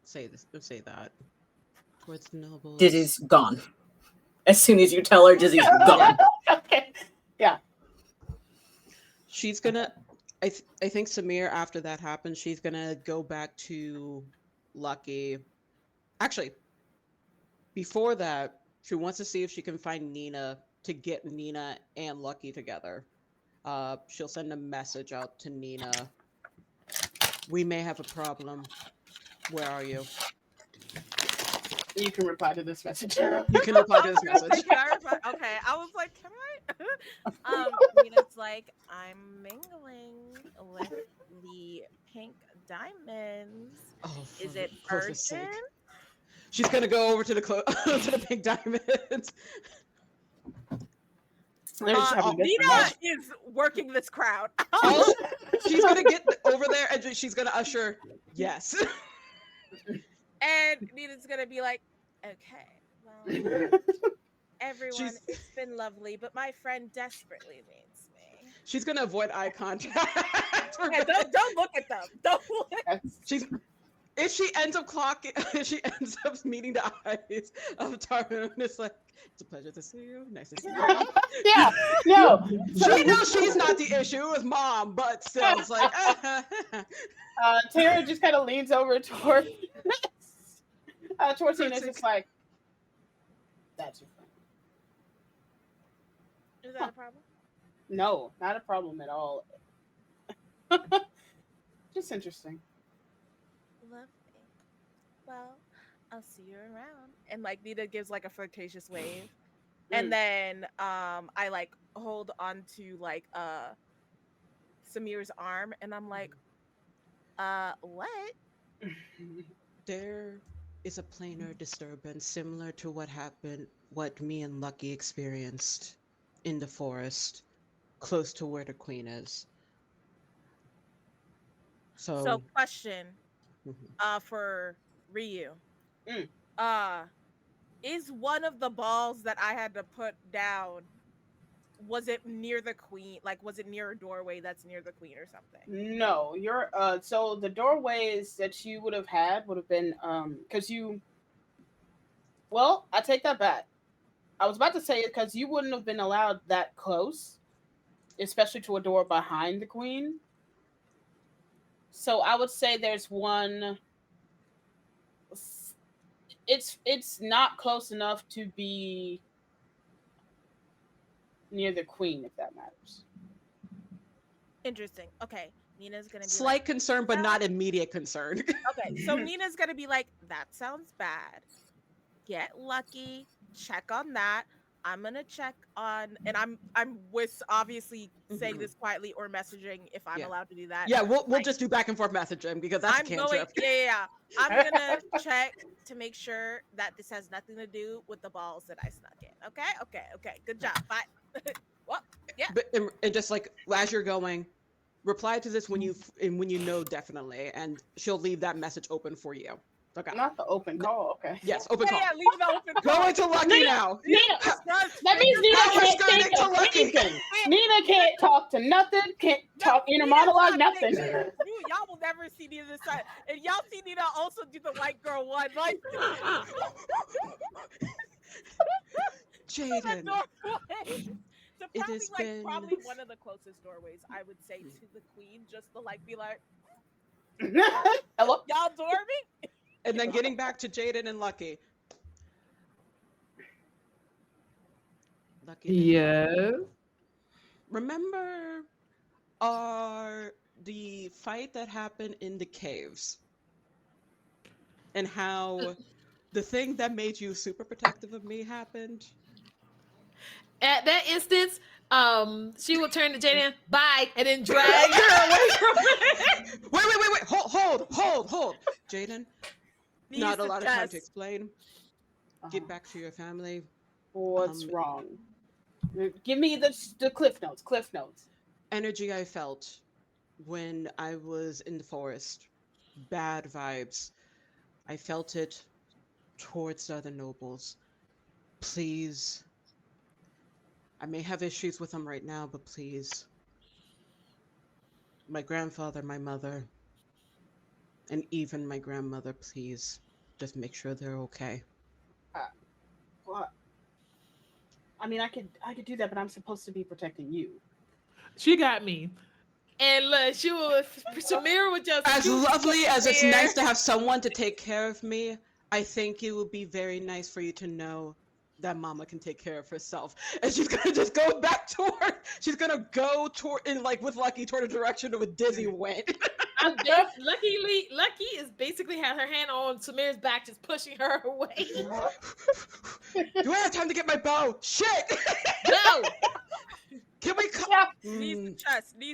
say that towards the nobles. Dizzy's gone. As soon as you tell her, Dizzy's gone. Okay. Yeah. She's gonna. I think Samir, after that happens, she's gonna go back to Lucky. Actually, before that, she wants to see if she can find Nina to get Nina and Lucky together. She'll send a message out to Nina. We may have a problem. Where are you? You can reply to this message. You can reply to this message. Can I reply? Okay, I was like, can I? Nina's like, I'm mingling with the pink diamonds. Oh, is it Clovis' sake. urgent? She's gonna go over to to the pink diamonds. Nina is working this crowd. She's gonna get over there and she's gonna usher yes. And Nina's gonna be like, okay, well, everyone, it's been lovely, but my friend desperately needs me. She's gonna avoid eye contact. Yeah, don't look at them. Don't look. If she ends up meeting the eyes of Tarun, it's like, it's a pleasure to see you. Nice to see you. Yeah, no. She knows she's not the issue with Mom, but still, it's like, Tara just kind of leans over towards Tina. It's just like, that's your friend. Is that a problem? No, not a problem at all. Just interesting. Lovely. Well, I'll see you around. And like Nina gives like a flirtatious wave. And then I like hold on to like Samir's arm and I'm like, what? There is a planar disturbance similar to what me and Lucky experienced in the forest, close to where the queen is. So question for Ryu. Is one of the balls that I had to put down was it near the queen? Like, was it near a doorway that's near the queen or something? No, you're so the doorways that you would have had would have been because you well, I take that back. I was about to say it because you wouldn't have been allowed that close, especially to a door behind the queen. So I would say there's one. It's not close enough to be near the queen, if that matters. Interesting. Okay, Nina's gonna be Slight like, concern, but not immediate concern. okay, so Nina's gonna be like, that sounds bad. Get lucky. Check on that. I'm gonna check on, and I'm with obviously saying this quietly or messaging if I'm Yeah. allowed to do that. Yeah, we'll Like, just do back and forth messaging because that's a I'm cantrip. going. Yeah. I'm gonna check to make sure that this has nothing to do with the balls that I snuck in. Okay. Good job. Bye. Well, yeah. But and just like as you're going, reply to this when you know definitely, and she'll leave that message open for you. Okay. Not the open call. Okay. Yes, open call. Yeah, leave the open call. Going to Lucky now. Nina, that means Nina How much can't going think to of Lucky? anything. Nina can't talk to nothing. Can't talk inner monologue. Nothing. Y'all will never see Nina's side, and y'all see Nina also do the white girl one, like. Jaden. So It probably has like been- probably one of the closest doorways I would say to the queen, just to like be like, Hello. y'all door me. And then getting back to Jaden and Lucky. Lucky. Yes. Remember the fight that happened in the caves? And how the thing that made you super protective of me happened? At that instance, she will turn to Jaden, bye, and then drag her away from it. Wait. Hold. Jaden, not a lot of time to explain. Get back to your family. What's wrong? Give me the cliff notes. Cliff notes. Energy I felt when I was in the forest. Bad vibes. I felt it towards the other nobles. Please. I may have issues with them right now, but please. My grandfather, my mother, and even my grandmother, please. Just make sure they're okay. What? I mean, I could do that, but I'm supposed to be protecting you. She got me. And look, Samir would just. As lovely as it's nice to have someone to take care of me, I think it would be very nice for you to know that Mama can take care of herself. And she's gonna just go back toward. She's gonna go toward with Lucky toward a direction of a Dizzy went. Lucky is basically had her hand on Samir's back, just pushing her away. Do I have time to get my bow? Shit! No. Can we come? Needs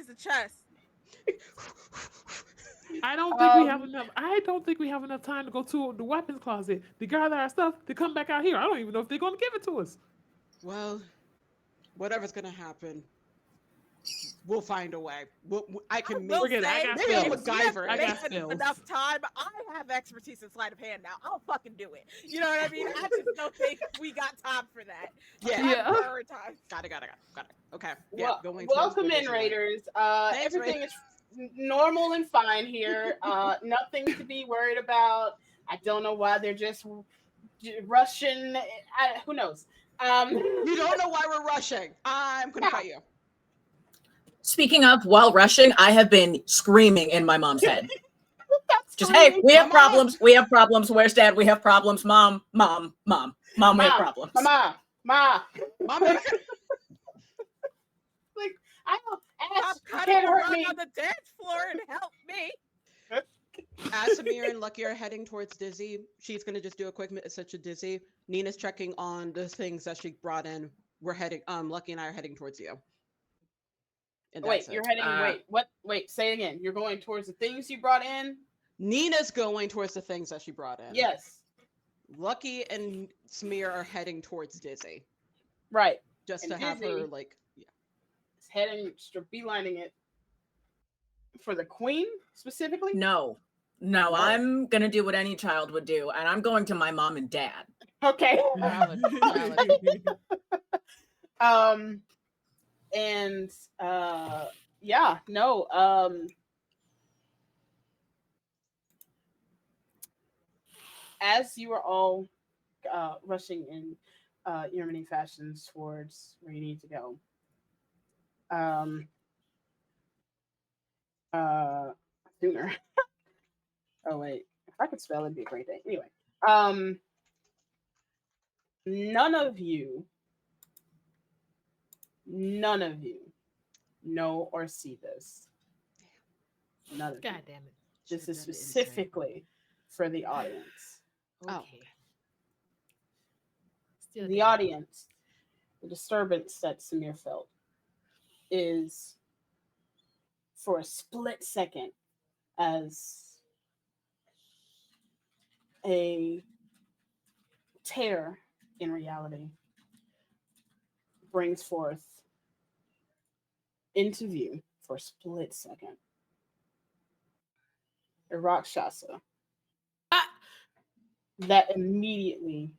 the chest. I don't think we have enough. I don't think we have enough time to go to the weapons closet to gather our stuff to come back out here. I don't even know if they're going to give it to us. Well, whatever's gonna happen, we'll find a way. I can make Forget it. I got maybe I'm skills. MacGyver. I got Make skills. enough time. I have expertise in sleight of hand now. I'll fucking do it. You know what I mean? I just don't think we got time for that. Yeah. Prioritize. Got it. Okay. Yeah. Well, going. welcome in, Raiders. Everything is normal and fine here. Nothing to be worried about. I don't know why they're just rushing. Who knows? You don't know why we're rushing. I'm gonna fight you. Speaking of, while rushing, I have been screaming in my mom's head. Just, hey, we have problems. We have problems. Where's Dad? We have problems. Mom, we have problems. Mama. Mama. Like, I don't Stop ask. cutting Can't hurt around me. on the dance floor and help me. As Samir and Lucky are heading towards Dizzy, she's gonna just do a quick such a Dizzy. Nina's checking on the things that she brought in. We're heading. Lucky and I are heading towards you. And Wait, you're heading. Wait. Say it again. You're going towards the things you brought in. Nina's going towards the things that she brought in. Yes. Lucky and Samir are heading towards Dizzy. Right. Just And to have Dizzy- her like. Yeah. Heading, beelining it for the queen specifically. No, I'm going to do what any child would do, and I'm going to my mom and dad. Okay. Valid. And yeah, no, as you are all rushing in your many fashions towards where you need to go, um, uh, sooner. Oh wait, if I could spell, it'd be a great day. Anyway, um, none of you, none of you know or see this. None of you. God damn it. Should This have is done insight. specifically for the audience. Oh, Okay. Still The damn it. audience, the disturbance that Samir felt is for a split second as a tear in reality brings forth into view for a split second a Rakshasa Ah! that immediately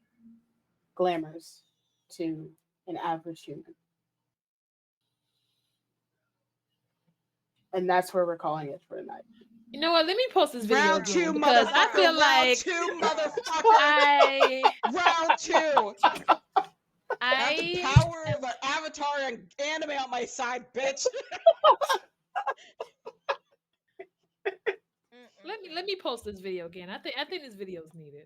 glamours to an average human. And that's where we're calling it for tonight. You know what? Let me post this video round again two, because I motherfucker. feel Round like two, motherfucker. I Round two. Got the I power of an avatar and anime on my side, bitch. let me post this video again. I think this video is needed.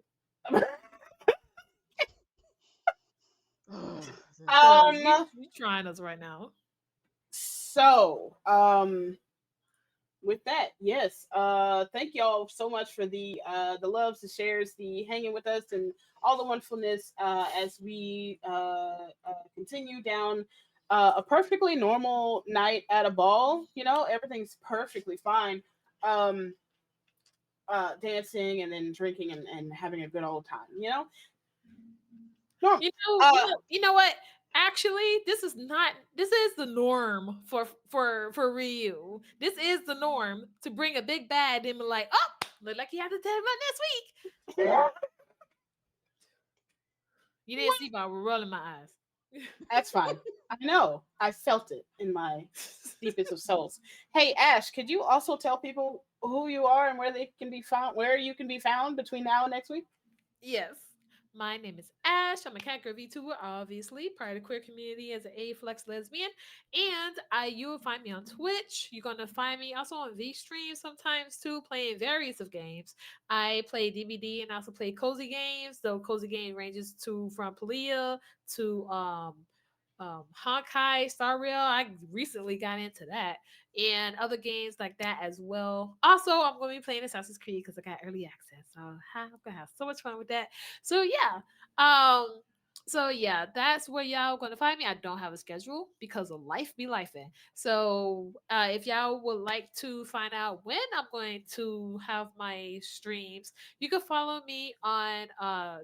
Cause you um you trying us right now. so with that, yes, thank y'all so much for the loves, the shares, the hanging with us, and all the wonderfulness as we continue down a perfectly normal night at a ball. You know, everything's perfectly fine. um Dancing and then drinking and having a good old time, you know. Normal. You know, you uh know, you know what? Actually, this is not. This is the norm for Ryu. This is the norm to bring a big bad and be like, oh, look like you have to tell about next week. You didn't see, but I was rolling my eyes. that's fine. I know, I felt it in my deepest of souls. Hey Ash, could you also tell people who you are and where they can be found, where you can be found between now and next week? Yes. My name is Ash. I'm a cat girl VTuber, obviously, part of the queer community as an A-flex lesbian. And you will find me on Twitch. You're gonna find me also on V stream sometimes too, playing various of games. I play DBD and also play cozy games. Though cozy game ranges to from Palia to Honkai Star Rail. I recently got into that and other games like that as well. Also, I'm going to be playing Assassin's Creed because I got early access, so I'm gonna have so much fun with that. So yeah, um, so yeah, that's where y'all gonna find me. I don't have a schedule because of life be lifing. So if y'all would like to find out when I'm going to have my streams, you can follow me on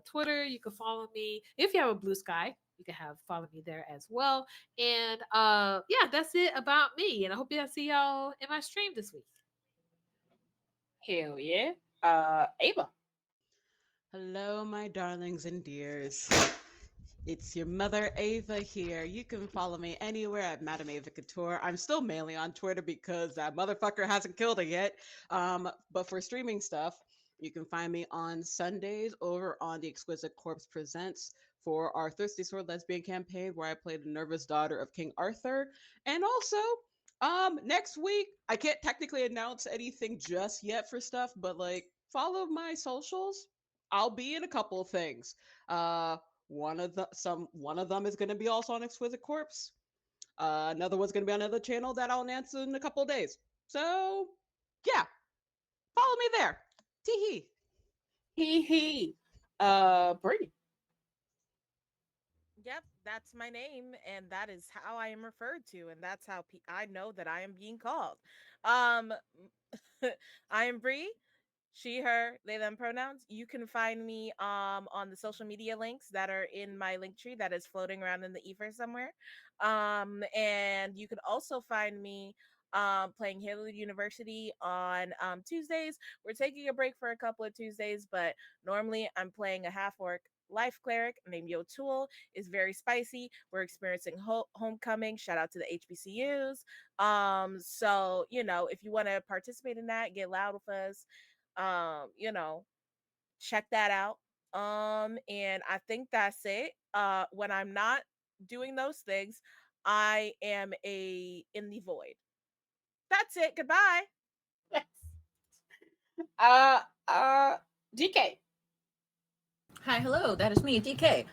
Twitter. You can follow me if you have a Blue Sky. You can have follow me there as well. And yeah, that's it about me. And I hope y'all see y'all in my stream this week. Hell yeah. Ava. Hello, my darlings and dears. It's your mother Ava here. You can follow me anywhere at Madame Ava Couture. I'm still mainly on Twitter because that motherfucker hasn't killed it yet. But for streaming stuff, you can find me on Sundays over on the Exquisite Corpse Presents for our Thirsty Sword Lesbian campaign, where I play the nervous daughter of King Arthur. And also, next week, I can't technically announce anything just yet for stuff, but like follow my socials. I'll be in a couple of things. One of them is going to be also on Exquisite Corpse. Another one's going to be on another channel that I'll announce in a couple of days. So yeah, follow me there. Tee Hee hee. Brady. Yep, that's my name, and that is how I am referred to, and that's how I know that I am being called. Um, I am Bree. She, her, they, them pronouns. You can find me on the social media links that are in my link tree that is floating around in the ether somewhere. And you can also find me playing Halo University on Tuesdays. We're taking a break for a couple of Tuesdays, but normally I'm playing a half orc life cleric named Yotul. Is very spicy. We're experiencing homecoming. Shout out to the HBCUs. So if you want to participate in that, get loud with us. Check that out. And I think that's it. When I'm not doing those things, I am in the void. That's it. Goodbye. Yes. DK. Hi, hello, that is me, DK.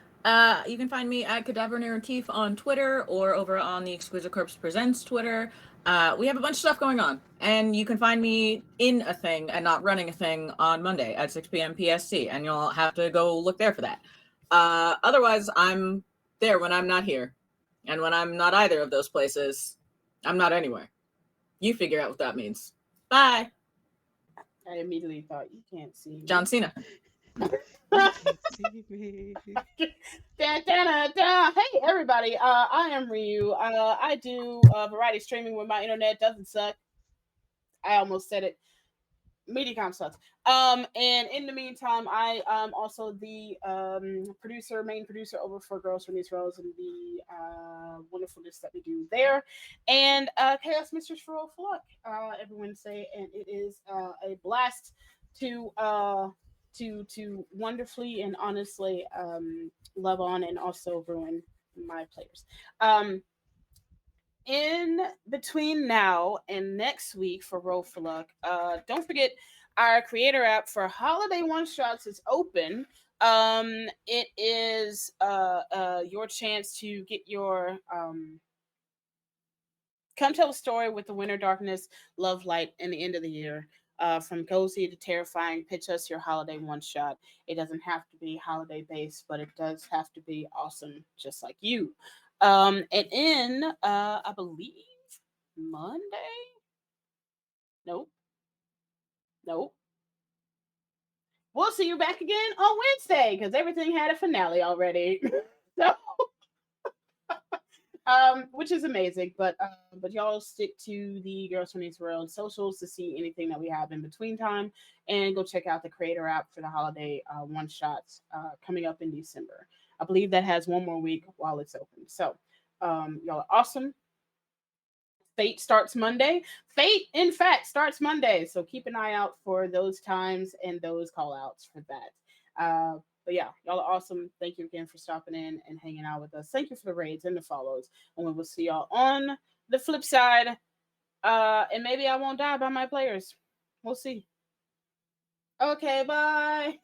You can find me at Cadaver Narrative on Twitter or over on the Exquisite Corpse Presents Twitter. We have a bunch of stuff going on, and you can find me in a thing and not running a thing on Monday at 6 p.m. PST, and you'll have to go look there for that. Otherwise, I'm there when I'm not here, and when I'm not either of those places, I'm not anywhere. You figure out what that means. Bye. I immediately thought, you can't see me. John Cena. See me. Hey everybody, I am Ryu. I do variety streaming when my internet doesn't suck. I almost said it. Mediacom sucks. And in the meantime, I am also the main producer over for Girls from These Roles and the wonderfulness that we do there. And Chaos Mistress for Roll4Luck every Wednesday, and it is a blast to wonderfully and honestly love on and also ruin my players. In between now and next week for Roll4Luck, don't forget our creator app for holiday one shots is open. It is your chance to get your come tell a story with the winter darkness, love light, and the end of the year. From cozy to terrifying, pitch us your holiday one shot. It doesn't have to be holiday based, but it does have to be awesome, just like you. And in I believe Monday. Nope. We'll see you back again on Wednesday because everything had a finale already. So, which is amazing, but y'all stick to the Girls from These World socials to see anything that we have in between time, and go check out the creator app for the holiday one shots coming up in December. I believe that has one more week while it's open. So, y'all are awesome. Fate starts Monday. Fate, in fact, starts Monday. So keep an eye out for those times and those call outs for that. But yeah, y'all are awesome. Thank you again for stopping in and hanging out with us. Thank you for the raids and the follows. And we will see y'all on the flip side. And maybe I won't die by my players. We'll see. Okay, bye.